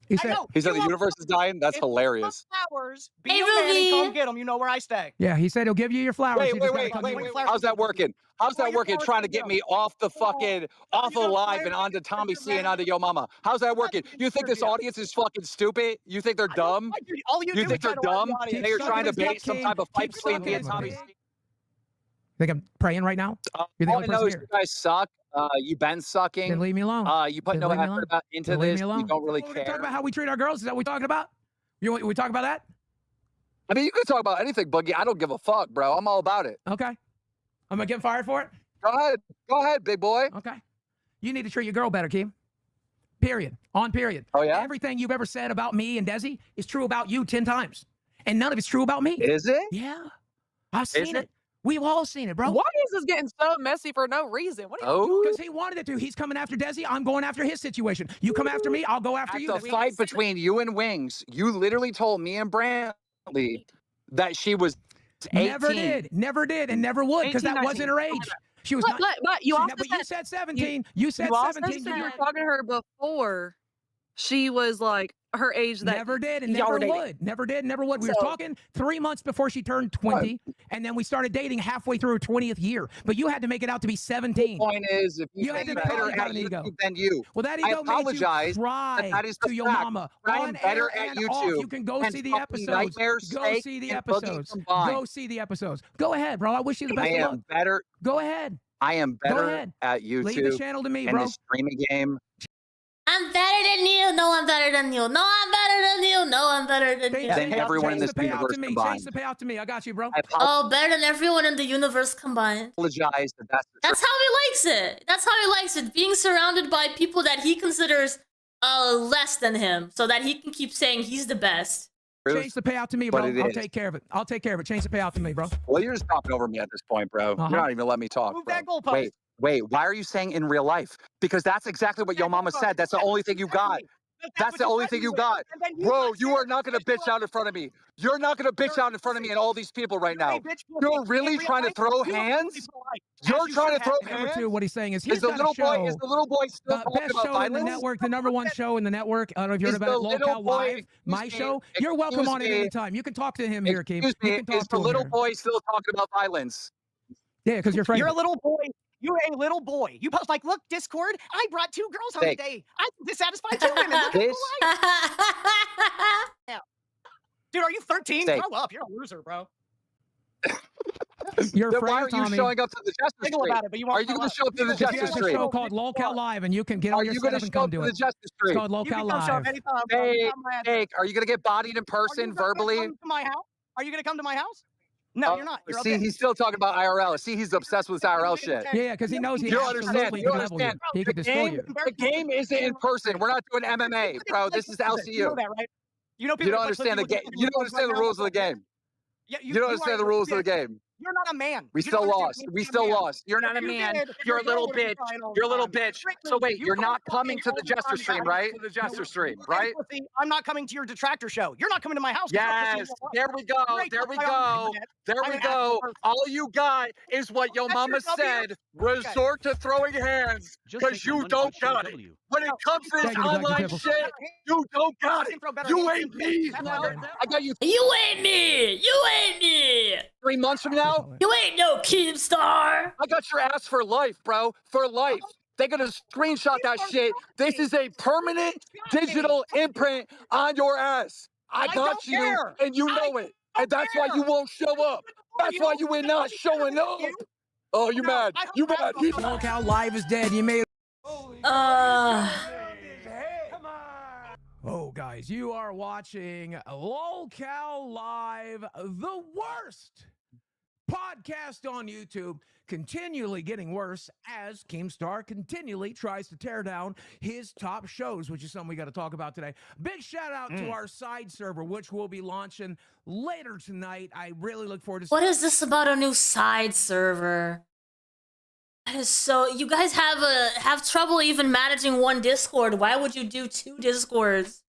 He said the universe is dying. That's hilarious. Flowers. Be a man and come get them. You know where I stay. Yeah, he said he'll give you your flowers. Wait. How's that working? How's that working? Trying to get me off the fucking off of live and onto Tommy C and onto Yo Mama. How's that working? You think this audience is fucking stupid? You think they're dumb? You think they're dumb? They're trying to bait some type of fight between me and Tommy C. Think I'm praying right now? You're the All only I know person is here. you guys suck. You've been sucking. Then leave me alone. You put Then no leave me effort alone. into Then leave this. me alone. You don't really We're care. talking about how we treat our girls. Is that what we're talking about? We talk about that? I mean, you can talk about anything, Boogie. I don't give a fuck, bro. I'm all about it. Okay. I'm gonna get fired for it? Go ahead, big boy. Okay. You need to treat your girl better, Keem. Period. On period. Oh, yeah? Everything you've ever said about me and Desi is true about you 10 times. And none of it's true about me. Is it? Yeah. I've seen it. We've all seen it, bro. Why is this getting so messy for no reason? What are you Because he wanted it to. He's coming after Desi. I'm going after his situation. You come after me, I'll go after you. The fight between you and Wings, you literally told me and Brantley that she was 18. Never did, and never would, because that wasn't her age. She was not. But you also you said 17. You said also 17. said you were talking to her before she was like her age. That Never did and never would. Never did, never would. We were talking 3 months before she turned 20, and then we started dating halfway through her 20th year. But you had to make it out to be 17. The point is, if you had think to better make at an ego. YouTube than you, Well, that I ego apologize. made you cry that is the to your fact. mama. I am On better air at and YouTube. off. You can go than see the fucking episodes. Nightmare, Go Snake, see the and Boogie episodes. combined. Go see the episodes. Go ahead, bro. I wish you the best I of luck. am better. Go ahead. I am Go better ahead. at YouTube. Leave the channel to me, and bro. the streaming game. I'm better than you. No, I'm better than you. No, I'm better than you. No, I'm better than you. Than everyone in this universe Change combined. the payout to me. I got you, bro. Oh, better than everyone in the universe combined. Apologize that that's the That's how he likes it. That's how he likes it. Being surrounded by people that he considers less than him, so that he can keep saying he's the best. Change the payout to me, bro. But I'll is. take care of it. I'll take care of it. Change the payout to me, bro. Well, you're just talking over me at this point, bro. You're not even letting me talk. Move Bro. that goalpost. Wait. Why are you saying in real life? Because that's exactly what Yo Mama said. That's the only thing you got. That's the only thing you got. Bro, you are not going to bitch out in front of me. You're not going to bitch out in front of me and all these people right now. You're really trying to throw hands? You're trying to throw hands? Number two, what he's saying is Is the little boy still talking best about show violence? in the network, the #1 show in the network. I don't know if you heard about it. Lolcow Live, my show. You're welcome on it anytime. You can talk to him here, Keem. You can talk Is to the him little here. boy still talking about violence? Yeah, because you're friends. You're a little boy. You're a little boy. You post like, look, Discord, I brought 2 girls home Fake. today. I dissatisfied 2 women. Look This- yeah. Dude, are you 13? Fake. Grow up. You're a loser, bro. You're Then why afraid, are you Tommy. showing up to the Jester Think Street? about it, but you won't Are you grow going up. to show up to the Because he Jester has a Street? show called Lolcow Live, and you can get on Are your you going to setup and show come up to do the it. Jester It's Street? called You Lolcow can come show up Live. anytime, bro. You Fake, come my ass. fake. Are you going to get bodied in person, verbally? Come to my house? Are you going to come to my house? No, you're not. You're See, okay. he's still talking about IRL. See, he's obsessed with this IRL shit. Yeah, because he knows he You don't understand. absolutely You can don't level you. understand. He The can destroy you. game isn't in person. We're not doing MMA, bro. This is You know LCU. that, right? You know You people don't that understand the put game. you You don't understand the rules of the game. Yeah, You don't understand the rules of the game. You're not a man. We You don't still understand lost. being We a still man. lost. You're not a You man. did. You're a Your little girl bitch. was crying all the You're a little time. bitch. Strictly, So wait, you you're called not me coming to all the the Jester time stream, about right? it. To the Jester stream, Hey, right? pussy, I'm not coming to your detractor show. You're not coming to my house. 'cause you're pussy Yes. as fuck. There we go. Great, There that's we why I'm go. internet. There I'm we an actual go. person. All you got is what Yo That's Mama your W? said. Resort to throwing hands because you don't got it. When it comes to this Thank you, Dr. online Pickles. shit, you don't got it. You ain't me. I got you. You ain't me. You ain't me. 3 months from now, You ain't no Keemstar. I got your ass for life, bro. For life. They're gonna screenshot that shit. This is a permanent digital imprint on your ass. I got don't you, care. and you know it. And that's why you won't show up. That's why you are not showing up. Oh, you mad? You mad? Lolcow Live is dead. You made. Oh, guys, you are watching Lolcow Live, the worst podcast on YouTube, continually getting worse as Keemstar continually tries to tear down his top shows, which is something we got to talk about today. Big shout out to our side server, which will be launching later tonight. I really look forward to. What is this about a new side server? That is so. You guys have trouble even managing one Discord. Why would you do 2 Discords?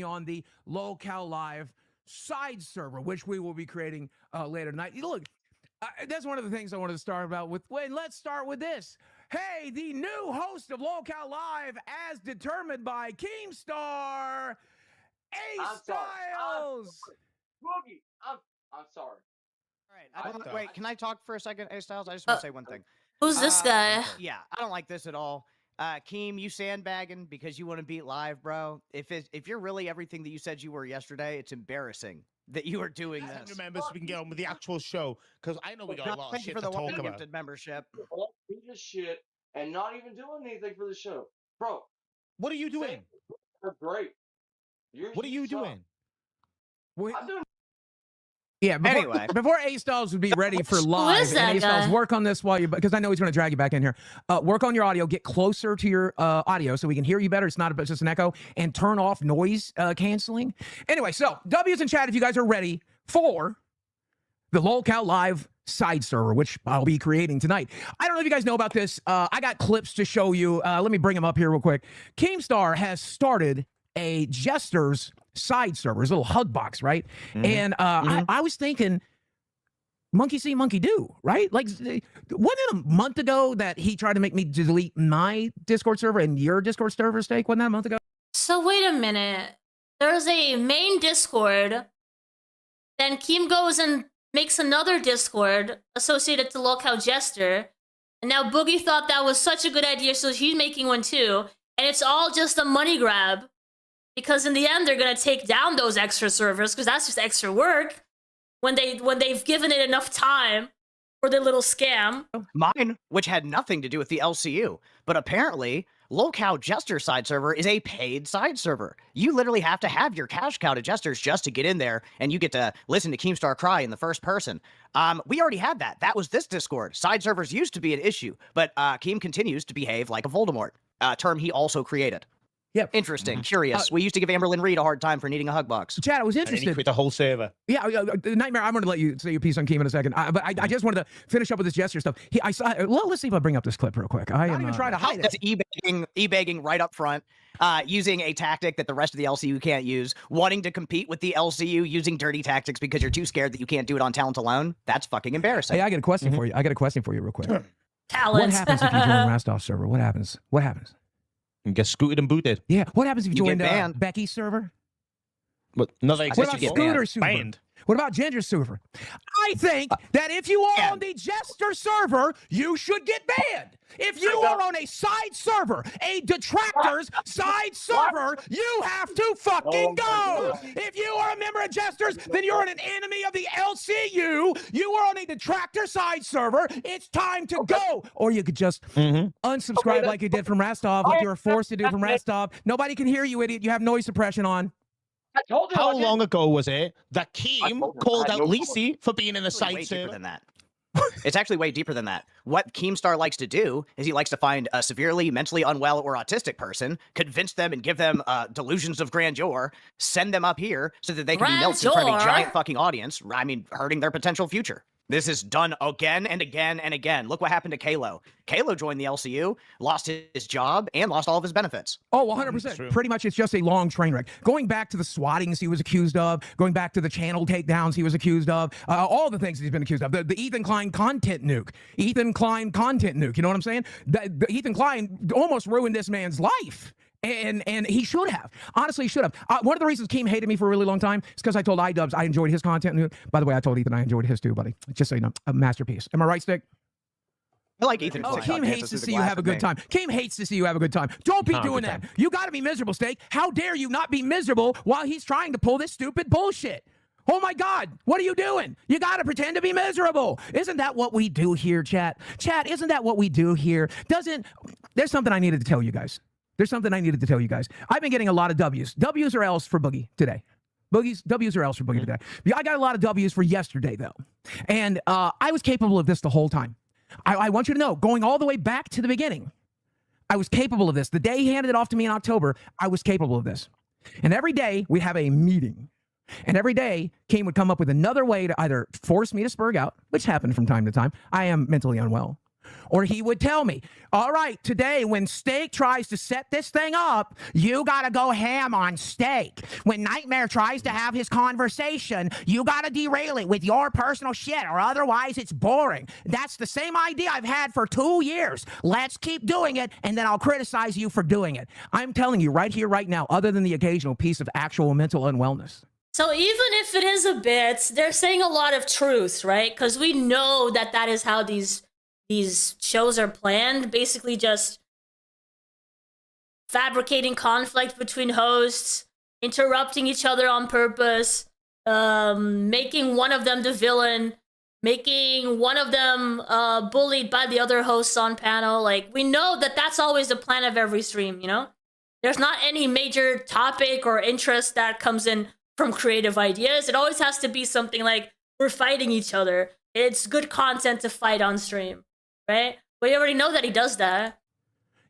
On the Lolcow Live side server, which we will be creating later tonight. Look, that's one of the things I wanted to start about with. Wait, let's start with this. Hey, the new host of Lolcow Live, as determined by Keemstar, Styles. Boogie, I'm sorry. All right. Wait, can I talk for a second, A Styles? I just want to say one thing. Who's this guy? Yeah, I don't like this at all. Keem, you sandbagging because you want to beat live, bro. If you're really everything that you said you were yesterday, it's embarrassing that you are doing this. Remember, so we can get on with the actual show because I know we got a lot of Thank you shit for to the talk about. gifted membership. Beat this shit and not even doing anything for the show, bro. What are you doing? They're great. What are you doing? I'm doing. Yeah, Anyway. before A Styles would be ready for live, is that and A Styles, guy? work on this while you, because I know he's going to drag you back in here. Work on your audio, get closer to your audio so we can hear you better. It's not just an echo, and turn off noise canceling. Anyway, so W's in chat if you guys are ready for the Lolcow Live side server, which I'll be creating tonight. I don't know if you guys know about this. I got clips to show you. Let me bring them up here real quick. Keemstar has started a Jester's side server, his little hug box, right? And I was thinking, monkey see, monkey do, right? Like, wasn't it a month ago that he tried to make me delete my Discord server and your Discord server, Stake? Wasn't that a month ago? So wait a minute. There's a main Discord. Then Keem goes and makes another Discord associated to Lolcow Jester. And now Boogie thought that was such a good idea, so he's making one too. And it's all just a money grab. Because in the end, they're going to take down those extra servers, because that's just extra work when they've given it enough time for the little scam. Mine, which had nothing to do with the LCU, but apparently Lolcow Jester side server is a paid side server. You literally have to have your cash cow to Jesters just to get in there, and you get to listen to Keemstar cry in the first person. We already had that. That was this Discord. Side servers used to be an issue, but Keem continues to behave like a Voldemort, term he also created. Yep. Interesting. Curious. We used to give Amberlyn Reed a hard time for needing a hug box. Chad, I was interested. Quit the whole server. Yeah, Nightmare. I'm going to let you say your piece on Keem in a second. But I just wanted to finish up with this Jester stuff. I saw. Well, let's see if I bring up this clip real quick. I am even trying to hide it. That's e-begging right up front, using a tactic that the rest of the LCU can't use, wanting to compete with the LCU using dirty tactics because you're too scared that you can't do it on talent alone. That's fucking embarrassing. Hey, I got a question for you. I got a question for you real quick. Talent. What happens if you join Rastov server? What happens? What happens? You get scooted and booted. Yeah. What happens if you join banned. Becky's server? But no, they What about Scooter's server? Banned. What about Ginger's server? I think that if you are on the Jester server, you should get banned. If you are on a side server, a detractors side server, you have to fucking go. If you are a member of Jesters, then you're an enemy of the LCU. You are on a detractor side server. It's time to go. Or you could just unsubscribe like you did from Rastov, like you were forced to do from Rastov. Nobody can hear you, idiot. You have noise suppression on. I told you. How long ago was it that Keem called out Lisi for being in the Way side deeper server? than that. It's actually way deeper than that. What Keemstar likes to do is he likes to find a severely mentally unwell or autistic person, convince them and give them delusions of grandeur, send them up here so that they can be melted in front of a giant fucking audience, I mean, hurting their potential future. This is done again and again and again. Look what happened to Kalo. Kalo joined the LCU, lost his job, and lost all of his benefits. Oh, 100%. Pretty much it's just a long train wreck. Going back to the swottings he was accused of, going back to the channel takedowns he was accused of, all the things he's been accused of. The Ethan Klein content nuke. Ethan Klein content nuke. You know what I'm saying? The Ethan Klein almost ruined this man's life. And he should have. Honestly, he should have. One of the reasons Keem hated me for a really long time is because I told iDubbbz I enjoyed his content. By the way, I told Ethan I enjoyed his too, buddy. Just so you know, a masterpiece. Am I right, Stick? I like Ethan. Oh, Keem hates to see you have a good time. Keem hates to see you have a good time. Don't be doing that. You got to be miserable, Steak. How dare you not be miserable while he's trying to pull this stupid bullshit? Oh my God, what are you doing? You got to pretend to be miserable. Isn't that what we do here, chat? Chat, isn't that what we do here? There's something I needed to tell you guys. There's something I needed to tell you guys. I've been getting a lot of W's. W's or L's for Boogie today. W's or L's for Boogie today. I got a lot of W's for yesterday, though. And I was capable of this the whole time. I want you to know, going all the way back to the beginning, I was capable of this. The day he handed it off to me in October, I was capable of this. And every day, we have a meeting. And every day, Keem would come up with another way to either force me to spurg out, which happened from time to time. I am mentally unwell. Or he would tell me, all right, today when Steak tries to set this thing up, you got to go ham on Steak. When Nightmare tries to have his conversation, you got to derail it with your personal shit or otherwise it's boring. That's the same idea I've had for 2 years. Let's keep doing it and then I'll criticize you for doing it. I'm telling you right here, right now, other than the occasional piece of actual mental unwellness. So even if it is a bit, they're saying a lot of truth, right? Because we know that that is how these shows are planned, basically just fabricating conflict between hosts, interrupting each other on purpose, making one of them the villain, making one of them bullied by the other hosts on panel. Like, we know that that's always the plan of every stream, you know? There's not any major topic or interest that comes in from creative ideas. It always has to be something like, we're fighting each other. It's good content to fight on stream. Right? We already know that he does that.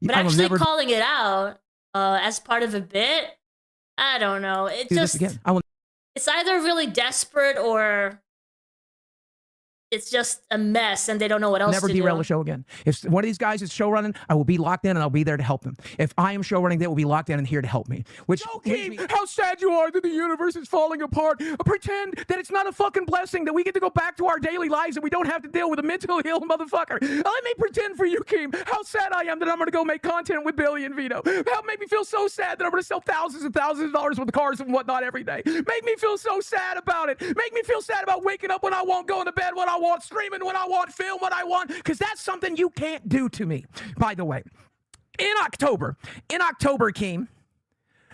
But actually calling it out as part of a bit, I don't know. It just, it's either really desperate or it's just a mess and they don't know what else to do. Never derail the show again. If one of these guys is show running, I will be locked in and I'll be there to help them. If I am show running, they will be locked in and here to help me. Which how sad you are that the universe is falling apart. Pretend that it's not a fucking blessing that we get to go back to our daily lives and we don't have to deal with a mentally ill motherfucker. Let me pretend for you, Keem, how sad I am that I'm going to go make content with Billy and Vito. That made me feel so sad that I'm going to sell thousands and thousands of dollars worth of cars and whatnot every day. Make me feel so sad about it. Make me feel sad about waking up when I want, going to bed when I want, streaming when I want, film when I want, because that's something you can't do to me. By the way, in October, Keem,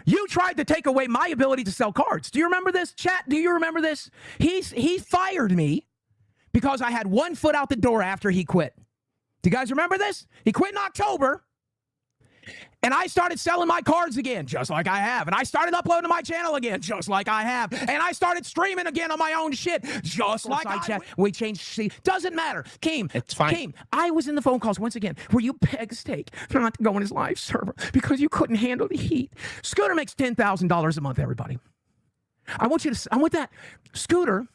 you tried to take away my ability to sell cards. Do you remember this, chat? Do you remember this? He fired me because I had one foot out the door after he quit. Do you guys remember this? He quit in October. And I started selling my cards again, just like I have. And I started uploading to my channel again, just like I have. And I started streaming again on my own shit, just like I have. We changed, see, doesn't matter. Keem, it's fine. Keem, I was in the phone calls once again where you begged Stake not to go on his live server because you couldn't handle the heat. Scooter makes $10,000 a month, everybody. I want that. Scooter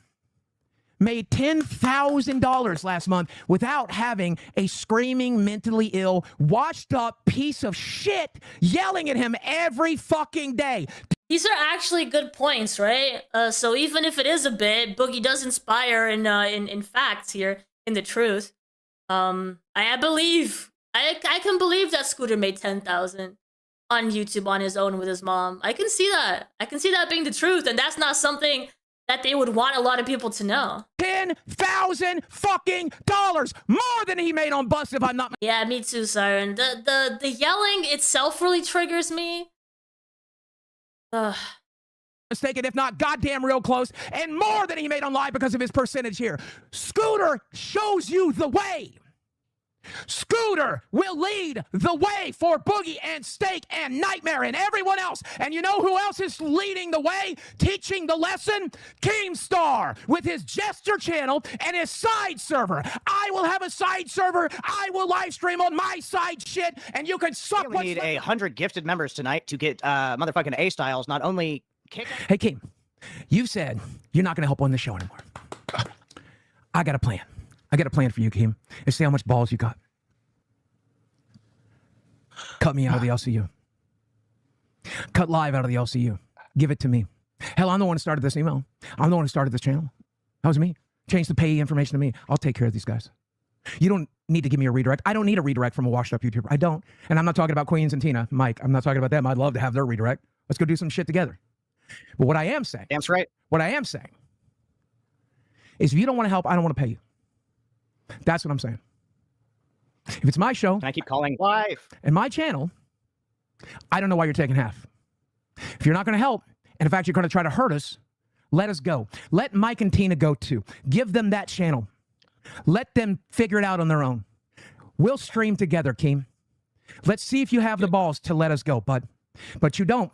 made $10,000 last month without having a screaming, mentally ill, washed up piece of shit yelling at him every fucking day. These are actually good points, right? So even if it is a bit, Boogie does inspire in facts here, in the truth. I can believe that Scooter made 10,000 on YouTube on his own with his mom. I can see that. I can see that being the truth, and that's not something that they would want a lot of people to know. $10,000 fucking dollars, more than he made on Bust, if I'm not. Yeah, me too, Siren. The yelling itself really triggers me. Mistaken, if not goddamn real close, and more than he made on live because of his percentage here. Scooter shows you the way. Scooter will lead the way for Boogie and Stake and Nightmare and everyone else. And you know who else is leading the way, teaching the lesson? Keemstar with his Jester channel and his side server. I will have a side server. I will live stream on my side shit, and you can suck. We need 100 gifted members tonight to get motherfucking A Styles. Not only kick. Hey Keem, you said you're not going to help on the show anymore. I got a plan. I got a plan for you, Keem. And see how much balls you got. Cut me out of the LCU. Cut live out of the LCU. Give it to me. Hell, I'm the one who started this email. I'm the one who started this channel. That was me. Change the payee information to me. I'll take care of these guys. You don't need to give me a redirect. I don't need a redirect from a washed up YouTuber. I don't. And I'm not talking about Queens and Tina. Mike, I'm not talking about them. I'd love to have their redirect. Let's go do some shit together. But what I am saying. That's right. What I am saying is if you don't want to help, I don't want to pay you. That's what I'm saying. If it's my show, can I keep calling live? And my channel, I don't know why you're taking half. If you're not going to help, and in fact you're going to try to hurt us, let us go. Let Mike and Tina go too. Give them that channel. Let them figure it out on their own. We'll stream together, Keem. Let's see if you have the balls to let us go, bud. But you don't.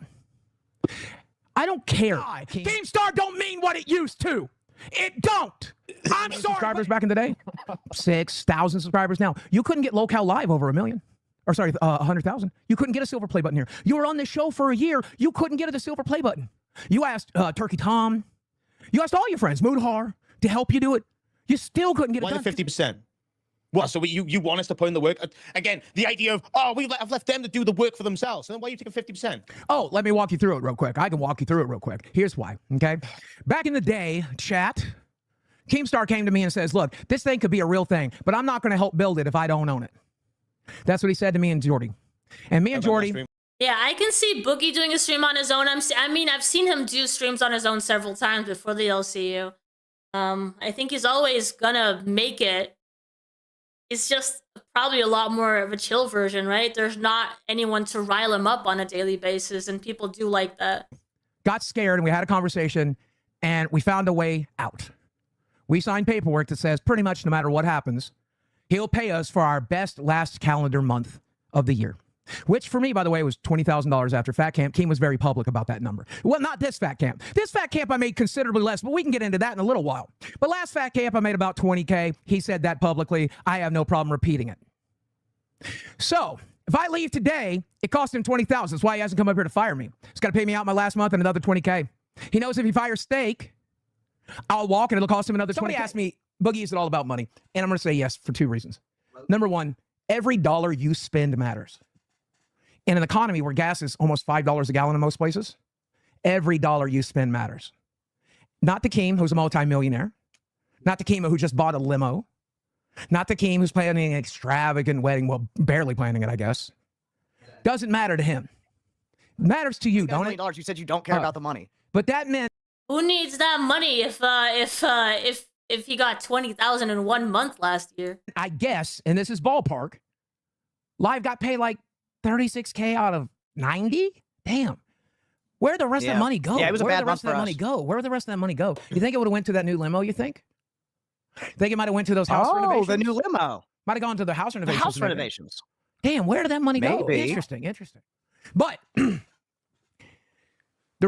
I don't care. Keemstar don't mean what it used to. It don't. I'm sorry. Subscribers back in the day, 6,000 subscribers now. You couldn't get Lolcow live over 1 million, or sorry, 100,000. You couldn't get a silver play button here. You were on this show for a year. You couldn't get the silver play button. You asked Turkey Tom. You asked all your friends, Moodhar, to help you do it. You still couldn't get it done. Why the 50%? What? So you want us to put in the work again? The idea of I've left them to do the work for themselves. So then why are you taking 50%? Oh, let me walk you through it real quick. I can walk you through it real quick. Here's why. Okay, back in the day, chat, Keemstar came to me and says, "Look, this thing could be a real thing, but I'm not going to help build it if I don't own it." That's what he said to me and Jordy. And me and Jordy. Yeah, I can see Boogie doing a stream on his own. I mean, I've seen him do streams on his own several times before the LCU. I think he's always gonna make it. It's just probably a lot more of a chill version, right? There's not anyone to rile him up on a daily basis, and people do like that. Got scared, and we had a conversation, and we found a way out. We signed paperwork that says pretty much no matter what happens, he'll pay us for our best last calendar month of the year. Which for me, by the way, was $20,000 after Fat Camp. Keem was very public about that number. Well, not this Fat Camp. This Fat Camp I made considerably less, but we can get into that in a little while. But last Fat Camp I made about 20K. He said that publicly. I have no problem repeating it. So if I leave today, it cost him $20,000. That's why he hasn't come up here to fire me. He's got to pay me out my last month and another 20K. He knows if he fires Stake, I'll walk and it'll cost him another 20K. Somebody asked me, Boogie, is it all about money? And I'm going to say yes for 2 reasons. Number one, every dollar you spend matters. In an economy where gas is almost $5 a gallon in most places, every dollar you spend matters. Not to Keem, who's a multimillionaire. Not to Keem, who just bought a limo. Not to Keem, who's planning an extravagant wedding. Well, barely planning it, I guess. Doesn't matter to him. It matters to you, don't it? $1 million. You said you don't care about the money. But that meant... Who needs that money if he got 20,000 in 1 month last year? I guess, and this is ballpark, Live got paid like 36K out of 90? Damn. Where'd the rest of that money go? Yeah, it was a bad month for us. Where'd the rest of that money go? You think it would have went to that new limo, you think? I think it might have went to those house renovations. the new limo. Might have gone to the house The renovations. house maybe. renovations. Damn, where did that money go? Maybe. Interesting. But the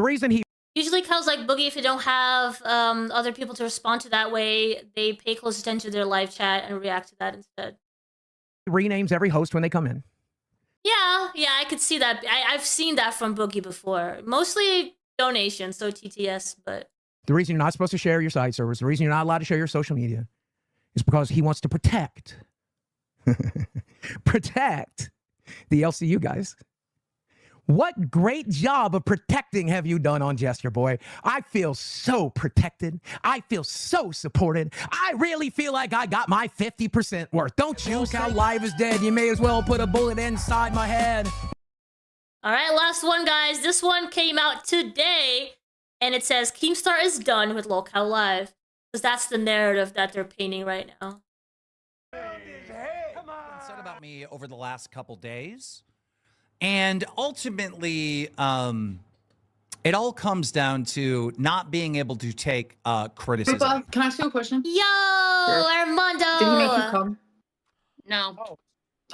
reason he Usually Cal's like, Boogie, if you don't have other people to respond to that way, they pay close attention to their live chat and react to that instead. renames every host when they come in. Yeah, I could see that. I've seen that from Boogie before. Mostly donations, so TTS, but... The reason you're not supposed to share your side servers, the reason you're not allowed to share your social media is because he wants to protect the LCU guys. What great job of protecting have you done on Jester Boy? I feel so protected. I feel so supported. I really feel like I got my 50% worth. Don't you? Look how live is dead. You may as well put a bullet inside my head. All right, last one, guys. This one came out today, and it says Keemstar is done with Lolcow Live. Because that's the narrative that they're painting right now. Said about me over the last couple days. And ultimately, it all comes down to not being able to take criticism. Rupa, can I ask you a question? Yo, Armando! Did he make you come? No.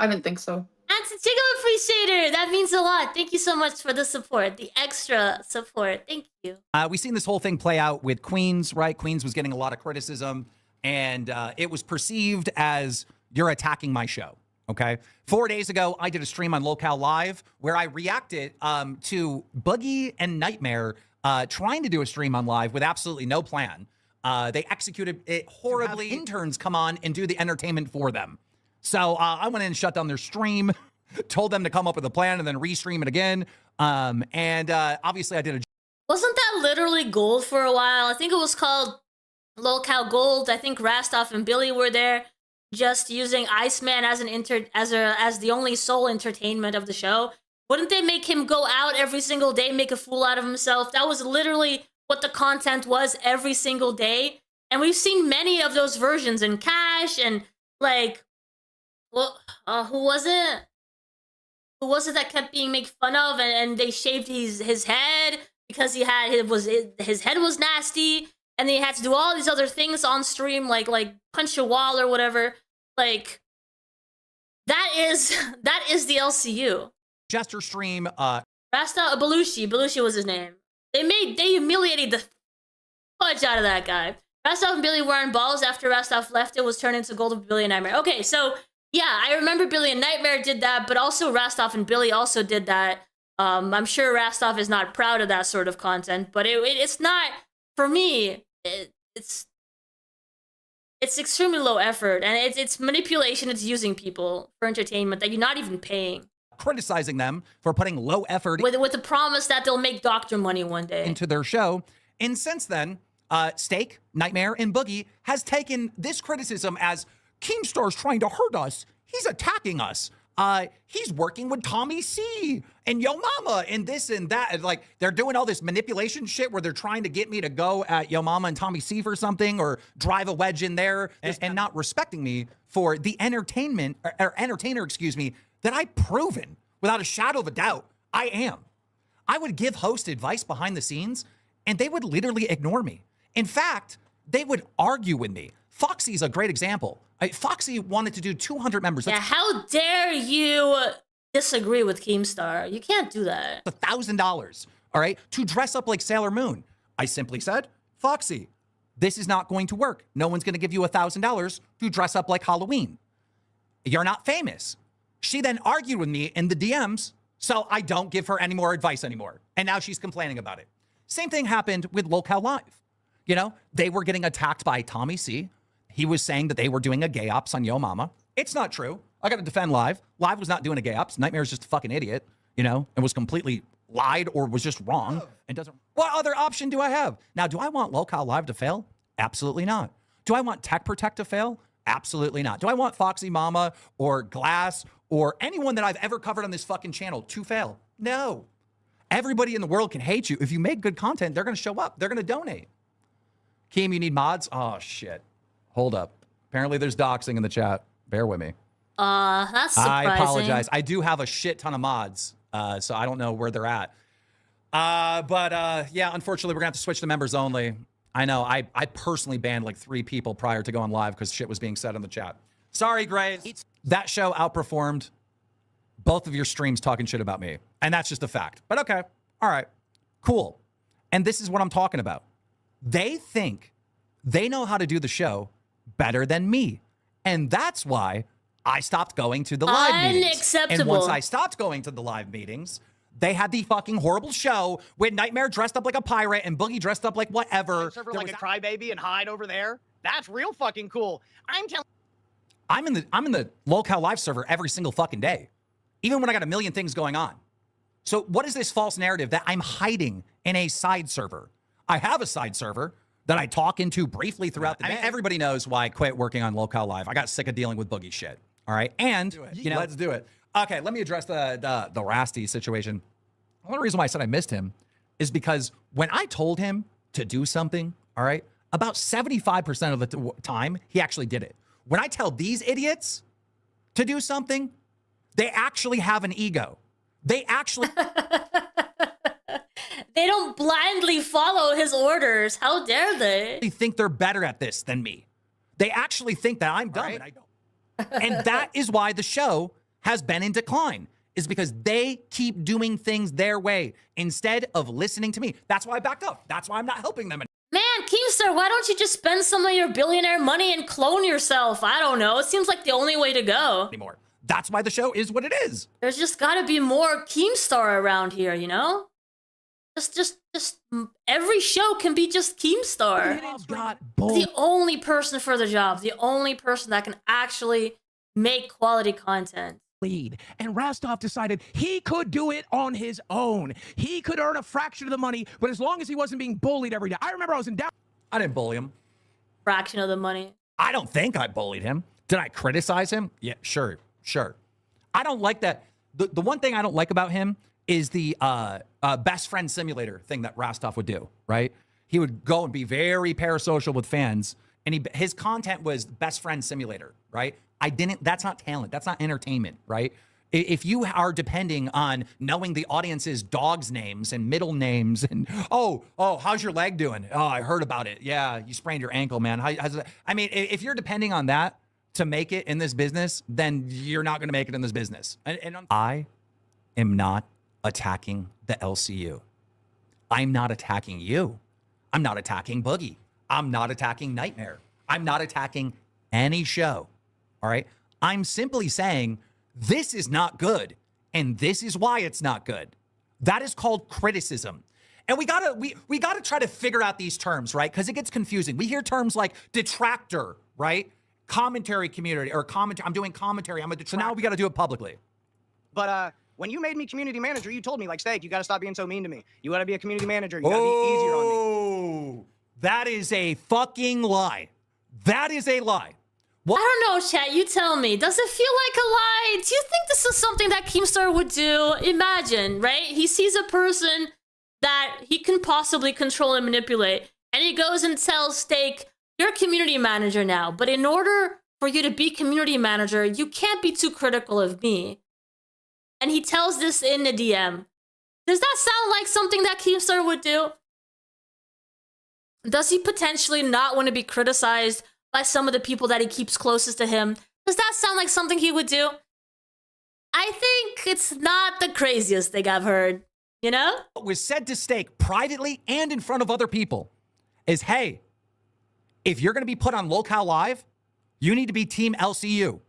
I didn't think so. Antigo Appreciator! That means a lot. Thank you so much for the support, the extra support. Thank you. We've seen this whole thing play out with Queens, right? Queens was getting a lot of criticism, and it was perceived as, you're attacking my show. Okay. 4 days ago, I did a stream on Lolcow Live where I reacted to Boogie and Nightmare trying to do a stream on live with absolutely no plan. They executed it horribly. Interns come on and do the entertainment for them. So I went in and shut down their stream, told them to come up with a plan and then restream it again. Obviously I did a... Wasn't that literally gold for a while? I think it was called Lolcow Gold. I think Rastov and Billy were there, just using Iceman as as the only sole entertainment of the show. Wouldn't they make him go out every single day, make a fool out of himself? That was literally what the content was every single day. And we've seen many of those versions in Cash and like, well, who was it? Who was it that kept being made fun of and they shaved his head because his head was nasty? And then he had to do all these other things on stream, like punch a wall or whatever. Like, that is the LCU. Jester stream. Rasta Belushi was his name. They humiliated the fudge out of that guy. Rastov and Billy were on balls after Rastov left. It was turned into Gold of Billy and Nightmare. Okay, so yeah, I remember Billy and Nightmare did that, but also Rastov and Billy also did that. I'm sure Rastov is not proud of that sort of content, but it's not, for me, it's extremely low effort, and it's manipulation. It's using people for entertainment that you're not even paying. Criticizing them for putting low effort with the promise that they'll make doctor money one day into their show. And since then, Stake, Nightmare, and Boogie has taken this criticism as Keemstar's trying to hurt us. He's attacking us. He's working with Tommy C and Yo Mama and this and that. And like, they're doing all this manipulation shit where they're trying to get me to go at Yo Mama and Tommy C for something or drive a wedge in there and not respecting me for the entertainer, excuse me, that I've proven without a shadow of a doubt I am. I would give host advice behind the scenes and they would literally ignore me. In fact, they would argue with me. Foxy's a great example. Foxy wanted to do 200 members. Yeah, how dare you disagree with Keemstar? You can't do that. $1,000, all right, to dress up like Sailor Moon. I simply said, Foxy, this is not going to work. No one's going to give you $1,000 to dress up like Halloween. You're not famous. She then argued with me in the DMs, so I don't give her any more advice anymore. And now she's complaining about it. Same thing happened with Lolcow Live. You know, they were getting attacked by Tommy C. He was saying that they were doing a gay ops on Yo Mama. It's not true. I got to defend Live. Live was not doing a gay ops. Nightmare's just a fucking idiot, you know, and was completely lied or was just wrong and doesn't. What other option do I have? Now, do I want Lolcow Live to fail? Absolutely not. Do I want Tech Protect to fail? Absolutely not. Do I want Foxy Mama or Glass or anyone that I've ever covered on this fucking channel to fail? No. Everybody in the world can hate you. If you make good content, they're going to show up. They're going to donate. Keem, you need mods? Oh, shit. Hold up. Apparently there's doxing in the chat. Bear with me. That's surprising. I apologize. I do have a shit ton of mods, so I don't know where they're at. Yeah, unfortunately, we're going to have to switch to members only. I know. I personally banned like 3 people prior to going live because shit was being said in the chat. Sorry, Grace. That show outperformed both of your streams talking shit about me. And that's just a fact. But okay. All right. Cool. And this is what I'm talking about. They think they know how to do the show better than me. And that's why I stopped going to the live meetings. Unacceptable. And once I stopped going to the live meetings, they had the fucking horrible show with Nightmare dressed up like a pirate and Boogie dressed up like whatever. Server like a crybaby and hide over there. That's real fucking cool. I'm in the Lolcow live server every single fucking day, even when I got a million things going on. So what is this false narrative that I'm hiding in a side server? I have a side server that I talk into briefly throughout the day. I mean, everybody knows why I quit working on Lolcow Live. I got sick of dealing with Boogie shit. All right, and you know, let's do it. Okay, let me address the Rasty situation. The only reason why I said I missed him is because when I told him to do something, all right, about 75% of the time he actually did it. When I tell these idiots to do something, they actually have an ego. They actually they don't blindly follow his orders. How dare they? They think they're better at this than me. They actually think that I'm dumb and I don't. And that is why the show has been in decline, is because they keep doing things their way instead of listening to me. That's why I backed up. That's why I'm not helping them. Man, Keemstar, why don't you just spend some of your billionaire money and clone yourself? I don't know. It seems like the only way to go. Anymore. That's why the show is what it is. There's just got to be more Keemstar around here, you know? Just every show can be just Keemstar. The only person for the job, the only person that can actually make quality content. Lead. And Rastov decided he could do it on his own. He could earn a fraction of the money, but as long as he wasn't being bullied every day. I remember I was in doubt. I didn't bully him. Fraction of the money. I don't think I bullied him. Did I criticize him? Yeah, sure. I don't like that. The one thing I don't like about him is the best friend simulator thing that Rastov would do, right? He would go and be very parasocial with fans, and his content was best friend simulator, right? That's not talent. That's not entertainment, right? If you are depending on knowing the audience's dogs' names and middle names and, oh, how's your leg doing? Oh, I heard about it. Yeah, you sprained your ankle, man. I mean, if you're depending on that to make it in this business, then you're not going to make it in this business. And I am not attacking the LCU. I'm not attacking you. I'm not attacking Boogie. I'm not attacking Nightmare. I'm not attacking any show. All right. I'm simply saying this is not good. And this is why it's not good. That is called criticism. And we gotta try to figure out these terms, right? Because it gets confusing. We hear terms like detractor, right? Commentary community or commentary. I'm doing commentary. I'm a detractor. So now we got to do it publicly. But when you made me community manager, you told me, like, Stake, you got to stop being so mean to me. You got to be a community manager. You got to be easier on me. That is a fucking lie. That is a lie. What? I don't know, chat. You tell me. Does it feel like a lie? Do you think this is something that Keemstar would do? Imagine, right? He sees a person that he can possibly control and manipulate, and he goes and tells Stake, you're a community manager now, but in order for you to be community manager, you can't be too critical of me. And he tells this in the DM. Does that sound like something that Keemstar would do? Does he potentially not want to be criticized by some of the people that he keeps closest to him? Does that sound like something he would do? I think it's not the craziest thing I've heard, you know? What was said to Stake privately and in front of other people is, hey, if you're going to be put on Lolcow Live, you need to be Team LCU.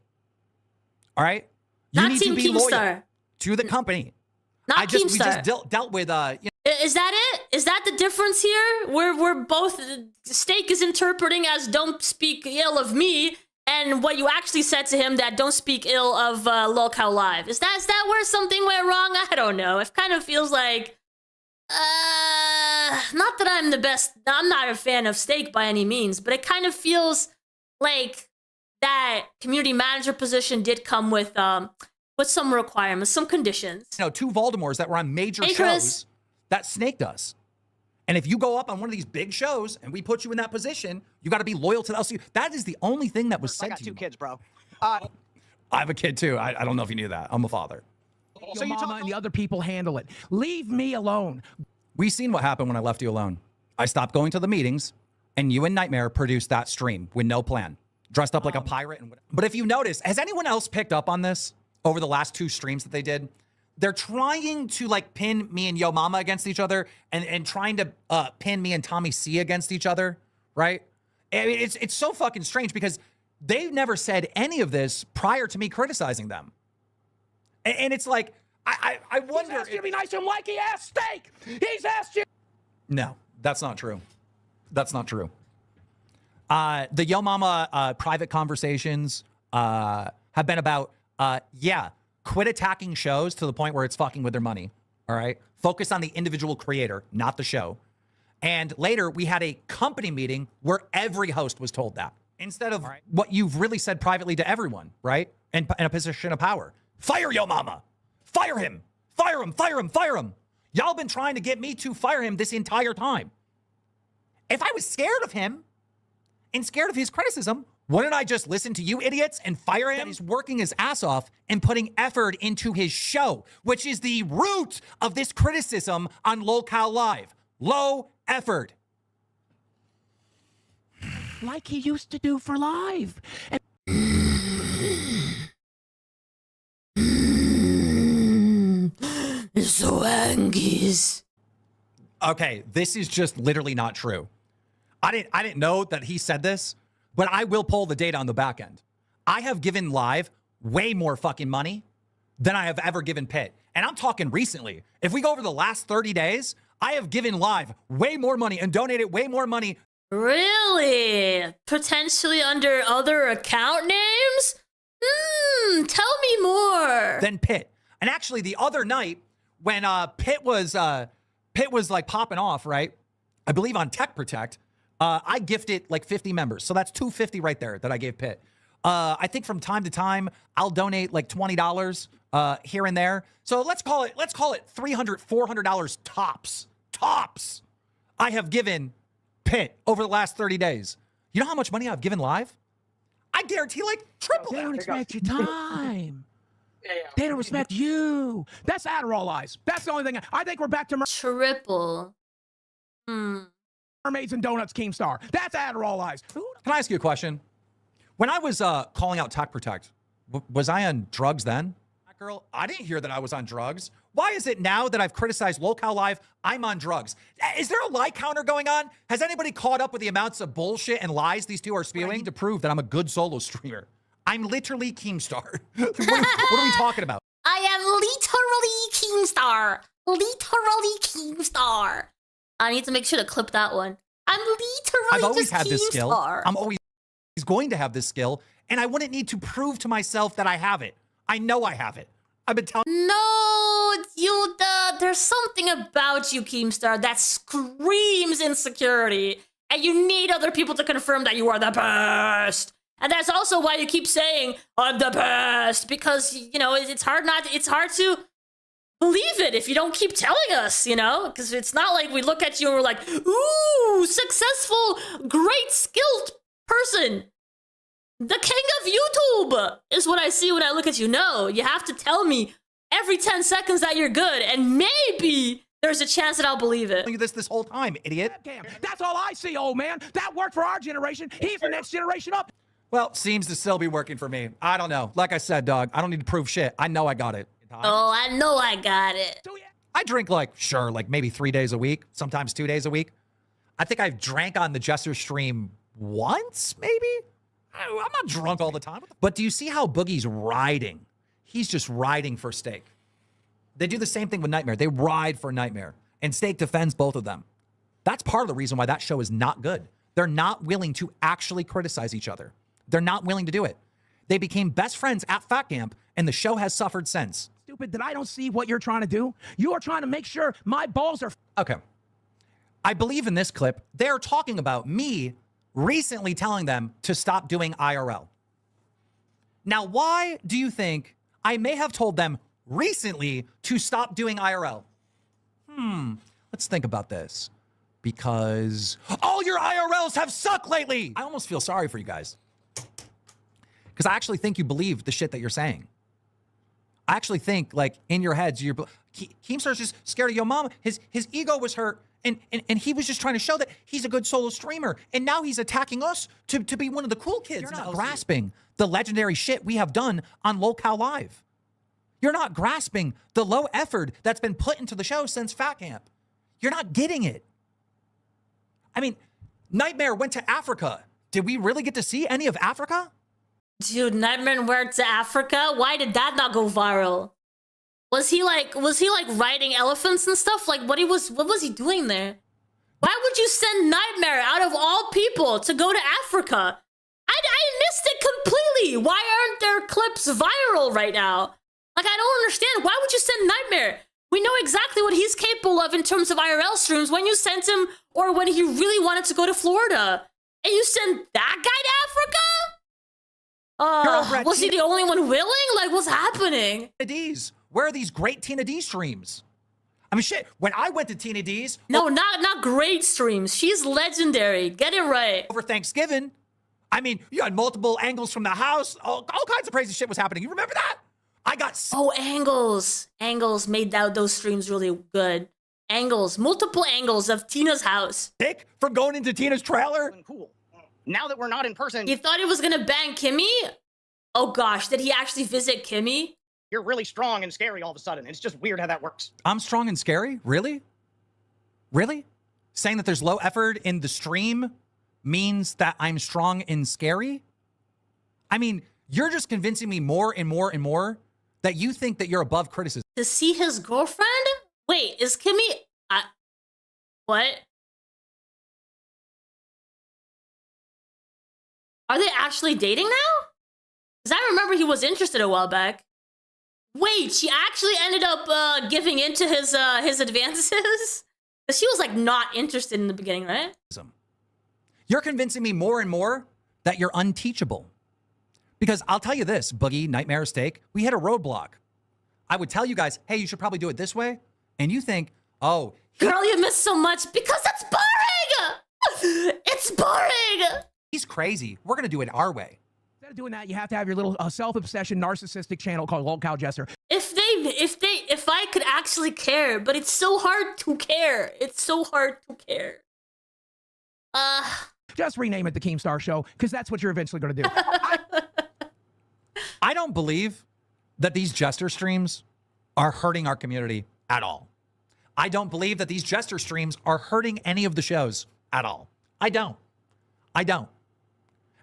All right? You not need Team to be Keemstar. Loyal to the company. Not We Keemstar. just dealt with... Is that it? Is that the difference here? We're both... Stake is interpreting as don't speak ill of me, and what you actually said to him that don't speak ill of Lolcow Live. Is that where something went wrong? I don't know. It kind of feels like... not that I'm the best. I'm not a fan of Stake by any means, but it kind of feels like that community manager position did come with some requirements, some conditions. You know, 2 Voldemorts that were on major shows that snaked us. And if you go up on one of these big shows and we put you in that position, you got to be loyal to the LCU. That is the only thing that was said to you. I got 2 kids, bro. I have a kid too. I don't know if you knew that. I'm a father. So your mama and the other people handle it. Leave me alone. We seen what happened when I left you alone. I stopped going to the meetings. and you and Nightmare produced that stream with no plan, dressed up like a pirate. But if you notice, has anyone else picked up on this over the last 2 streams that they did? They're trying to like pin me and Yo Mama against each other and trying to pin me and Tommy C against each other, right? I mean, it's so fucking strange because they've never said any of this prior to me criticizing them. And it's like, I wonder. He's asked you to be nice to him like he asked Steak. He's asked you. No, that's not true. That's not true. The Yo Mama private conversations have been about, yeah, quit attacking shows to the point where it's fucking with their money. All right. Focus on the individual creator, not the show. And later we had a company meeting where every host was told that instead of what you've really said privately to everyone, right? In a position of power. Fire Yo Mama. Fire him. Fire him. Fire him. Fire him. Y'all been trying to get me to fire him this entire time. If I was scared of him and scared of his criticism, wouldn't I just listen to you idiots and fire him? He's working his ass off and putting effort into his show, which is the root of this criticism on Lolcow Live. Low effort. Like he used to do for live. So angry. Okay, this is just literally not true. I didn't know that he said this, but I will pull the data on the back end. I have given Live way more fucking money than I have ever given Pit. And I'm talking recently. If we go over the last 30 days, I have given Live way more money and donated way more money. Really? Potentially under other account names? Tell me more. Than Pit. And actually the other night when Pit was like popping off, right? I believe on Tech Protect, I gifted like 50 members. So that's $250 right there that I gave Pit. I think from time to time, I'll donate like $20 here and there. So let's call it $300, $400 tops. Tops. I have given Pit over the last 30 days. You know how much money I've given Live? I guarantee like triple They that. don't expect your time. They don't respect you. That's Adderall eyes. That's the only thing. I think we're back to triple. Mermaids and donuts, Keemstar. That's Adderall eyes. Can I ask you a question? When I was calling out Tech Protect, was I on drugs then? Girl, I didn't hear that I was on drugs. Why is it now that I've criticized Lolcow Live, I'm on drugs? Is there a lie counter going on? Has anybody caught up with the amounts of bullshit and lies these two are spewing? I need to prove that I'm a good solo streamer. I'm literally Keemstar. What are we talking about? I am literally Keemstar. Literally Keemstar. I need to make sure to clip that one. I'm literally I've always just had this skill. Keemstar. I'm always going to have this skill, and I wouldn't need to prove to myself that I have it. I know I have it. I've been telling. No, there's something about you, Keemstar, that screams insecurity, and you need other people to confirm that you are the best. And that's also why you keep saying I'm the best, because you know it's hard to believe it if you don't keep telling us, you know, because it's not like we look at you and we're like, ooh, successful, great, skilled person. The king of YouTube is what I see when I look at you. No, you have to tell me every 10 seconds that you're good, and maybe there's a chance that I'll believe it. This whole time, idiot. That's all I see, old man. That worked for our generation. He's the next generation up. Well, seems to still be working for me. I don't know. Like I said, dog, I don't need to prove shit. I know I got it. Oh, I know I got it. I drink like maybe 3 days a week, sometimes 2 days a week. I think I've drank on the Jester stream once, maybe? I'm not drunk all the time. But do you see how Boogie's riding? He's just riding for Stake. They do the same thing with Nightmare. They ride for Nightmare. And Stake defends both of them. That's part of the reason why that show is not good. They're not willing to actually criticize each other. They're not willing to do it. They became best friends at Fat Camp, and the show has suffered since. Stupid that I don't see what you're trying to do. You are trying to make sure my balls are... Okay. I believe in this clip, they're talking about me recently telling them to stop doing IRL. Now, why do you think I may have told them recently to stop doing IRL? Let's think about this. Because all your IRLs have sucked lately. I almost feel sorry for you guys. Because I actually think you believe the shit that you're saying. I actually think, like, in your heads, Keemstar's just scared of Yo Mama. His ego was hurt, And he was just trying to show that he's a good solo streamer. And now he's attacking us to be one of the cool kids. You're not grasping the legendary shit we have done on Lolcow Live. You're not grasping the low effort that's been put into the show since Fat Camp. You're not getting it. I mean, Nightmare went to Africa. Did we really get to see any of Africa? Dude, Nightmare went to Africa? Why did that not go viral? Was he like riding elephants and stuff? Like what was he doing there? Why would you send Nightmare out of all people to go to Africa? I missed it completely. Why aren't there clips viral right now? Like, I don't understand. Why would you send Nightmare? We know exactly what he's capable of in terms of IRL streams when you sent him or when he really wanted to go to Florida. And you send that guy to Africa? Was he the only one willing? Like, what's happening? Tina D's. Where are these great Tina D streams? I mean, shit, when I went to Tina D's... No, not great streams. She's legendary. Get it right. Over Thanksgiving, I mean, you had multiple angles from the house. All kinds of crazy shit was happening. You remember that? I got... Oh, Angles. Angles made those streams really good. Angles. Multiple angles of Tina's house. Dick from going into Tina's trailer? Cool. Now that we're not in person... You thought he was gonna ban Kimmy? Oh gosh, did he actually visit Kimmy? You're really strong and scary all of a sudden. It's just weird how that works. I'm strong and scary? Really? Really? Saying that there's low effort in the stream means that I'm strong and scary? I mean, you're just convincing me more and more and more that you think that you're above criticism. To see his girlfriend? Wait, is Kimmy... what? Are they actually dating now? Because I remember he was interested a while back. Wait, she actually ended up giving in to his advances? Because she was like not interested in the beginning, right? You're convincing me more and more that you're unteachable. Because I'll tell you this, Boogie, Nightmare, Stake, we hit a roadblock. I would tell you guys, hey, you should probably do it this way. And you think, oh. Girl, you missed so much because it's boring! It's boring! He's crazy. We're going to do it our way. Instead of doing that, you have to have your little self-obsession narcissistic channel called Lolcow Jester. If I could actually care, but it's so hard to care. It's so hard to care. Just rename it the Keemstar Show, because that's what you're eventually going to do. I don't believe that these Jester streams are hurting our community at all. I don't believe that these Jester streams are hurting any of the shows at all. I don't.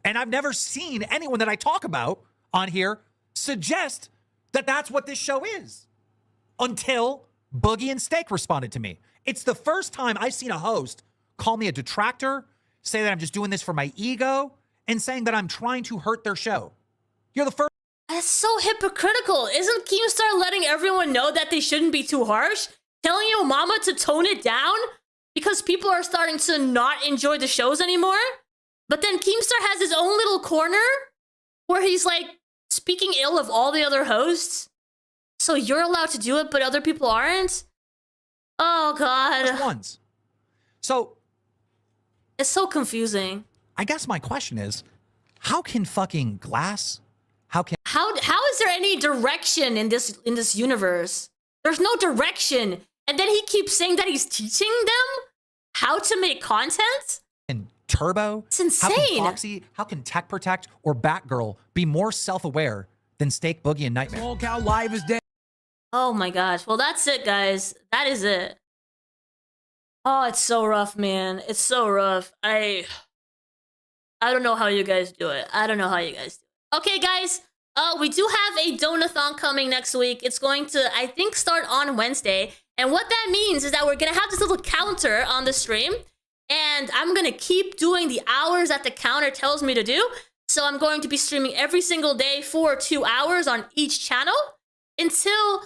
And I've never seen anyone that I talk about on here suggest that that's what this show is until Boogie and Stake responded to me. It's the first time I've seen a host call me a detractor, say that I'm just doing this for my ego, and saying that I'm trying to hurt their show. You're the first. That's so hypocritical. Isn't Keemstar letting everyone know that they shouldn't be too harsh? Telling your mama to tone it down? Because people are starting to not enjoy the shows anymore? But then Keemstar has his own little corner where he's like speaking ill of all the other hosts. So you're allowed to do it, but other people aren't? Oh, God. Ones. So. It's so confusing. I guess my question is, how can fucking Glass... How is there any direction in this universe? There's no direction. And then he keeps saying that he's teaching them how to make content? And Turbo? It's insane. How can Foxy, how can Tech Protect or Batgirl be more self-aware than Stake, Boogie, and Nightmare? Lolcow Live is dead. Oh my gosh. Well, that's it, guys. That is it. Oh, it's so rough, man. It's so rough. I don't know how you guys do it. I don't know how you guys do it. Okay, guys. We do have a donathon coming next week. It's going to, I think, start on Wednesday. And what that means is that we're going to have this little counter on the stream. And I'm going to keep doing the hours that the counter tells me to do. So I'm going to be streaming every single day for 2 hours on each channel until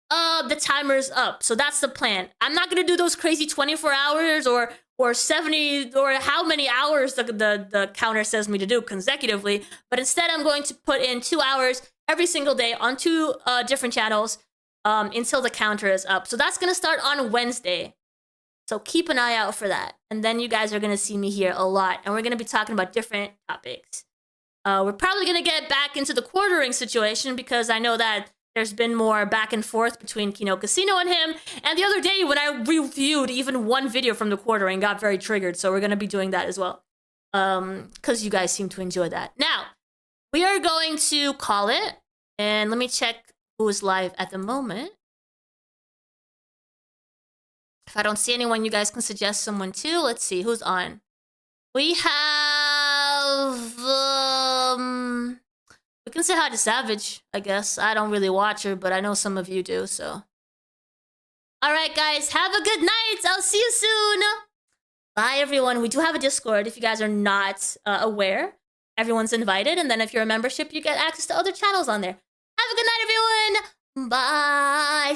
the timer's up. So that's the plan. I'm not going to do those crazy 24 hours or 70 or how many hours the counter says me to do consecutively. But instead, I'm going to put in 2 hours every single day on 2 different channels until the counter is up. So that's going to start on Wednesday. So keep an eye out for that. And then you guys are going to see me here a lot. And we're going to be talking about different topics. We're probably going to get back into the quartering situation because I know that there's been more back and forth between Kino Casino and him. And the other day when I reviewed even one video from the quartering, got very triggered. So we're going to be doing that as well. Because you guys seem to enjoy that. Now, we are going to call it. And let me check who is live at the moment. If I don't see anyone, you guys can suggest someone too. Let's see who's on. We have we can say hi to Savage, I guess. I don't really watch her, but I know some of you do, so. All right, guys, have a good night. I'll see you soon. Bye, everyone. We do have a Discord if you guys are not aware. Everyone's invited, and then if you're a membership, you get access to other channels on there. Have a good night, everyone. Bye.